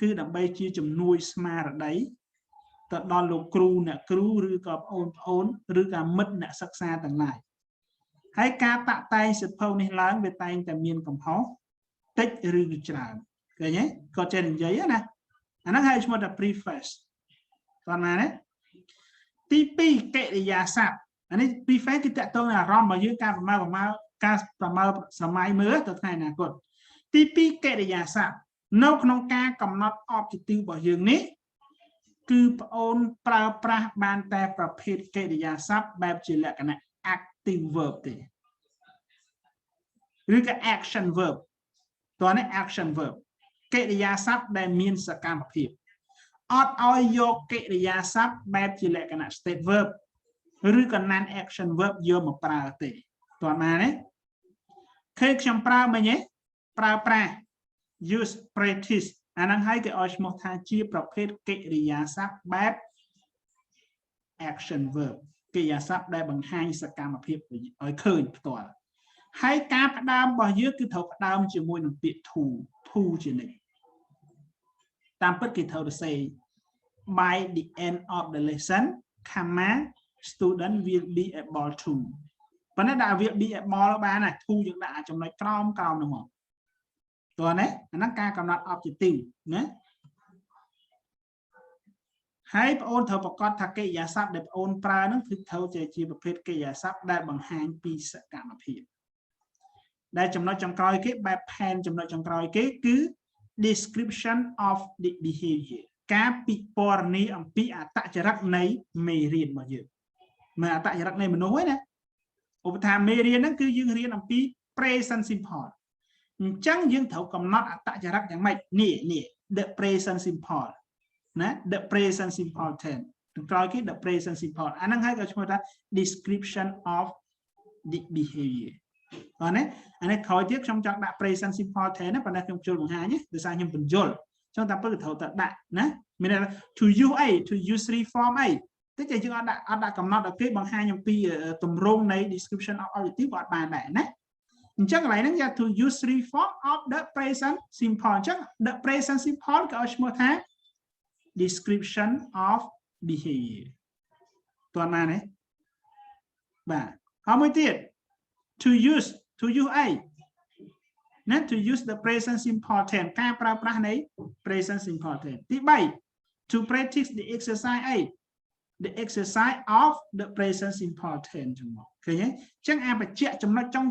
គឺដើម្បីជាជំនួយស្មារតីទៅដល់លោកគ្រូអ្នកគ្រូឬក៏បងប្អូនឬក៏មិត្តអ្នកសិក្សាទាំងឡាយហើយការតាក់តែងសិភៅនេះឡើងវាតែងតែមានកំហុសតិចឬច្រើនឃើញទេក៏ចេះនិយាយណាអាហ្នឹងហៅឈ្មោះថា preface តើណាទី2កិរិយាសព្ទអានេះ preface គឺតកតងអារម្មណ៍របស់យើងការប្រមាលសម័យមើលទៅថ្ងៃអនាគតទី2កិរិយាសព្ទនៅក្នុងការកំណត់ objective របស់យើងនេះគឺប្អូនប្រើប្រាស់បានតែប្រភេទកិរិយាសព្ទបែបជាលក្ខណៈ active verb ទេឬក៏ action verb តើនេះ action verb កិរិយាសព្ទដែលមានសកម្មភាពអត់ឲ្យយកកិរិយាសព្ទបែបជាលក្ខណៈ state verb ឬក៏ non action verb យកមកប្រើទេតើណាទេឃើញខ្ញុំប្រើមិញទេប្រើប្រាស់ use practice អាហ្នឹងហើយគេឲ្យឈ្មោះថាជាប្រភេទកិរិយាសព្ទបែប action verb កិរិយាសព្ទដែលបង្ហាញសកម្មភាពឲ្យឃើញផ្ទាល់ហើយការផ្ដើមរបស់យើងគឺត្រូវផ្ដើមជាមួយនឹងពាក្យ to ជានិច្ចតាមពិតគេត្រូវទៅ say by the end of the lesson comma student will be able to ប៉ុន្តែដាក់ will be able បានណា to យើងដាក់ចំណុចក្រោមនោះមកតើណាអាហ្នឹងការកំណត់ objective ណាហើយបងអូនត្រូវប្រកាសថាកិរិយាសព្ទដែលបងអូនប្រើហ្នឹងគឺត្រូវជាប្រភេទកិរិយាសព្ទដែលបង្ហាញពីសកម្មភាពដែលចំណុចចុងក្រោយគេបែបផែនចំណុចចុងក្រោយគេគឺ description of the behavior ការពិពណ៌នាអំពីអត្តចរិតនៃមេរៀនរបស់យើងមិនអត្តចរិតនៃមនុស្សទេណាឧបមាមេរៀនហ្នឹងគឺយើងរៀនអំពី present simple អញ្ចឹងយើងត្រូវកំណត់អត្តចរិតយ៉ាងម៉េចនេះ the present simple ណា the present simple tense ខាងក្រោយគេ the present simple អាហ្នឹងហើយក៏ឈ្មោះថា description of the behavior អត់ណាអានេះក្រោយទៀតខ្ញុំចង់ដាក់ present simple tense ណាប៉ុន្តែខ្ញុំជួយបង្ហាញដោយសារខ្ញុំបញ្យល់ចង់តែពេលត្រូវតែដាក់ណាមាន to use អី to use reform អីតែយើងអត់ដាក់កំណត់ឲ្យគេបង្ហាញអំពីទម្រង់នៃ description of objective ក៏អត់បានដែរណាអញ្ចឹងកន្លែងហ្នឹងយក to use reform of the present simple អញ្ចឹង the present simple ក៏ឲ្យឈ្មោះថា description of behavior តើណានេះបាទហើយមួយទៀត to use អីណា to use the present simple tense ការប្រើប្រាស់នៃ present simple tense ទី3 to practice the exercise អី the exercise of the present simple tense ចឹងមកឃើញទេអញ្ចឹងអាបញ្ជាក់ចំណុចចុង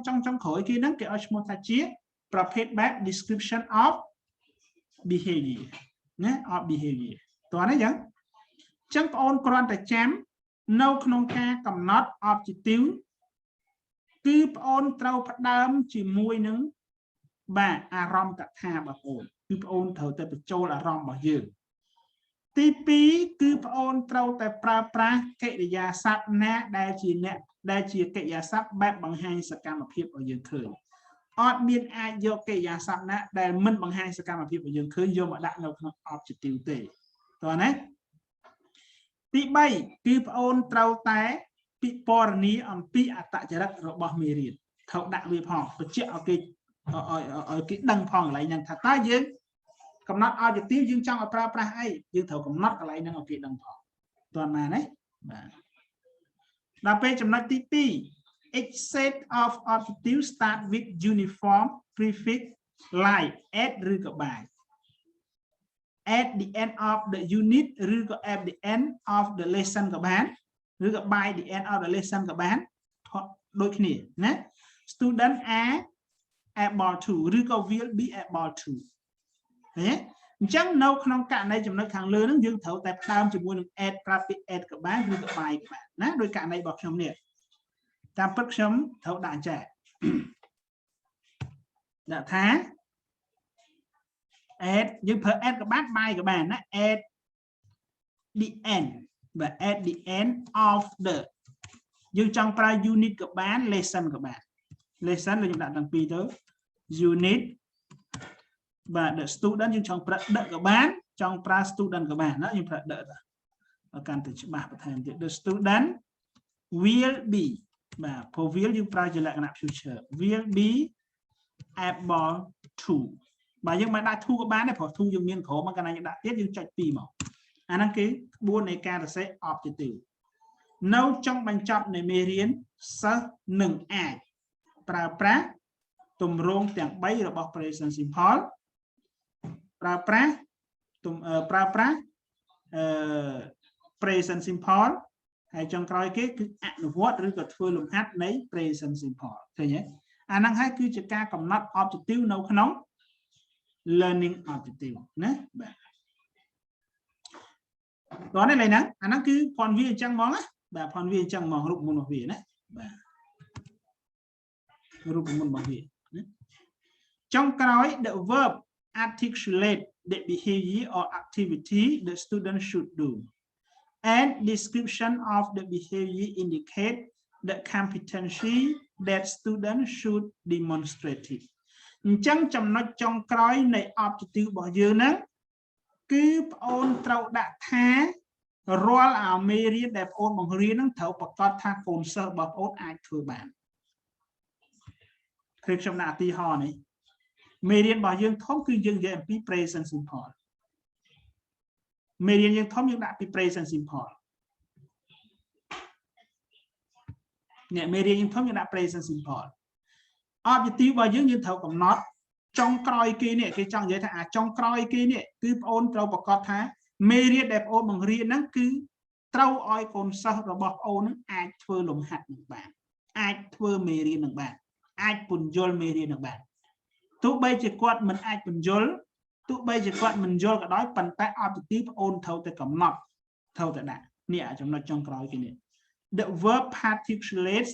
ក្រោយគេហ្នឹងគេឲ្យឈ្មោះថាជាប្រភេទបែប description of behavior ណា of behavior តើណាចឹងអញ្ចឹងបងអូនគ្រាន់តែចាំនៅក្នុងការកំណត់ objective គឺបងអូនត្រូវផ្ដើមជាមួយនឹងបាទអារម្មណ៍កថាបងប្អូនគឺបងអូនត្រូវតែបញ្ចូលអារម្មណ៍របស់យើងទី2គឺបងអូនត្រូវតែប្រើប្រាស់កិរិយាសព្ទណាដែលជាកិរិយាសព្ទបែបបង្ហាញសកម្មភាពឲ្យយើងឃើញអត់មានអាចយកកិរិយាសព្ទណាដែលមិនបង្ហាញសកម្មភាពឲ្យយើងឃើញយកមកដាក់នៅក្នុង objective ទេតើណាទី3គឺបងអូនត្រូវតែពិពណ៌នាអំពីអត្តចរិតរបស់មេរៀនត្រូវដាក់វាផងបញ្ជាក់ឲ្យគេដឹងផងកន្លែងហ្នឹងថាតើយើងកំណត់ objective យើងចង់ឲ្យប្រើប្រាស់អីយើងត្រូវកំណត់កន្លែងហ្នឹងឲ្យគេដឹងផងតើណាបាទដល់ពេលចំណុចទី2 each set of objectives start with uniform prefix like at ឬក៏ by at the end of the unit ឬក៏ at the end of the lesson ក៏បានឬក៏ by the end of the lesson ក៏បានដូចគ្នាណា student are able to ឬក៏ will be able to ឃើញទេអញ្ចឹងនៅក្នុងករណីចំណុចខាងលើហ្នឹងយើងត្រូវតែផ្ដើមជាមួយនឹង add ប្រើពាក្យ add ក៏បានឬក៏ by ក៏បានណាដោយករណីរបស់ខ្ញុំនេះតាមពិតខ្ញុំត្រូវដាក់ចាដាក់ថា add យើងប្រើ add ក៏បាន by ក៏បានណា add the end បាទ at the end of the យើងចង់ប្រើ unit ក៏បាន lesson ក៏បាន lesson យើងដាក់ទាំងពីរទៅ unit បាទ the student យើងចង់ប្រើដឹកក៏បានចង់ប្រើ student ក៏បានណាយើងប្រើដឹកកាន់តែច្បាស់បន្ថែមទៀត the student will be បាទ for will យើងប្រើជាលក្ខណៈ future will be able to បាទយើងមិនដាក់ to ក៏បានដែរព្រោះ to យើងមានក្រុមមកកាលណាយើងដាក់ទៀតយើងចុច2មកអាហ្នឹងគឺក្បួននៃការសរសេរ objective នៅចុងបញ្ចប់នៃមេរៀនសិស្សនឹងអាចប្រើប្រាស់ទម្រង់ទាំង3របស់ present simple ប្រើប្រាស់ present simple ហើយចុងក្រោយគេគឺអនុវត្តឬក៏ធ្វើលំហាត់នៃ present simple ឃើញទេអាហ្នឹងហើយគឺជាការកំណត់ objective នៅក្នុង learning objective ណាបាទតោះនេះឡើយណាអាហ្នឹងគឺផនវាអញ្ចឹងហ្មងណាបាទផនវាអញ្ចឹងហ្មងរូបមន្តរបស់វាណាបាទរូបមន្តរបស់វាណាចុងក្រោយ the verb articulate the behavior or activity the student should do and description of the behavior indicate the competency that student should demonstrate អញ្ចឹងចំណុចចុងក្រោយនៃ objective របស់យើងហ្នឹងគឺបងអូនត្រូវដាក់ថារាល់អាមេរៀនដែលបងអូនបង្រៀនហ្នឹងត្រូវប្រកាសថាកូនសិស្សរបស់បងអូនអាចធ្វើបានគឺខ្ញុំដាក់ឧទាហរណ៍នេះមេរៀនរបស់យើងធំគឺយើងនិយាយអំពី present simple មេរៀនយើងធំយើងដាក់ពី present simple អ្នកមេរៀនយើងធំយើងដាក់ present simple objective របស់យើងត្រូវកំណត់ចុងក្រោយគេនេះគេចង់និយាយថាអាចុងក្រោយគេនេះគឺបងអូនត្រូវប្រកាសថាមេរៀនដែលបងអូនបង្រៀនហ្នឹងគឺត្រូវឲ្យកូនសិស្សរបស់បងអូនហ្នឹងអាចធ្វើលំហាត់នឹងបានអាចធ្វើមេរៀននឹងបានអាចពន្យល់មេរៀននឹងបានទោះបីជាគាត់មិនអាចពន្យល់ទោះបីជាគាត់មិនយល់ក៏ដោយប៉ុន្តែ objective បងអូនត្រូវតែកំណត់ត្រូវតែដាក់នេះអាចចំណុចចុងក្រោយគេនេះ the verb articulates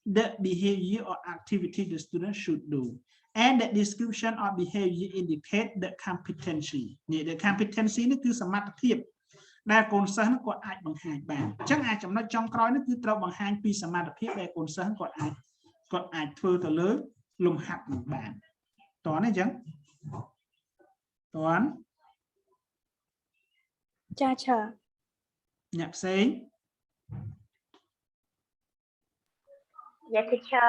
the behavior or activity the student should do and the description of behavior indicate the competency នេះ the competency នេះគឺសមត្ថភាពដែលកូនសិស្សគាត់អាចបង្ហាញបានអញ្ចឹងអាចចំណុចចុងក្រោយនេះគឺត្រូវបង្ហាញពីសមត្ថភាពដែលកូនសិស្សគាត់អាចធ្វើទៅលើលំហាត់នឹងបានតោះនេះអញ្ចឹងតោះចាឆាអ្នកផ្សេងYes, teacher.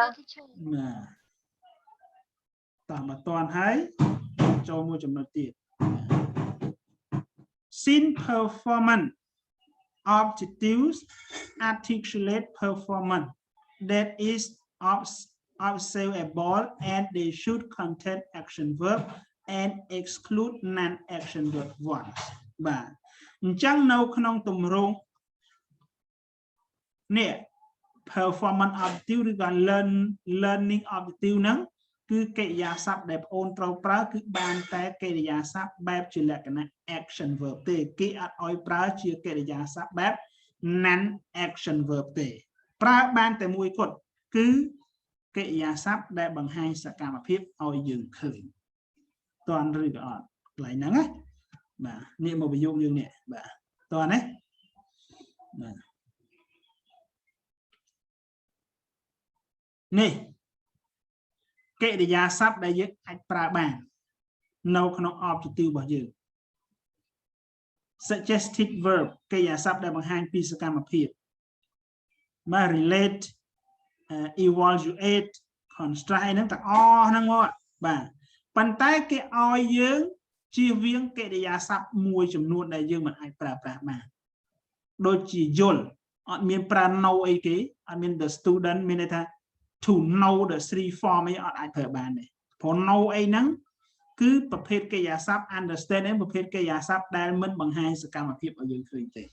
ណាតាមអត់តាន់ហើយចូលមួយចំណុចទៀត Scene performance objectives articulate performance that is observable and they should contain action verb and exclude non-action verb ones បាទអញ្ចឹងនៅក្នុងទម្រង់នេះperformance objective ឬក៏ learning objective ហ្នឹងគឺកិរិយាសព្ទដែលបងអូនត្រូវប្រើគឺបានតែកិរិយាសព្ទបែបជាលក្ខណៈ action verb ទេគេអត់ឲ្យប្រើជាកិរិយាសព្ទបែប non action verb ទេប្រើបានតែមួយគត់គឺកិរិយាសព្ទដែលបង្ហាញសកម្មភាពឲ្យយើងឃើញតន់ឬក៏អត់កន្លែងហ្នឹងណាបាទនេះមកប្រយោគយើងនេះបាទតន់ណាបាទនេះកិរិយាសព្ទដែលយើងអាចប្រើបាននៅក្នុង objective របស់យើង suggestive verb កិរិយាសព្ទដែលបង្ហាញពីសកម្មភាពបាទ relate evaluate construct ហ្នឹងទាំងអស់ហ្នឹងមកបាទប៉ុន្តែគេឲ្យយើងជៀសវាងកិរិយាសព្ទមួយចំនួនដែលយើងមិនអាចប្រើប្រាស់បានដូចជាយល់អត់មានប្រើ know អីគេអត់មាន the student មានន័យថាto know the three form អីអត់អាចប្រើបានទេព្រោះ know អីហ្នឹងគឺប្រភេទកិរិយាសព្ទ understand ហ្នឹងប្រភេទកិរិយាសព្ទដែលមិនបង្ហាញសកម្មភាពឲ្យយើងឃើញទេ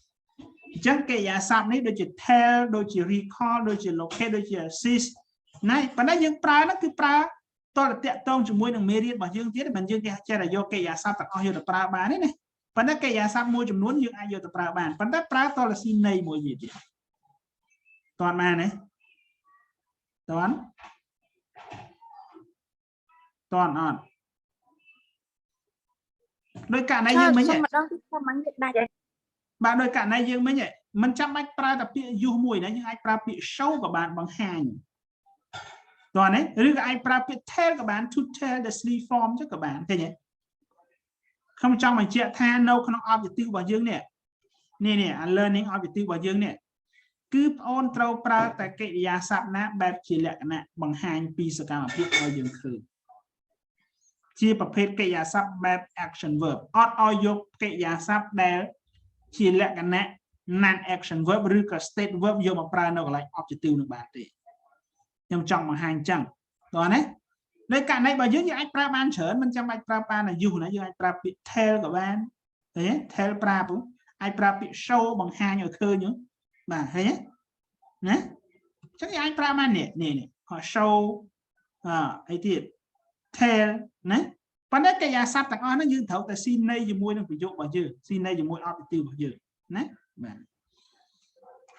អញ្ចឹងកិរិយាសព្ទនេះដូចជា tell ដូចជា recall ដូចជា locate ដូចជា assist ណាប៉ុន្តែយើងប្រើហ្នឹងគឺប្រើតរតាក់ទងជាមួយនឹងមេរៀនរបស់យើងទៀតមិនយើងចេះតែយកកិរិយាសព្ទទាំងអស់យកទៅប្រើបានទេណាប៉ុន្តែកិរិយាសព្ទមួយចំនួនយើងអាចយកទៅប្រើបានប៉ុន្តែប្រើតរស៊ីន័យមួយទៀតតើបានទេតន់អត់ដោយករណីយើងមិញម្ដងទីខ្ញុំមិនដាច់បាទដោយករណីយើងមិញមិនចាំបាច់ប្រើតែពាក្យយុះមួយណាយើងអាចប្រើពាក្យ show ក៏បានបង្ហាញតើណាឬក៏អាចប្រើពាក្យ tell ក៏បាន to tell the three form ចឹងក៏បានឃើញទេ không trong mà chuyện tha nâu không objective bảo dương nè nè learning objective bảo dương nè cứ ôn trâu pra tại cái giá sắp ná bẹp chỉ lệ nè bằng hai pi sự cảm biết ở dương khử chiaประเภทcái giá sắp bẹp action verb ở dục cái giá sắp bẹp chỉ lệ cái nè non action verbឬក៏ state verb យកមកប្រើនៅកន្លែង objective នឹងបានទេខ្ញុំចង់បង្ហាញចឹងតោះណានៅករណីបើយើងអាចប្រើបានច្រើនមិនចាំបាច់ប្រើបានអាយុណាយើងអាចប្រើពាក្យ tell ក៏បានឃើញ tell ប្រើពុអាចប្រើពាក្យ show បង្ហាញឲ្យឃើញបាទឃើញណាចឹងយើងអាចប្រើបាននេះហៅ show អីទៀត tell ណាប៉ុន្តែកិរិយាសព្ទទាំងអស់ហ្នឹងយើងត្រូវតែស៊ីន័យជាមួយនឹងប្រយោគរបស់យើងស៊ីន័យជាមួយ objective របស់យើងណាបាទ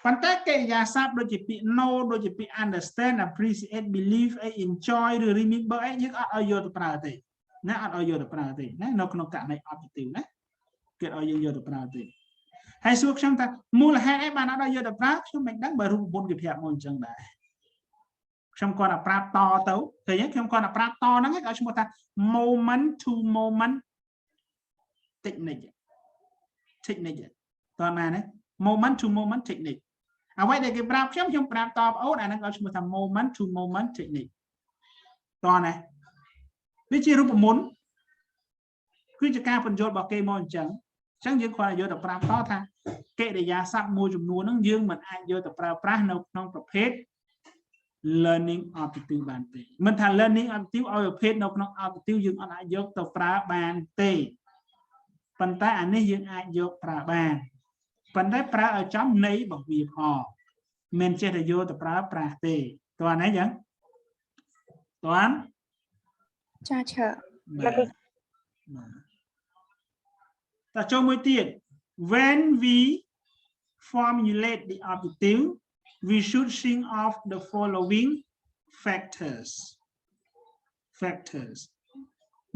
ប៉ុន្តែកិរិយាសព្ទដូចជាពាក្យ know ដូចជាពាក្យ understand appreciate believe enjoy ឬ remember អីយើងអត់ឲ្យយកទៅប្រើទេណាអត់ឲ្យយកទៅប្រើទេណានៅក្នុងករណី objective ណាគេឲ្យយើងយកទៅប្រើទេហើយសួរខ្ញុំថាមូលហេតុអីបានអត់ឲ្យយកទៅប្រើខ្ញុំមិនដឹងបើរូបមន្តគេប្រាប់មកអញ្ចឹងដែរខ្ញុំគាត់តែប្រាប់តទៅឃើញទេខ្ញុំគាត់តែប្រាប់តហ្នឹងគេឲ្យឈ្មោះថា moment to moment technique តើណាណា moment to moment technique អ្វីដែលគេប្រាប់ខ្ញុំប្រាប់តបងអូនអាហ្នឹងឲ្យឈ្មោះថា moment to moment technique តើណានេះជារូបមន្តគឺជាការបញ្យល់របស់គេមកអញ្ចឹងយើងគ្រាន់តែយកទៅប្រាប់តថាកិរិយាសព្ទមួយចំនួនហ្នឹងយើងមិនអាចយកទៅប្រើប្រាស់នៅក្នុងប្រភេទ learning objective បានទេមិនថា learning objective ឲ្យប្រភេទនៅក្នុង objective យើងអត់អាចយកទៅប្រើបានទេប៉ុន្តែអានេះយើងអាចយកប្រើបានប៉ុន្តែប្រើឲ្យចំន័យរបស់វាផងមិនចេះតែយកទៅប្រើប្រាស់ទេតើណាចឹងតើចាឈើតើចូលមួយទៀត when we formulate the objective we should think of the following factors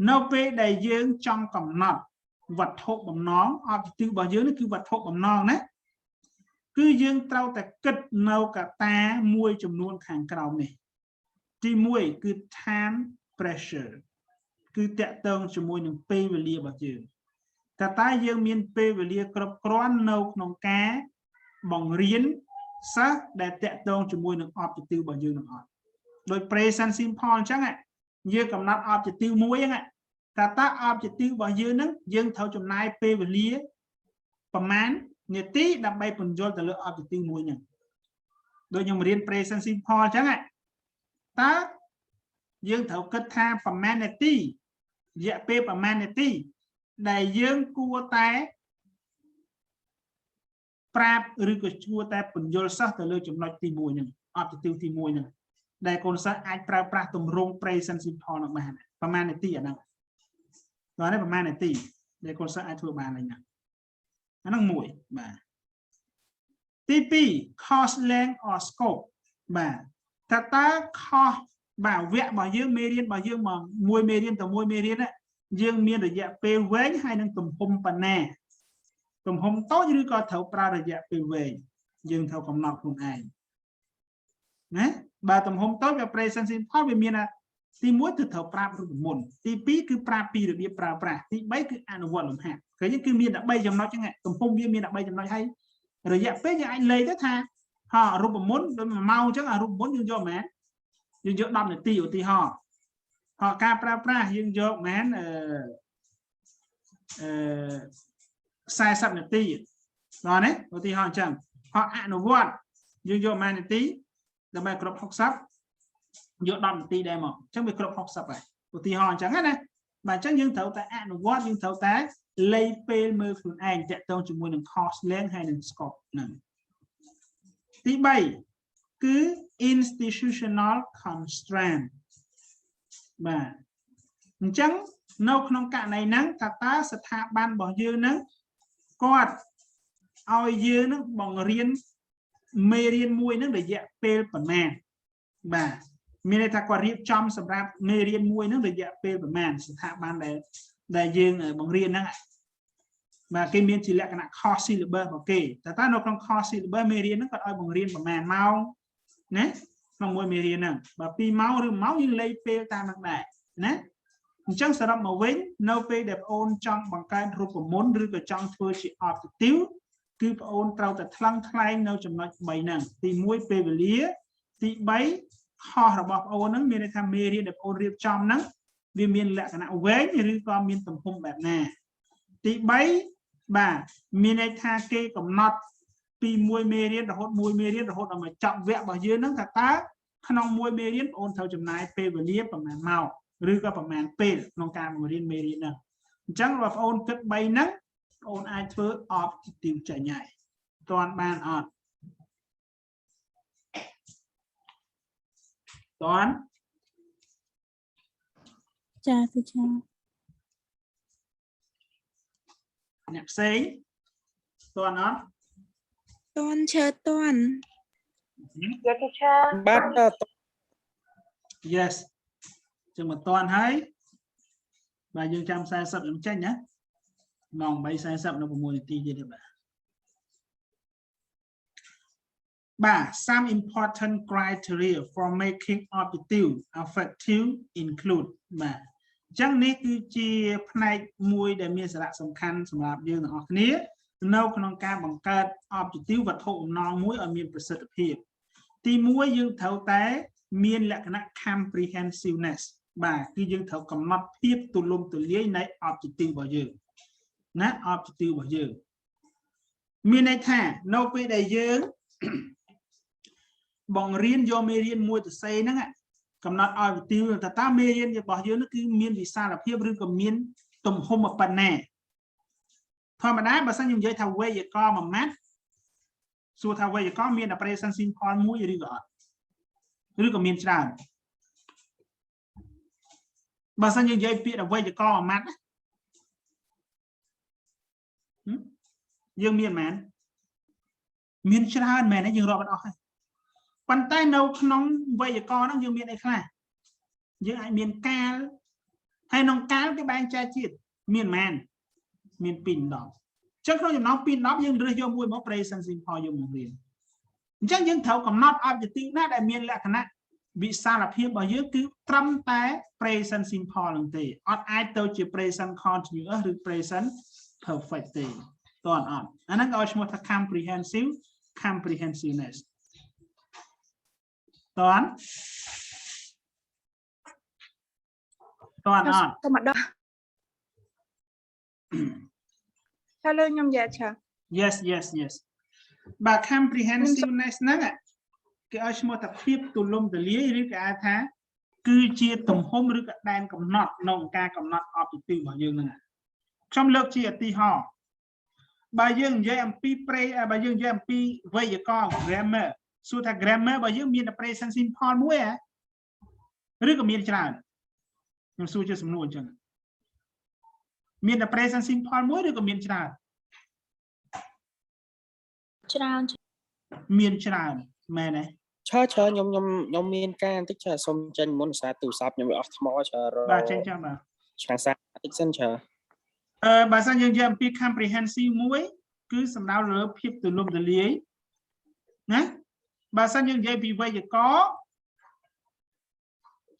នៅពេលដែលយើងចង់កំណត់វត្ថុបំណង objective របស់យើងនេះគឺវត្ថុបំណងណាគឺយើងត្រូវតែគិតនៅកត្តាមួយចំនួនខាងក្រោមនេះទី1គឺ time pressure គឺតកតងជាមួយនឹងពេលវេលារបស់យើងតើយើងមានពេលវេលាគ្រប់គ្រាន់នៅក្នុងការបង្រៀនសិស្សដែលតកតងជាមួយនឹង objective របស់យើងនឹងអត់ដោយ present simple អញ្ចឹងយើងកំណត់ objective មួយហ្នឹងតើ objective របស់យើងហ្នឹងយើងត្រូវចំណាយពេលវេលាប្រមាណនាទីដើម្បីបញ្យល់ទៅលើ objective មួយហ្នឹងដូចខ្ញុំរៀន present simple អញ្ចឹងតើយើងត្រូវគិតថាប្រមាណនាទីរយៈពេលប្រមាណនាទីដែលយើងគួរតែប្រាប់ឬក៏គួរតែបញ្យល់សិស្សទៅលើចំណុចទី1ហ្នឹង objective ទី1ហ្នឹងដែលកូនសិស្សអាចប្រើប្រាស់ទម្រង់ present simple នឹងបានប្រមាណនាទីអាហ្នឹងបាទប្រមាណនាទីដែលកូនសិស្សអាចធ្វើបានហ្នឹងអាហ្នឹងមួយបាទទី2 course length or scope បាទតើ course បាទវគ្គរបស់យើងមេរៀនរបស់យើងមកមួយមេរៀនទៅមួយមេរៀនយើងមានរយៈពេលវែងហើយនឹងទំហំប៉ុណ្ណាទំហំតូចឬក៏ត្រូវប្រើរយៈពេលវែងយើងត្រូវកំណត់ខ្លួនឯងណាបើទំហំតូចវា present simple វាមានទី1គឺត្រូវប្រាប់រូបមន្តទី2គឺប្រាប់ពីរបៀបប្រើប្រាស់ទី3គឺអនុវត្តលំហាត់ឃើញគឺមានតែ3ចំណុចហ្នឹងទំហំវាមានតែ3ចំណុចហើយរយៈពេលយើងអាចលេខទៅថារូបមន្តដូច1ម៉ោងអញ្ចឹងរូបមន្តយើងយកមែនយើងយក10នាទីឧទាហរណ៍ការប្រើប្រាស់យើងយកមែន40នាទីដល់ណាឧទាហរណ៍អញ្ចឹងអនុវត្តយើងយកប៉ុន្មាននាទីដើម្បីគ្រប់60យក10នាទីដែរមកអញ្ចឹងវាគ្រប់60ហើយឧទាហរណ៍អញ្ចឹងណាបាទអញ្ចឹងយើងត្រូវតែអនុវត្តយើងត្រូវតែលេខពេលមើលខ្លួនឯងតាក់ទងជាមួយនឹង course length ហើយនឹង scope ហ្នឹងទី3គឺ institutional constraint បាទអញ្ចឹងនៅក្នុងករណីហ្នឹងតើស្ថាប័នរបស់យើងហ្នឹងគាត់ឲ្យយើងនឹងបង្រៀនមេរៀនមួយហ្នឹងរយៈពេលប្រមាណបាទមានន័យថាគាត់រៀបចំសម្រាប់មេរៀនមួយហ្នឹងរយៈពេលប្រមាណស្ថាប័នដែលយើងបង្រៀនហ្នឹងបាទគេមានជាលក្ខណៈ course syllabus របស់គេតើនៅក្នុង course syllabus មេរៀនហ្នឹងគាត់ឲ្យបង្រៀនប្រមាណម៉ោងណាក្នុងមួយមេរៀនហ្នឹងបើ2ម៉ោងឬ1ម៉ោងយើងលេខពេលតាមហ្នឹងដែរណា ចឹងសរុបមកវិញនៅពេលដែលបងអូនចង់បង្កើតរូបមន្តឬក៏ចង់ធ្វើជា objective គឺបងអូនត្រូវតែថ្លឹងថ្លែងនៅចំណុច3ហ្នឹងទី1ពេលវេលាទី3ខុសរបស់បងអូនហ្នឹងមានន័យថាមេរៀនដែលបងអូនរៀបចំហ្នឹងវាមានលក្ខណៈវែងឬក៏មានទំហំបែបណាទី3បាទមានន័យថាគេកំណត់ពី1មេរៀនរហូត1មេរៀនរហូតដល់មកចប់វគ្គរបស់យើងហ្នឹងថាតើក្នុង1មេរៀនបងអូនត្រូវចំណាយពេលវេលាប្រហែលម៉ោងឬក៏ប្រហែលពេលក្នុងការបង្រៀនមេរៀនហ្នឹងអញ្ចឹងបើបងអូនគិត3ហ្នឹងបងអូនអាចធ្វើ objective ចេញហើយតាន់បានអត់តាន់ចាទីចាអ្នកផ្សេងតាន់អត់ Tuan chơi tuan. Dạ teacher. Bác yes ចឹងមកតាន់ហើយបាទយើងចាំ40នឹងចេញណាម៉ោង 3:40 នៅ6នាទីទៀតទេបាទ some important criteria for making objective effective include បាទអញ្ចឹងនេះគឺជាផ្នែកមួយដែលមានសារៈសំខាន់សម្រាប់យើងទាំងអស់គ្នានៅក្នុងការបង្កើត objective វត្ថុបំណងមួយឲ្យមានប្រសិទ្ធភាពទី1យើងត្រូវតែមានលក្ខណៈ comprehensiveness បាទគឺយើងត្រូវកំណត់ភាពទូលំទូលាយនៃ objective របស់យើងណា objective របស់យើងមានន័យថានៅពេលដែលយើងបង្រៀនយកមេរៀនមួយទៅសេហ្នឹងកំណត់ objective តើមេរៀនរបស់យើងគឺមានវិសាលភាពឬក៏មានទំហំប៉ុណ្ណាធម្មតាបើសិនយើងនិយាយថាវេយ្យាករណ៍មួយម៉ាត់សួរថាវេយ្យាករណ៍មានតែ present simple មួយឬក៏អត់ឬក៏មានច្រើនបើសិនយើងនិយាយពាក្យថាវេយ្យាករណ៍មួយម៉ាត់យើងមានមែនមានច្រើនមែនទេយើងរាប់មិនអស់ទេប៉ុន្តែនៅក្នុងវេយ្យាករណ៍ហ្នឹងយើងមានអីខ្លះយើងអាចមានកាលហើយក្នុងកាលគេបែងចែកទៀតមានមែនមាន2ដងអញ្ចឹងក្នុងចំណោម2ដងយើងរើសយកមួយមក present simple យកមករៀនអញ្ចឹងយើងត្រូវកំណត់ objective ណាដែលមានលក្ខណៈវិសាលភាពរបស់យើងគឺត្រឹមតែ present simple ហ្នឹងទេអត់អាចទៅជា present continuous ឬ present perfect ទេតើអត់អាហ្នឹងឲ្យឈ្មោះថា comprehensiveness តើអត់ទៅមកដល់ថាលើខ្ញុំនិយាយចា yes បាទ comprehensiveness ហ្នឹងគេឲ្យឈ្មោះថាភាពទូលំទូលាយឬគេហៅថាគឺជាទំហំឬក៏ដែនកំណត់ក្នុងការកំណត់ objective របស់យើងហ្នឹងខ្ញុំលើកជាឧទាហរណ៍បើយើងនិយាយអំពីបើយើងនិយាយអំពីវេយ្យាករណ៍ grammar សួរថា grammar របស់យើងមានតែ present simple មួយឬក៏មានច្រើនខ្ញុំសួរជាសំណួរអញ្ចឹងមានតែ present simple មួយឬក៏មានច្រើនមានច្រើនមែនទេឆើខ្ញុំមានការបន្តិចឆើសុំចេញមុនសារទូរស័ព្ទខ្ញុំវាអស់ថ្មឆើបាទចេញចាំបាទឆ្កាសាបន្តិចសិនឆើបើសិនយើងនិយាយអំពី comprehensive មួយគឺសំដៅលើភាពទូលំទូលាយណាបើសិនយើងនិយាយពីវេយ្យាករណ៍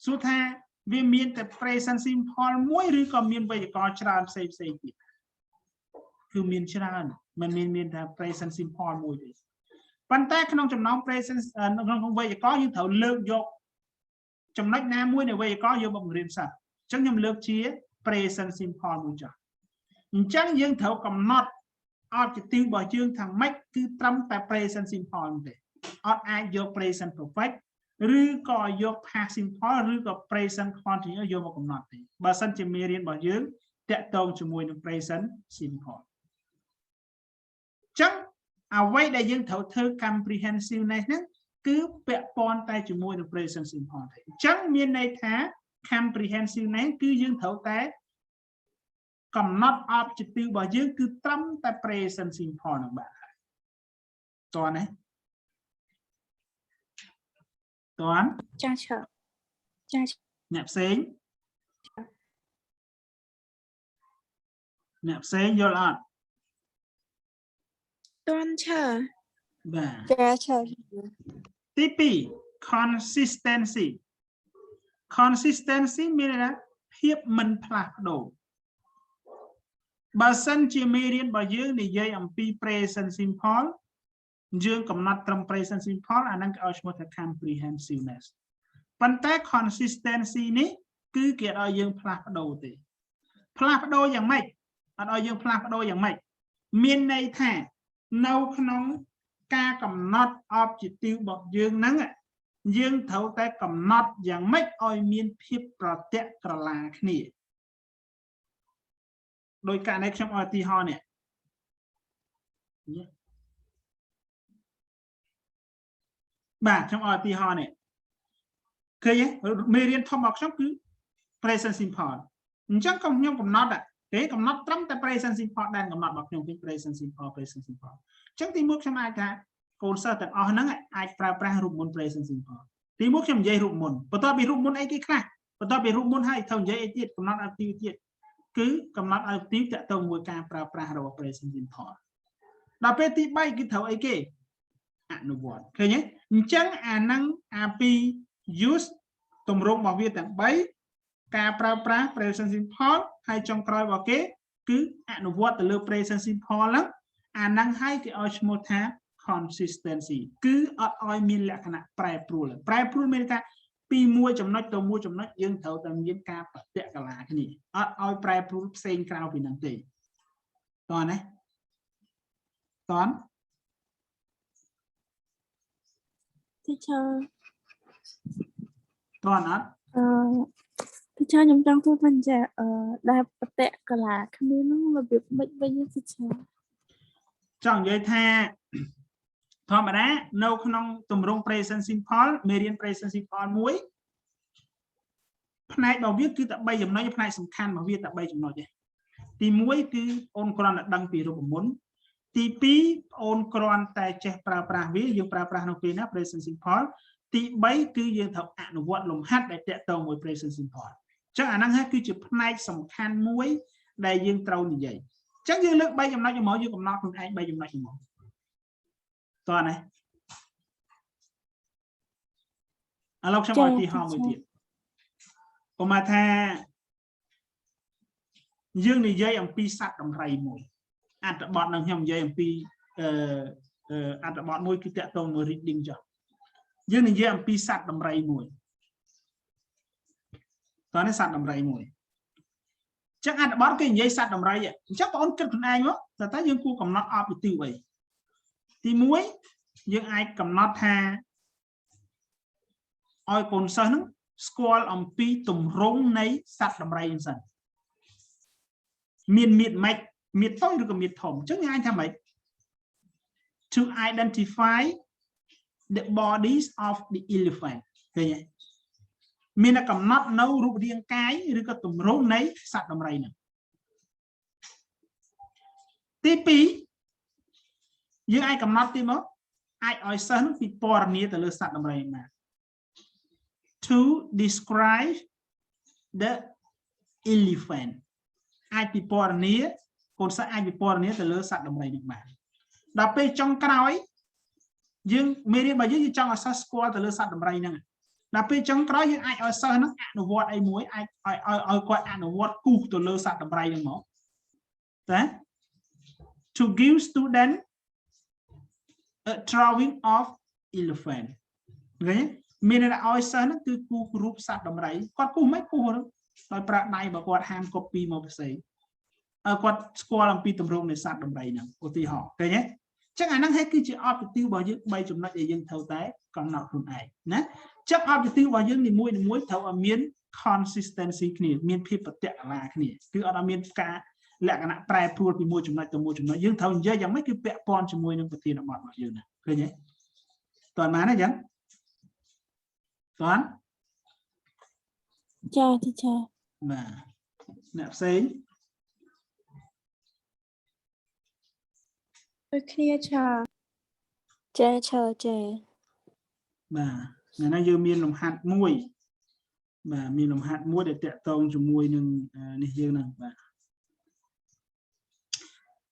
សួរថាវាមានតែ present simple មួយឬក៏មានវេយ្យាករណ៍ច្រើនផ្សេងទៀតគឺមានច្រើនមិនមានថា present simple មួយទេប៉ុន្តែក្នុងចំណោម present ក្នុងវេយ្យាករណ៍យើងត្រូវលើកយកចំណុចណាមួយនៃវេយ្យាករណ៍យកមកបង្រៀនសិស្សអញ្ចឹងខ្ញុំលើកជា present simple មួយចុះអញ្ចឹងយើងត្រូវកំណត់ objective របស់យើងថាម៉េចគឺត្រឹមតែ present simple ទេអត់អាចយក present perfect ឬក៏យក past simple ឬក៏ present continuous យកមកកំណត់ទេបើសិនជាមេរៀនរបស់យើងតាក់ទងជាមួយនឹង present simple អញ្ចឹងអ្វីដែលយើងត្រូវធ្វើ comprehensiveness ហ្នឹងគឺពាក់ព័ន្ធតែជាមួយនឹង present simple ទេអញ្ចឹងមានន័យថា comprehensiveness គឺយើងត្រូវតែកំណត់ objective របស់យើងគឺត្រឹមតែ present simple នឹងបាទហើយតើណាតើចាអ្នកផ្សេងយល់អត់Tuan chơi. បាទទី2 consistency មានន័យថា ភាពមិនផ្លាស់ប្ដូរបើសិនជាមេរៀនរបស់យើងនិយាយអំពី present simple យើងកំណត់ត្រឹម present simple អាហ្នឹងគេឲ្យឈ្មោះថា comprehensiveness ប៉ុន្តែ consistency នេះគឺគេឲ្យយើងផ្លាស់ប្ដូរទេផ្លាស់ប្ដូរយ៉ាងម៉េចអត់ឲ្យយើងផ្លាស់ប្ដូរយ៉ាងម៉េចមានន័យថានៅក្នុងការកំណត់ objective របស់យើងហ្នឹងយើងត្រូវតែកំណត់យ៉ាងម៉េចឲ្យមានភាពប្រតិក្រឡាគ្នាដោយការនេះខ្ញុំឲ្យឧទាហរណ៍នេះបាទខ្ញុំឲ្យឧទាហរណ៍នេះឃើញទេមេរៀនធំរបស់ខ្ញុំគឺ present simple អញ្ចឹងខ្ញុំកំណត់ទេកំណត់ត្រឹមតែ present simple ដែលកំណត់របស់ខ្ញុំគឺ present simple អញ្ចឹងទីមួយខ្ញុំអាចថាកូនសិស្សទាំងអស់ហ្នឹងអាចប្រើប្រាស់រូបមន្ត present simple ទីមួយខ្ញុំនិយាយរូបមន្តបន្ទាប់ពីរូបមន្តអីគេខ្លះបន្ទាប់ពីរូបមន្តហើយត្រូវនិយាយអីទៀតកំណត់ activity ទៀតគឺកំណត់ activity តាក់ទងមួយការប្រើប្រាស់របស់ present simple ដល់ពេលទី3គឺត្រូវអីគេអនុវត្តឃើញទេអញ្ចឹងអាហ្នឹងអាពី use ទម្រង់របស់វាទាំង3ការប្រើប្រាស់ present simple ហើយចុងក្រោយរបស់គេគឺអនុវត្តទៅលើ present simple ហ្នឹងអាហ្នឹងហើយគេឲ្យឈ្មោះថា consistency គឺអត់ឲ្យមានលក្ខណៈប្រែប្រួលមានថាពីមួយចំណុចទៅមួយចំណុចយើងត្រូវតែមានការបដិកលាគ្នាអត់ឲ្យប្រែប្រួលផ្សេងក្រៅពីហ្នឹងទេតោះណាតន់ teacher តន់អត់ teacher ខ្ញុំចង់សួរថាចាដែលបដិកលាគ្នានោះរបៀបម៉េចវិញ teacher ចង់និយាយថាធម្មតានៅក្នុងទម្រង់ present simple មេរៀន present simple មួយផ្នែករបស់វាគឺតែ3ចំណុចផ្នែកសំខាន់របស់វាតែ3ចំណុចទេទី1គឺអូនគ្រាន់តែដឹងពីរូបមន្តទី2អូនគ្រាន់តែចេះប្រើប្រាស់វាយើងប្រើប្រាស់នៅពេលណា present simple ទី3គឺយើងត្រូវអនុវត្តលំហាត់ដែលតាក់ទងមួយ present simple អញ្ចឹងអាហ្នឹងហើយគឺជាផ្នែកសំខាន់មួយដែលយើងត្រូវនិយាយអញ្ចឹងយើងលើក3ចំណុចមកយើងកំណត់ខ្លួនឯង3ចំណុចមកតោះណាឥឡូវខ្ញុំឲ្យទីហោមួយទៀតប្រហែលថាយើងនិយាយអំពីសត្វដំរីមួយអត្ថបទនឹងខ្ញុំនិយាយអំពីអត្ថបទមួយគឺតាក់ទងនឹង reading ចុះយើងនិយាយអំពីសត្វដំរីមួយតើនេះសត្វដំរីមួយចឹងអត្ថបទគេនិយាយសត្វដំរីអញ្ចឹងបងអូនគិតខ្លួនឯងមកតើយើងគួរកំណត់ objective អីទី1យើងអាចកំណត់ថាឲ្យកូនសិស្សហ្នឹងស្គាល់អំពីទម្រង់នៃសត្វដំរីហ្នឹងសិនមានមៀតម៉េចមៀតតូចឬក៏មៀតធំអញ្ចឹងយើងអាចថាម៉េច to identify the bodies of the elephant ឃើញទេមានតែកំណត់នៅរូបរាងកាយឬក៏ទម្រង់នៃសត្វដំរីហ្នឹងទី2យើងអាចកំណត់ទីមកអាចឲ្យសិស្សនឹងពិពណ៌នាទៅលើសត្វដំរីណា to describe the elephant អាចពិពណ៌នាកូនសិស្សអាចពិពណ៌នាទៅលើសត្វដំរីនេះបានដល់ពេលចុងក្រោយយើងមេរៀនរបស់យើងចង់ឲ្យសិស្សស្គាល់ទៅលើសត្វដំរីហ្នឹងដល់ពេលចុងក្រោយយើងអាចឲ្យសិស្សហ្នឹងអនុវត្តអីមួយអាចឲ្យគាត់អនុវត្តគូសទៅលើសត្វដំរីហ្នឹងមកតា to give student a drawing of elephant ឃើញមានតែឲ្យសិស្សហ្នឹងគឺគូសរូបសត្វដំរីគាត់គូសមិនគូសដោយប្រើដៃរបស់គាត់ហាម copy មកផ្សេងគាត់ស្គាល់អំពីទម្រង់នៃសត្វដំរីហ្នឹងឧទាហរណ៍ឃើញទេអញ្ចឹងអាហ្នឹងហើយគឺជា objective របស់យើង3ចំណុចដែលយើងត្រូវតែកំណត់ខ្លួនឯងណាចឹង objective របស់យើងនីមួយៗត្រូវឲ្យមាន consistency គ្នាមានភាពប្រតិកលាគ្នាគឺអត់ឲ្យមានការលក្ខណៈប្រែប្រួលពីមួយចំណុចទៅមួយចំណុចយើងត្រូវនិយាយយ៉ាងម៉េចគឺពាក់ព័ន្ធជាមួយនឹងប្រធានបទរបស់យើងណាឃើញទេតើបានទេអញ្ចឹងតើចា teacher បាទអ្នកផ្សេងដូចគ្នាចាចាបាទថ្ងៃនេះយើងមានលំហាត់មួយបាទមានលំហាត់មួយដែលតាក់ទងជាមួយនឹងនេះយើងហ្នឹងបាទ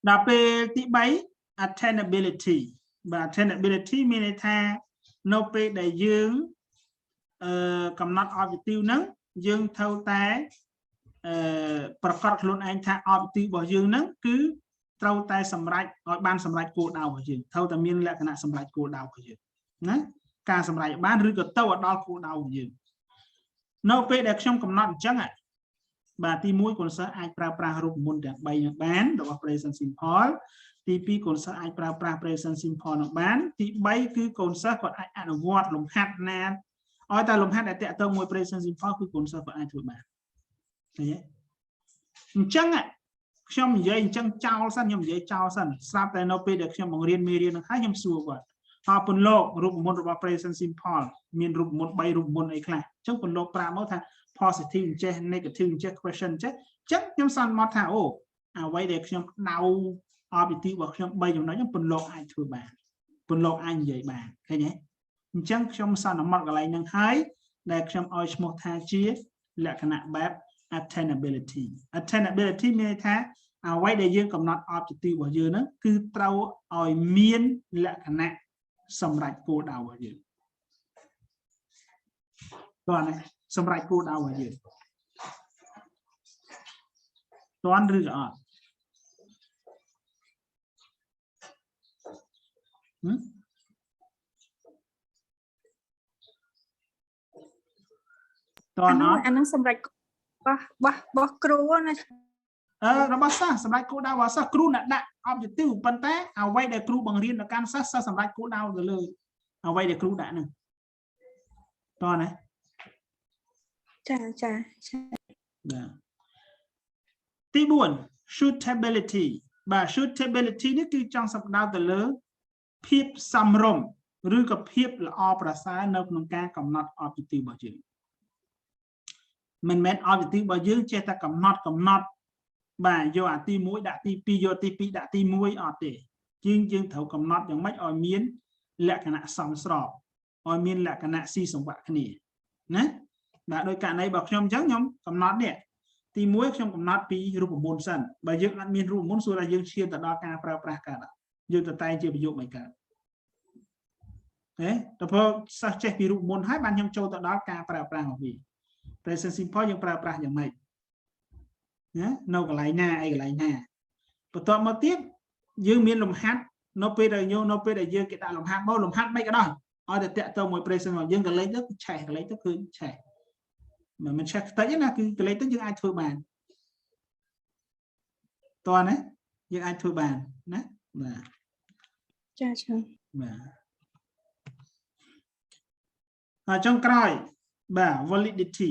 ដល់ពេលទី3 attainability បាទ attainability មានន័យថានៅពេលដែលយើងកំណត់ objective ហ្នឹងយើងត្រូវតែ ប្រកាសខ្លួនឯងថា objective របស់យើងហ្នឹងគឺត្រូវតែសម្រេចឲ្យបានសម្រេចគោលដៅរបស់យើងត្រូវតែមានលក្ខណៈសម្រេចគោលដៅរបស់យើងណាការសម្រេចបានឬក៏ទៅដល់គោលដៅរបស់យើងនៅពេលដែលខ្ញុំកំណត់អញ្ចឹងបាទទី1កូនសិស្សអាចប្រើប្រាស់រូបមន្តទាំង3នឹងបានរបស់ present simple ទី2កូនសិស្សអាចប្រើប្រាស់ present simple នឹងបានទី3គឺកូនសិស្សគាត់អាចអនុវត្តលំហាត់ណាឲ្យតែលំហាត់ដែលតាក់ទងមួយ present simple គឺកូនសិស្សគាត់អាចធ្វើបានឃើញទេអញ្ចឹងខ្ញុំនិយាយអញ្ចឹងចោលសិនខ្ញុំនិយាយចោលសិនស្រាប់តែនៅពេលដែលខ្ញុំបង្រៀនមេរៀននឹងហើយខ្ញុំសួរគាត់ហើយពន្លករូបមន្តរបស់ present simple មានរូបមន្ត3រូបមន្តអីខ្លះអញ្ចឹងពន្លកប្រាប់មកថា positive អញ្ចេះ negative អញ្ចេះ question អញ្ចេះអញ្ចឹងខ្ញុំសន្មត់ថាអូអ្វីដែលខ្ញុំដៅ objective របស់ខ្ញុំ3ចំណុចហ្នឹងពន្លកអាចធ្វើបានពន្លកអាចនិយាយបានឃើញទេអញ្ចឹងខ្ញុំសន្មត់កន្លែងហ្នឹងហើយដែលខ្ញុំឲ្យឈ្មោះថាជាលក្ខណៈបែប attainability មានន័យថាអ្វីដែលយើងកំណត់ objective របស់យើងហ្នឹងគឺត្រូវឲ្យមានលក្ខណៈសម្រេចគោលដៅរបស់យើងតោះណាសម្រេចគោលដៅរបស់យើងតន់ឬក៏អត់តន់អត់អានឹងសម្រាប់របស់គ្រូណារបស់សិស្សសម្រាប់គោលដៅរបស់សិស្សគ្រូអ្នកដាក់ objective ប៉ុន្តែអ្វីដែលគ្រូបង្រៀនដល់កាន់សិស្សសិស្សសម្រាប់គោលដៅទៅលើអ្វីដែលគ្រូដាក់ហ្នឹងតោះណាចាទី4 suitability បាទ suitability នេះគឺចង់សំដៅទៅលើភាពសមរម្យឬក៏ភាពល្អប្រសើរនៅក្នុងការកំណត់ objective របស់យើងមិនមែន objective របស់យើងចេះតែកំណត់បាទយកអាទី1ដាក់ទី2យកទី2ដាក់ទី1អត់ទេយើងត្រូវកំណត់យ៉ាងម៉េចឲ្យមានលក្ខណៈសមស្របឲ្យមានលក្ខណៈស៊ីសង្វាក់គ្នាណាបាទដោយករណីរបស់ខ្ញុំអញ្ចឹងខ្ញុំកំណត់នេះទី1ខ្ញុំកំណត់ពីរូបមន្តសិនបើយើងអត់មានរូបមន្តសួរថាយើងឈានទៅដល់ការប្រើប្រាស់កើតយើងទៅតែងជាប្រយោគមិនកើតតែព្រោះសិស្សចេះពីរូបមន្តហើយបានខ្ញុំចូលទៅដល់ការប្រើប្រាស់របស់វា present simple យើងប្រើប្រាស់យ៉ាងម៉េចណានៅកន្លែងណាអីកន្លែងណាបន្ទាប់មកទៀតយើងមានលំហាត់នៅពេលដែលយើងគេដាក់លំហាត់មកលំហាត់មិនក៏ដោយឲ្យតែតាក់ទងមួយ present របស់យើងកលេចទៅឆេះកលេចទៅគឺឆេះមិនឆេះខ្ទេចទេណាគឺកលេចទៅយើងអាចធ្វើបានតោះណាយើងអាចធ្វើបានណាបាទចាបាទចុងក្រោយបាទ validity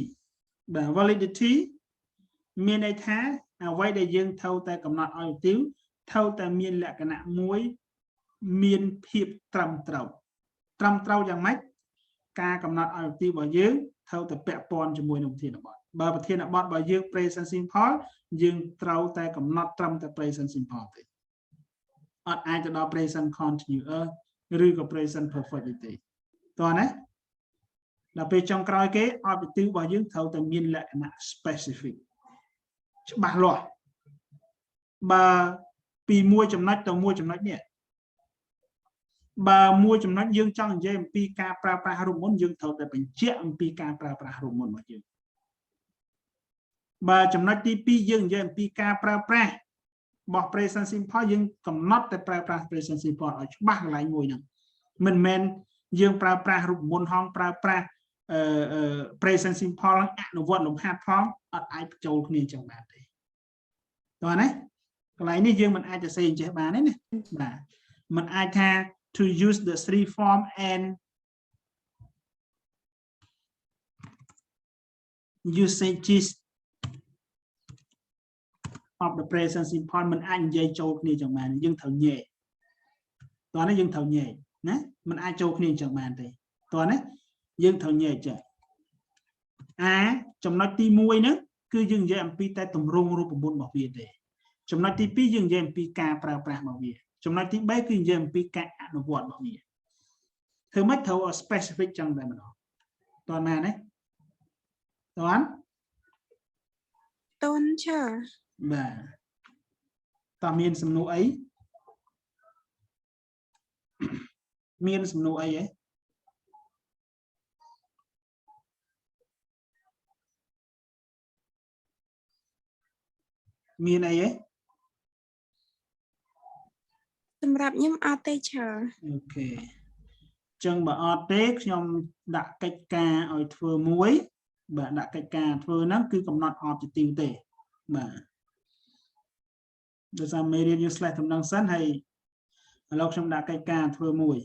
បាទ validity មានន័យថាអ្វីដែលយើងត្រូវតែកំណត់ objective ត្រូវតែមានលក្ខណៈមួយមានភាពត្រឹមត្រូវយ៉ាងម៉េចការកំណត់ objective របស់យើងត្រូវតែពាក់ព័ន្ធជាមួយនឹងប្រធានបទបើប្រធានបទរបស់យើង present simple យើងត្រូវតែកំណត់ត្រឹមតែ present simple ទេអត់អាចទៅដល់ present continuous ឬក៏ present perfect ទេតោះណាដល់ពេលចុងក្រោយគេ objective របស់យើងត្រូវតែមានលក្ខណៈ specific ច្បាស់លាស់បើពីមួយចំណុចទៅមួយចំណុចនេះបើមួយចំណុចយើងចង់និយាយអំពីការប្រើប្រាស់រូបមន្តយើងត្រូវតែបញ្ជាក់អំពីការប្រើប្រាស់រូបមន្តរបស់យើងបើចំណុចទី2យើងនិយាយអំពីការប្រើប្រាស់របស់ present simple យើងកំណត់តែប្រើប្រាស់ present simple ឲ្យច្បាស់កន្លែងមួយហ្នឹងមិនមែនយើងប្រើប្រាស់រូបមន្តហងប្រើប្រាស់present simple អនុវត្តលំហាត់ផងអត់អាចចូលគ្នាចឹងបានទេតោះណាកន្លែងនេះយើងមិនអាចទៅសេអញ្ចេះបានទេណាបាទមិនអាចថា to use the three form and usages of the present simple មិនអាចនិយាយចូលគ្នាចឹងបានយើងត្រូវញែកតោះណាយើងត្រូវញែកណាមិនអាចចូលគ្នាចឹងបានទេតោះណាយើងត្រូវញែកចេះចំណុចទី1ហ្នឹងគឺយើងនិយាយអំពីតែទម្រង់រូបមន្តរបស់វាទេចំណុចទី2យើងនិយាយអំពីការប្រើប្រាស់របស់វាចំណុចទី3គឺនិយាយអំពីការអនុវត្តរបស់វាធ្វើម៉េចត្រូវឲ្យ specific ចឹងតែម្ដងតើណាណាតើចាបាទតើមានសំណួរអីមានសំណួរអីហ៎ មានអីទេ សម្រាប់ខ្ញុំអត់ទេ teacher អូខេចឹងបើអត់ទេខ្ញុំដាក់កិច្ចការឲ្យធ្វើមួយបាទដាក់កិច្ចការធ្វើហ្នឹងគឺកំណត់ objective ទេបាទដោយសារមេរៀនយើងឆ្លេះដំណឹងសិនហើយឥឡូវខ្ញុំដាក់កិច្ចការធ្វើមួយ